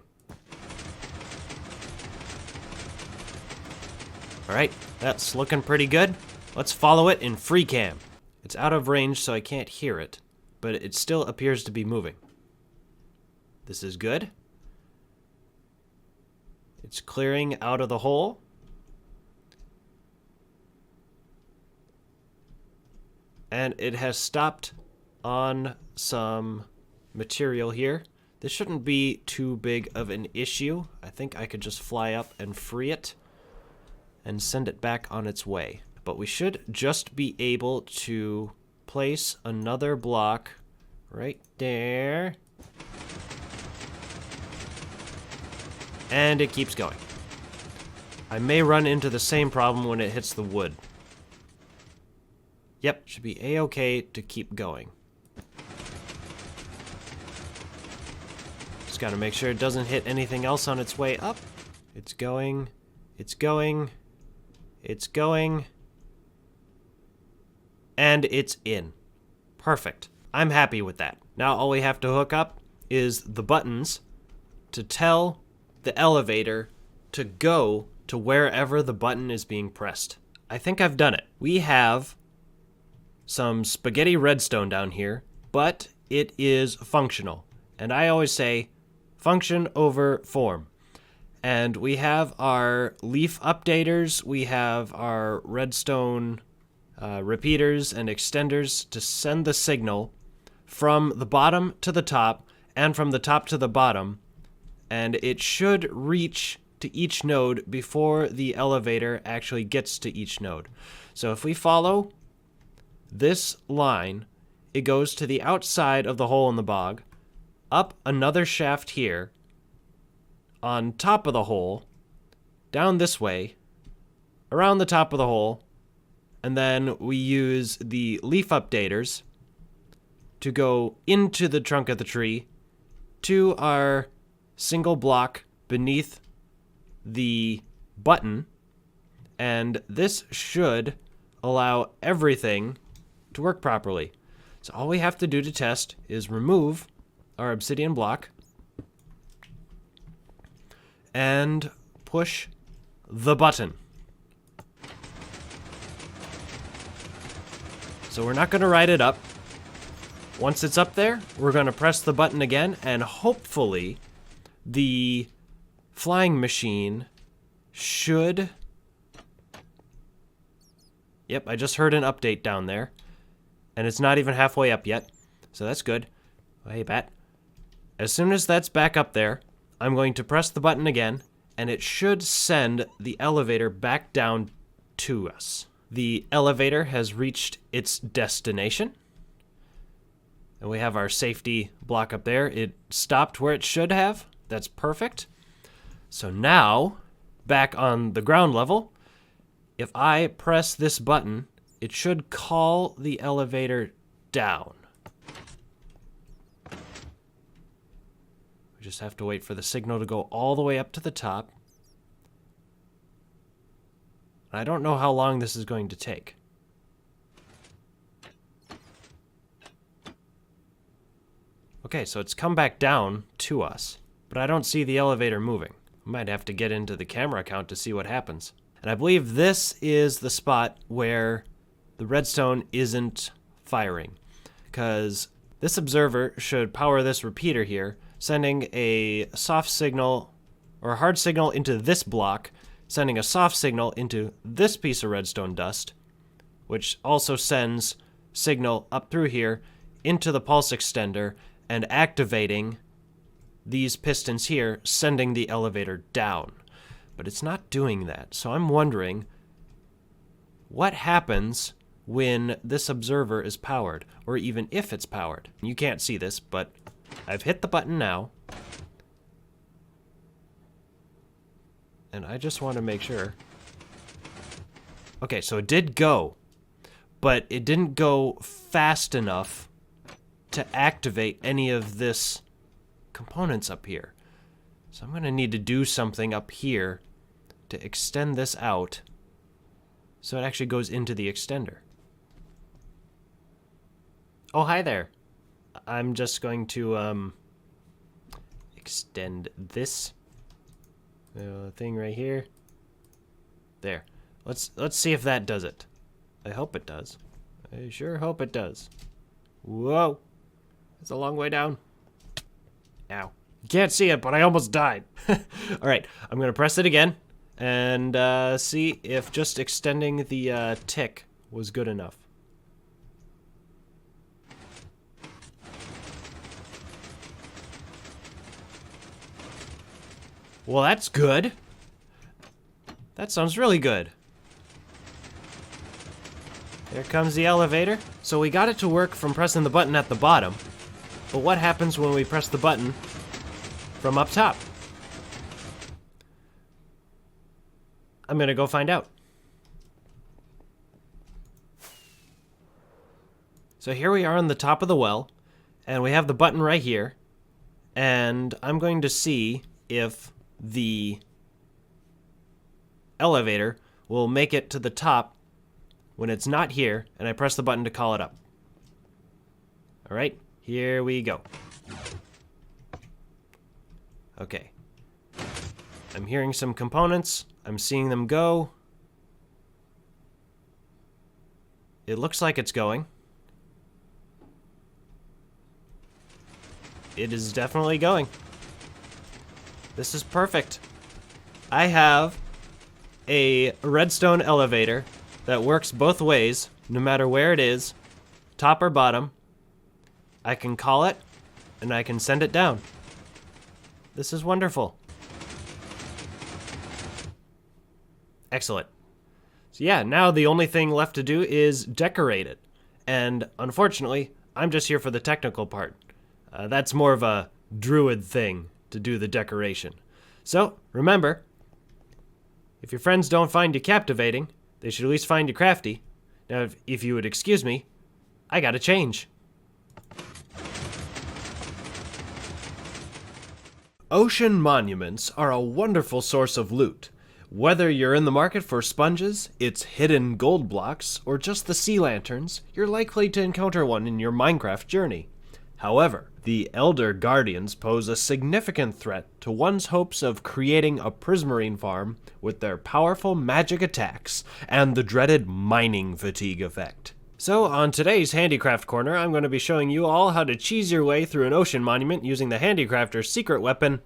Alright, that's looking pretty good. Let's follow it in free cam. It's out of range, so I can't hear it, but it still appears to be moving. This is good. It's clearing out of the hole. And it has stopped on some material here. This shouldn't be too big of an issue. I think I could just fly up and free it and send it back on its way. But we should just be able to place another block right there. And it keeps going. I may run into the same problem when it hits the wood. Yep, should be a-okay to keep going. Just gotta make sure it doesn't hit anything else on its way up. It's going, it's going, it's going, and it's in. Perfect. I'm happy with that. Now all we have to hook up is the buttons to tell the elevator to go to wherever the button is being pressed. I think I've done it. We have some spaghetti redstone down here, but it is functional. And I always say function over form. And we have our leaf updaters, we have our redstone repeaters and extenders to send the signal from the bottom to the top and from the top to the bottom, and it should reach to each node before the elevator actually gets to each node. So if we follow this line, it goes to the outside of the hole in the bog, up another shaft here, on top of the hole, down this way, around the top of the hole, and then we use the leaf updaters to go into the trunk of the tree to our single block beneath the button, and this should allow everything to work properly. So all we have to do to test is remove our obsidian block and push the button. So we're not going to ride it up. Once it's up there, we're going to press the button again, and hopefully the flying machine should... Yep, I just heard an update down there. And it's not even halfway up yet, so that's good. Oh, hey, Bat. As soon as that's back up there, I'm going to press the button again, and it should send the elevator back down to us. The elevator has reached its destination. And we have our safety block up there. It stopped where it should have. That's perfect. So now, back on the ground level, if I press this button, it should call the elevator down. We just have to wait for the signal to go all the way up to the top. I don't know how long this is going to take. Okay, so it's come back down to us, but I don't see the elevator moving. I might have to get into the camera account to see what happens. And I believe this is the spot where the redstone isn't firing, because this observer should power this repeater here, sending a soft signal or a hard signal into this block, sending a soft signal into this piece of redstone dust, which also sends signal up through here into the pulse extender and activating these pistons here, sending the elevator down. But it's not doing that, so I'm wondering what happens when this observer is powered, or even if it's powered. You can't see this, but I've hit the button now. And I just want to make sure. Okay, so it did go, but it didn't go fast enough to activate any of this components up here. So I'm going to need to do something up here to extend this out so it actually goes into the extender. Oh, hi there. I'm just going to extend this thing right here. There. Let's see if that does it. I hope it does. I sure hope it does. Whoa. It's a long way down. Ow. You can't see it, but I almost died. Alright, I'm gonna press it again and see if just extending the tick was good enough. Well, that's good. That sounds really good. There comes the elevator. So we got it to work from pressing the button at the bottom. But what happens when we press the button from up top? I'm gonna go find out. So here we are on the top of the well, and we have the button right here, and I'm going to see if the elevator will make it to the top when it's not here, and I press the button to call it up. Alright, here we go. Okay. I'm hearing some components. I'm seeing them go. It looks like it's going. It is definitely going. This is perfect. I have a redstone elevator that works both ways, no matter where it is, top or bottom. I can call it, and I can send it down. This is wonderful. Excellent. So yeah, now the only thing left to do is decorate it. And unfortunately, I'm just here for the technical part. That's more of a druid thing to do the decoration. So, remember, if your friends don't find you captivating, they should at least find you crafty. Now, if you would excuse me, I gotta change. Ocean monuments are a wonderful source of loot. Whether you're in the market for sponges, its hidden gold blocks, or just the sea lanterns, you're likely to encounter one in your Minecraft journey. However, the Elder Guardians pose a significant threat to one's hopes of creating a prismarine farm with their powerful magic attacks and the dreaded mining fatigue effect. So on today's Handicraft Corner, I'm going to be showing you all how to cheese your way through an ocean monument using the Handicrafter's secret weapon,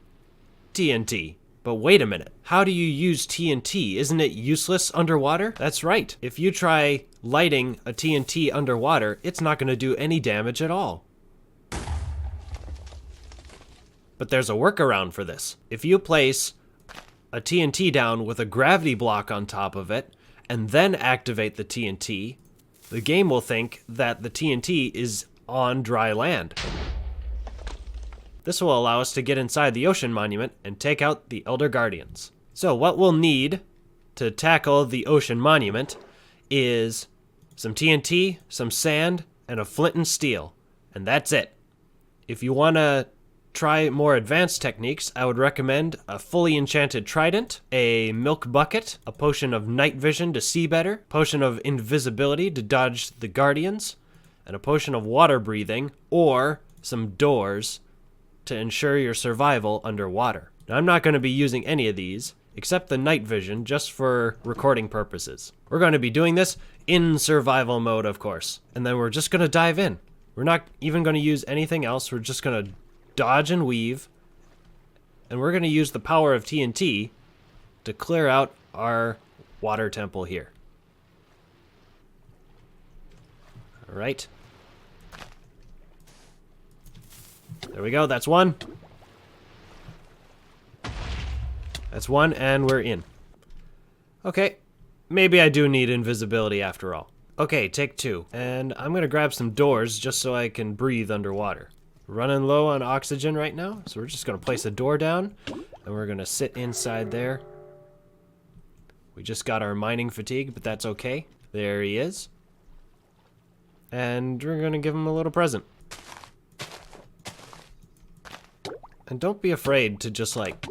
TNT. But wait a minute, how do you use TNT? Isn't it useless underwater? That's right, if you try lighting a TNT underwater, it's not going to do any damage at all. But there's a workaround for this. If you place a TNT down with a gravity block on top of it, and then activate the TNT, the game will think that the TNT is on dry land. This will allow us to get inside the ocean monument and take out the Elder Guardians. So what we'll need to tackle the ocean monument is some TNT, some sand, and a flint and steel. And that's it. If you want to try more advanced techniques, I would recommend a fully enchanted trident, a milk bucket, a potion of night vision to see better, potion of invisibility to dodge the guardians, and a potion of water breathing, or some doors to ensure your survival underwater. Now, I'm not going to be using any of these, except the night vision, just for recording purposes. We're going to be doing this in survival mode, of course, and then we're just going to dive in. We're not even going to use anything else. We're just going to dodge and weave, and we're going to use the power of TNT to clear out our water temple here. All right. There we go, that's one. That's one, and we're in. Okay, maybe I do need invisibility after all. Okay, take two. And I'm gonna grab some doors just so I can breathe underwater. Running low on oxygen right now, so we're just gonna place a door down, and we're gonna sit inside there. We just got our mining fatigue, but that's okay. There he is. And we're gonna give him a little present. And don't be afraid to just, like,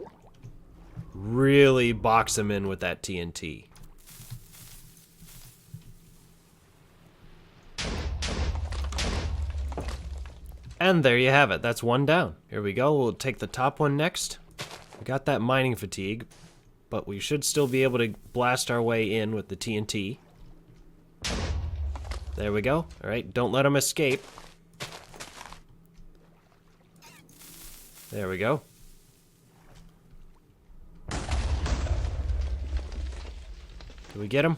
really box him in with that TNT. And there you have it. That's one down. Here we go. We'll take the top one next. We got that mining fatigue. but we should still be able to blast our way in with the TNT. There we go. Alright, don't let them escape. There we go. Did we get him?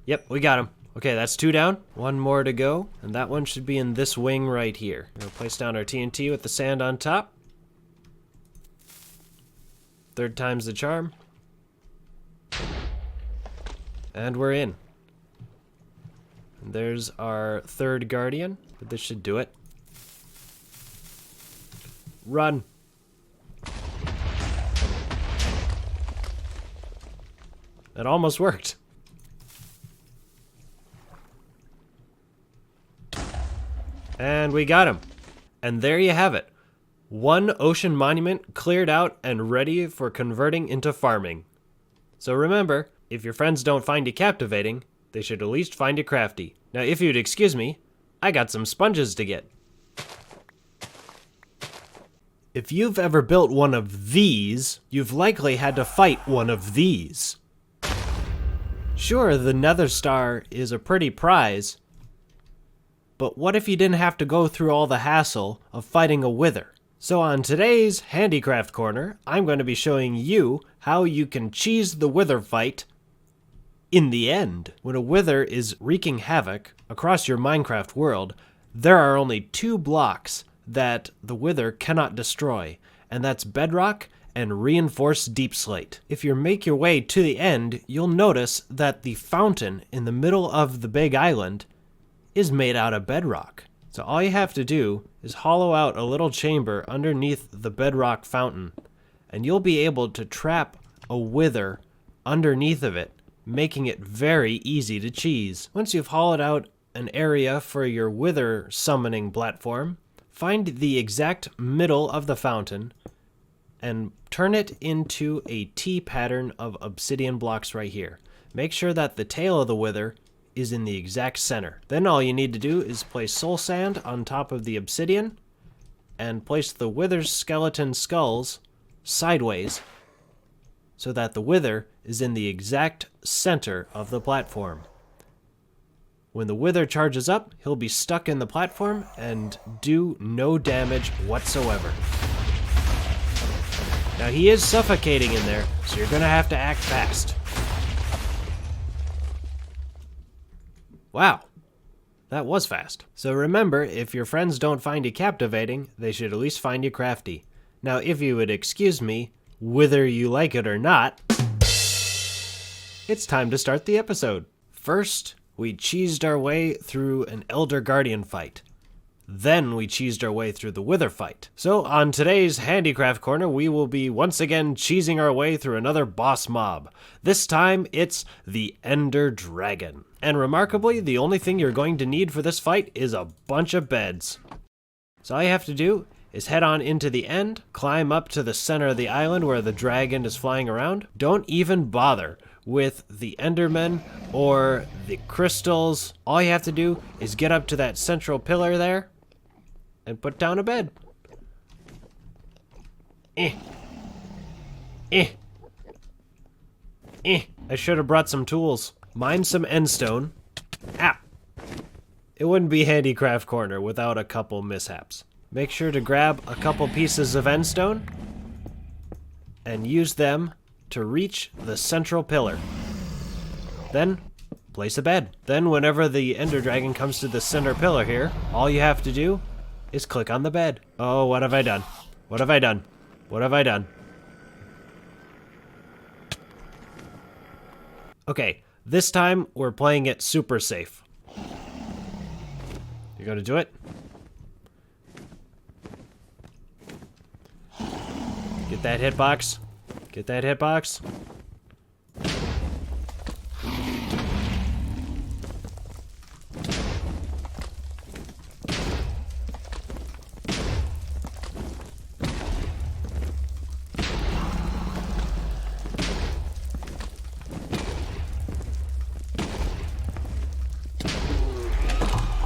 Yep, we got him. Okay, that's 2 down. 1 more to go, and that one should be in this wing right here. We're gonna place down our TNT with the sand on top. 3rd time's the charm. And we're in. And there's our 3rd guardian, but this should do it. Run. That almost worked. And we got him. And there you have it. 1 ocean monument cleared out and ready for converting into farming. So remember, if your friends don't find you captivating, they should at least find you crafty. Now, if you'd excuse me, I got some sponges to get. If you've ever built one of these, you've likely had to fight one of these. Sure, the Nether Star is a pretty prize, but what if you didn't have to go through all the hassle of fighting a wither? So on today's Handicraft Corner, I'm going to be showing you how you can cheese the wither fight in the end. When a wither is wreaking havoc across your Minecraft world, there are only 2 blocks that the wither cannot destroy, and that's Bedrock and reinforced deep slate. If you make your way to the end, you'll notice that the fountain in the middle of the big island is made out of bedrock. So all you have to do is hollow out a little chamber underneath the bedrock fountain, and you'll be able to trap a wither underneath of it, making it very easy to cheese. Once you've hollowed out an area for your wither summoning platform, find the exact middle of the fountain and turn it into a T pattern of obsidian blocks right here. Make sure that the tail of the wither is in the exact center. Then all you need to do is place soul sand on top of the obsidian and place the wither's skeleton skulls sideways so that the wither is in the exact center of the platform. When the wither charges up, he'll be stuck in the platform and do no damage whatsoever. Now he is suffocating in there, so you're gonna have to act fast. Wow, that was fast. So remember, if your friends don't find you captivating, they should at least find you crafty. Now if you would excuse me, whether you like it or not, it's time to start the episode. First, we cheesed our way through an Elder Guardian fight. Then we cheesed our way through the Wither fight. So on today's Handicraft Corner, we will be once again cheesing our way through another boss mob. This time, it's the Ender Dragon. And remarkably, the only thing you're going to need for this fight is a bunch of beds. So all you have to do is head on into the end, climb up to the center of the island where the dragon is flying around. Don't even bother with the Endermen or the crystals. All you have to do is get up to that central pillar there and put down a bed. I should have brought some tools. Mine some endstone. It wouldn't be Handicraft Corner without a couple mishaps. Make sure to grab a couple pieces of endstone and use them to reach the central pillar. Then place a bed. Then whenever the Ender Dragon comes to the center pillar here, all you have to do is click on the bed. Oh, what have I done? What have I done? What have I done? Okay, this time we're playing it super safe. You're gonna do it? Get that hitbox. Get that hitbox.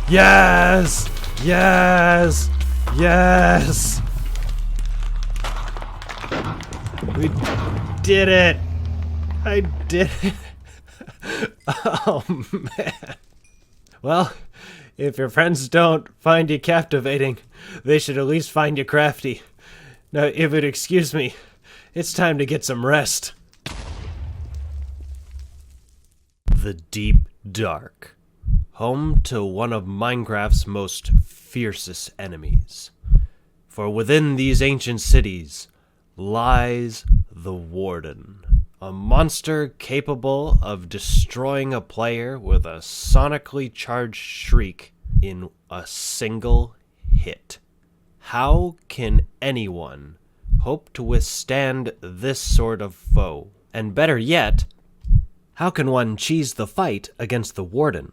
Yes! Yes! Yes! We did it! I did it. Oh, man. Well, if your friends don't find you captivating, they should at least find you crafty. Now, if you'd excuse me, it's time to get some rest. The Deep Dark, home to one of Minecraft's most fiercest enemies. For within these ancient cities lies the Warden, a monster capable of destroying a player with a sonically charged shriek in a single hit. How can anyone hope to withstand this sort of foe? And better yet, how can one cheese the fight against the Warden?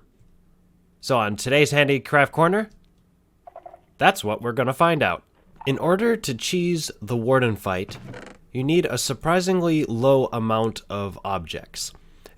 So on today's Handicraft Corner, that's what we're going to find out. In order to cheese the Warden fight, you need a surprisingly low amount of objects.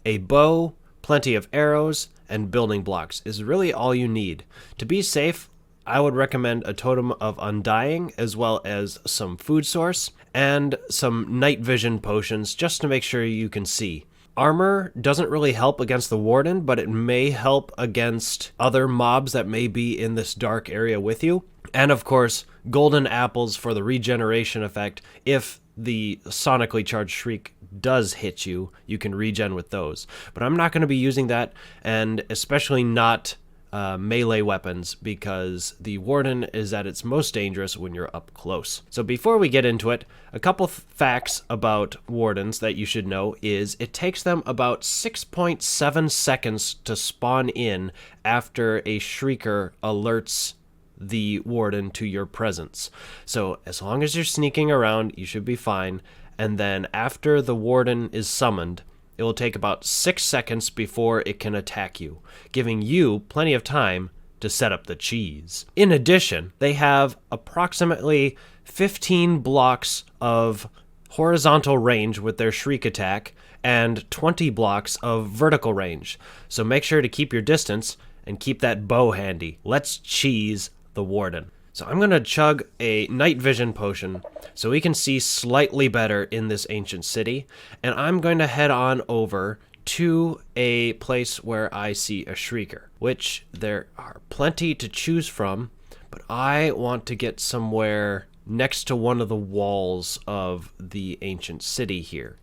A bow, plenty of arrows, and building blocks is really all you need. To be safe, I would recommend a totem of undying, as well as some food source, and some night vision potions just to make sure you can see. Armor doesn't really help against the Warden, but it may help against other mobs that may be in this dark area with you. And of course, golden apples for the regeneration effect. If the sonically charged shriek does hit you, you can regen with those. But I'm not going to be using that, and especially not melee weapons, because the Warden is at its most dangerous when you're up close. So before we get into it, a couple facts about Wardens that you should know is it takes them about 6.7 seconds to spawn in after a Shrieker alerts the Warden to your presence. So as long as you're sneaking around, you should be fine. And then after the Warden is summoned, it will take about 6 seconds before it can attack you, giving you plenty of time to set up the cheese. In addition, they have approximately 15 blocks of horizontal range with their shriek attack and 20 blocks of vertical range. So make sure to keep your distance and keep that bow handy. Let's cheese the Warden. So I'm going to chug a night vision potion so we can see slightly better in this ancient city. And I'm going to head on over to a place where I see a Shrieker, which there are plenty to choose from, but I want to get somewhere next to one of the walls of the ancient city here,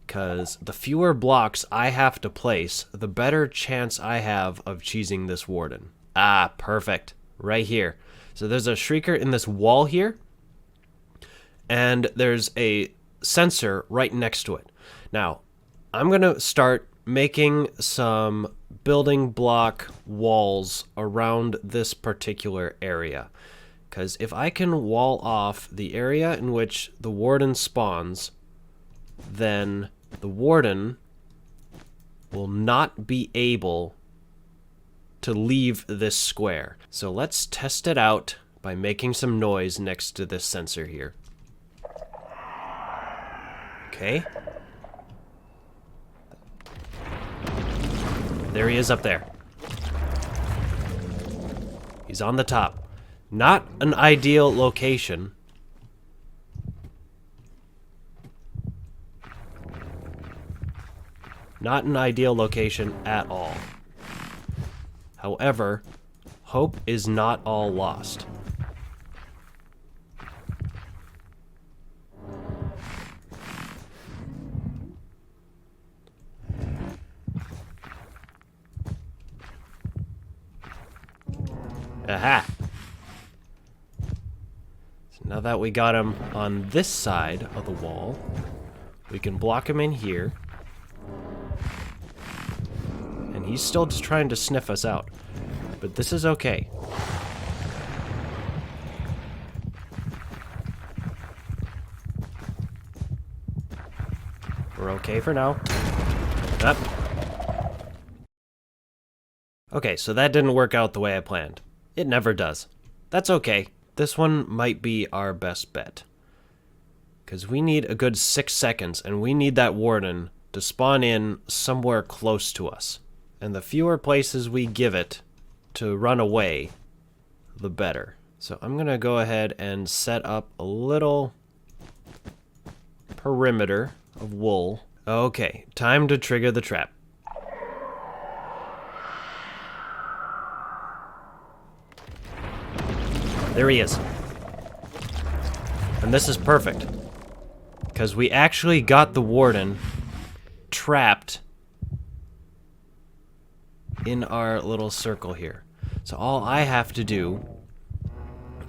because the fewer blocks I have to place, the better chance I have of cheesing this Warden. Ah, perfect. Right here. So there's a Shrieker in this wall here, and there's a sensor right next to it. Now, I'm going to start making some building block walls around this particular area, because if I can wall off the area in which the Warden spawns, then the Warden will not be able to leave this square. So let's test it out by making some noise next to this sensor here. Okay. There he is up there. He's on the top. Not an ideal location. Not an ideal location at all. However, hope is not all lost. Aha! So now that we got him on this side of the wall, we can block him in here. And he's still just trying to sniff us out. But this is okay. We're okay for now. Up. Okay, so that didn't work out the way I planned. It never does. That's okay. This one might be our best bet. Because we need a good 6 seconds, and we need that Warden to spawn in somewhere close to us. And the fewer places we give it to run away, the better. So I'm going to go ahead and set up a little perimeter of wool Okay, time to trigger the trap. There he is. And this is perfect, because we actually got the Warden trapped in our little circle here. So all I have to do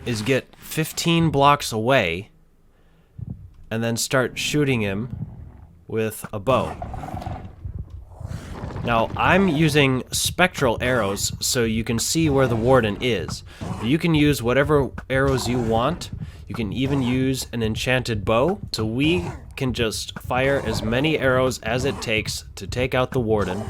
is get 15 blocks away and then start shooting him with a bow. Now, I'm using spectral arrows so you can see where the Warden is. You can use whatever arrows you want. You can even use an enchanted bow, so we can just fire as many arrows as it takes to take out the Warden.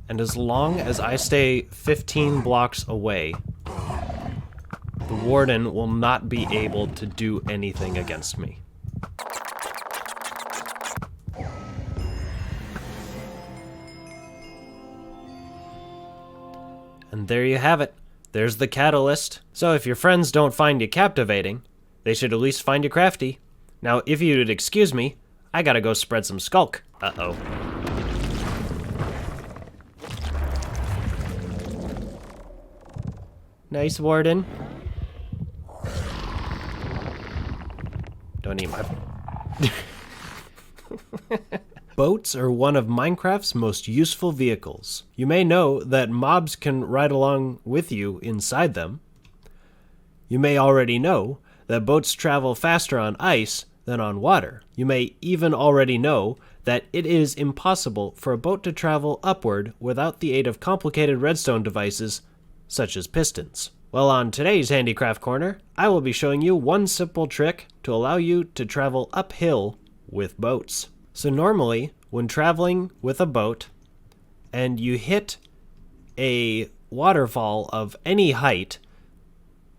And as long as I stay 15 blocks away, the Warden will not be able to do anything against me. And there you have it. There's the catalyst. So if your friends don't find you captivating, they should at least find you crafty. Now, if you'd excuse me, I gotta go spread some skulk. Uh-oh. Nice, Warden. Don't eat my... Boats are one of Minecraft's most useful vehicles. You may know that mobs can ride along with you inside them. You may already know that boats travel faster on ice than on water. You may even already know that it is impossible for a boat to travel upward without the aid of complicated redstone devices such as pistons. Well, on today's Handicraft Corner, I will be showing you one simple trick to allow you to travel uphill with boats. So normally, when traveling with a boat, and you hit a waterfall of any height,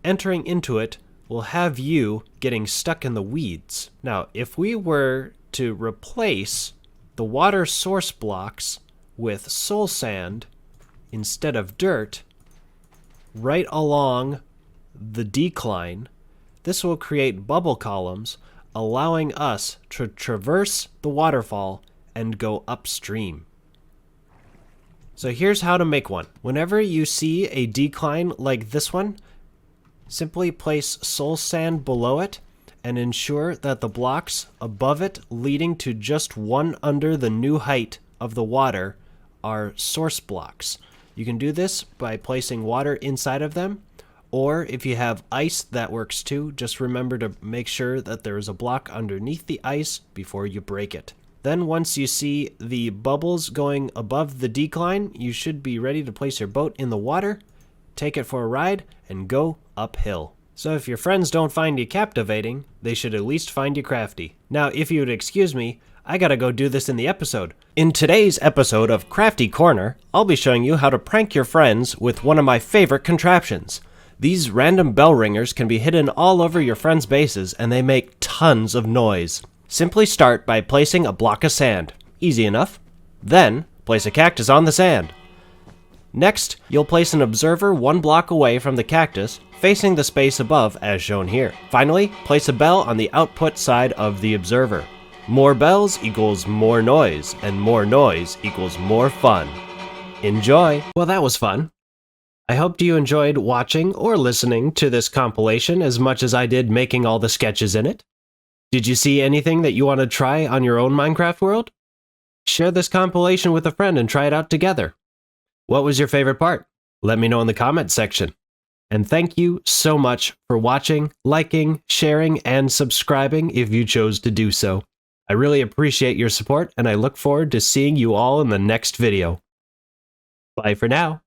entering into it will have you getting stuck in the weeds. Now, if we were to replace the water source blocks with soul sand instead of dirt, right along the decline, this will create bubble columns, allowing us to traverse the waterfall and go upstream. So here's how to make one. Whenever you see a decline like this one, simply place soul sand below it and ensure that the blocks above it leading to just one under the new height of the water are source blocks. You can do this by placing water inside of them, or if you have ice, that works too. Just remember to make sure that there is a block underneath the ice before you break it. Then once you see the bubbles going above the decline, you should be ready to place your boat in the water, take it for a ride, and go uphill. So if your friends don't find you captivating, they should at least find you crafty. Now, if you would excuse me, I gotta go do this in the episode. In today's episode of Crafty Corner, I'll be showing you how to prank your friends with one of my favorite contraptions. These random bell ringers can be hidden all over your friends' bases, and they make tons of noise. Simply start by placing a block of sand. Easy enough. Then, place a cactus on the sand. Next, you'll place an observer 1 block away from the cactus, facing the space above as shown here. Finally, place a bell on the output side of the observer. More bells equals more noise, and more noise equals more fun. Enjoy! Well, that was fun. I hope you enjoyed watching or listening to this compilation as much as I did making all the sketches in it. Did you see anything that you want to try on your own Minecraft world? Share this compilation with a friend and try it out together. What was your favorite part? Let me know in the comments section. And thank you so much for watching, liking, sharing, and subscribing if you chose to do so. I really appreciate your support, and I look forward to seeing you all in the next video. Bye for now.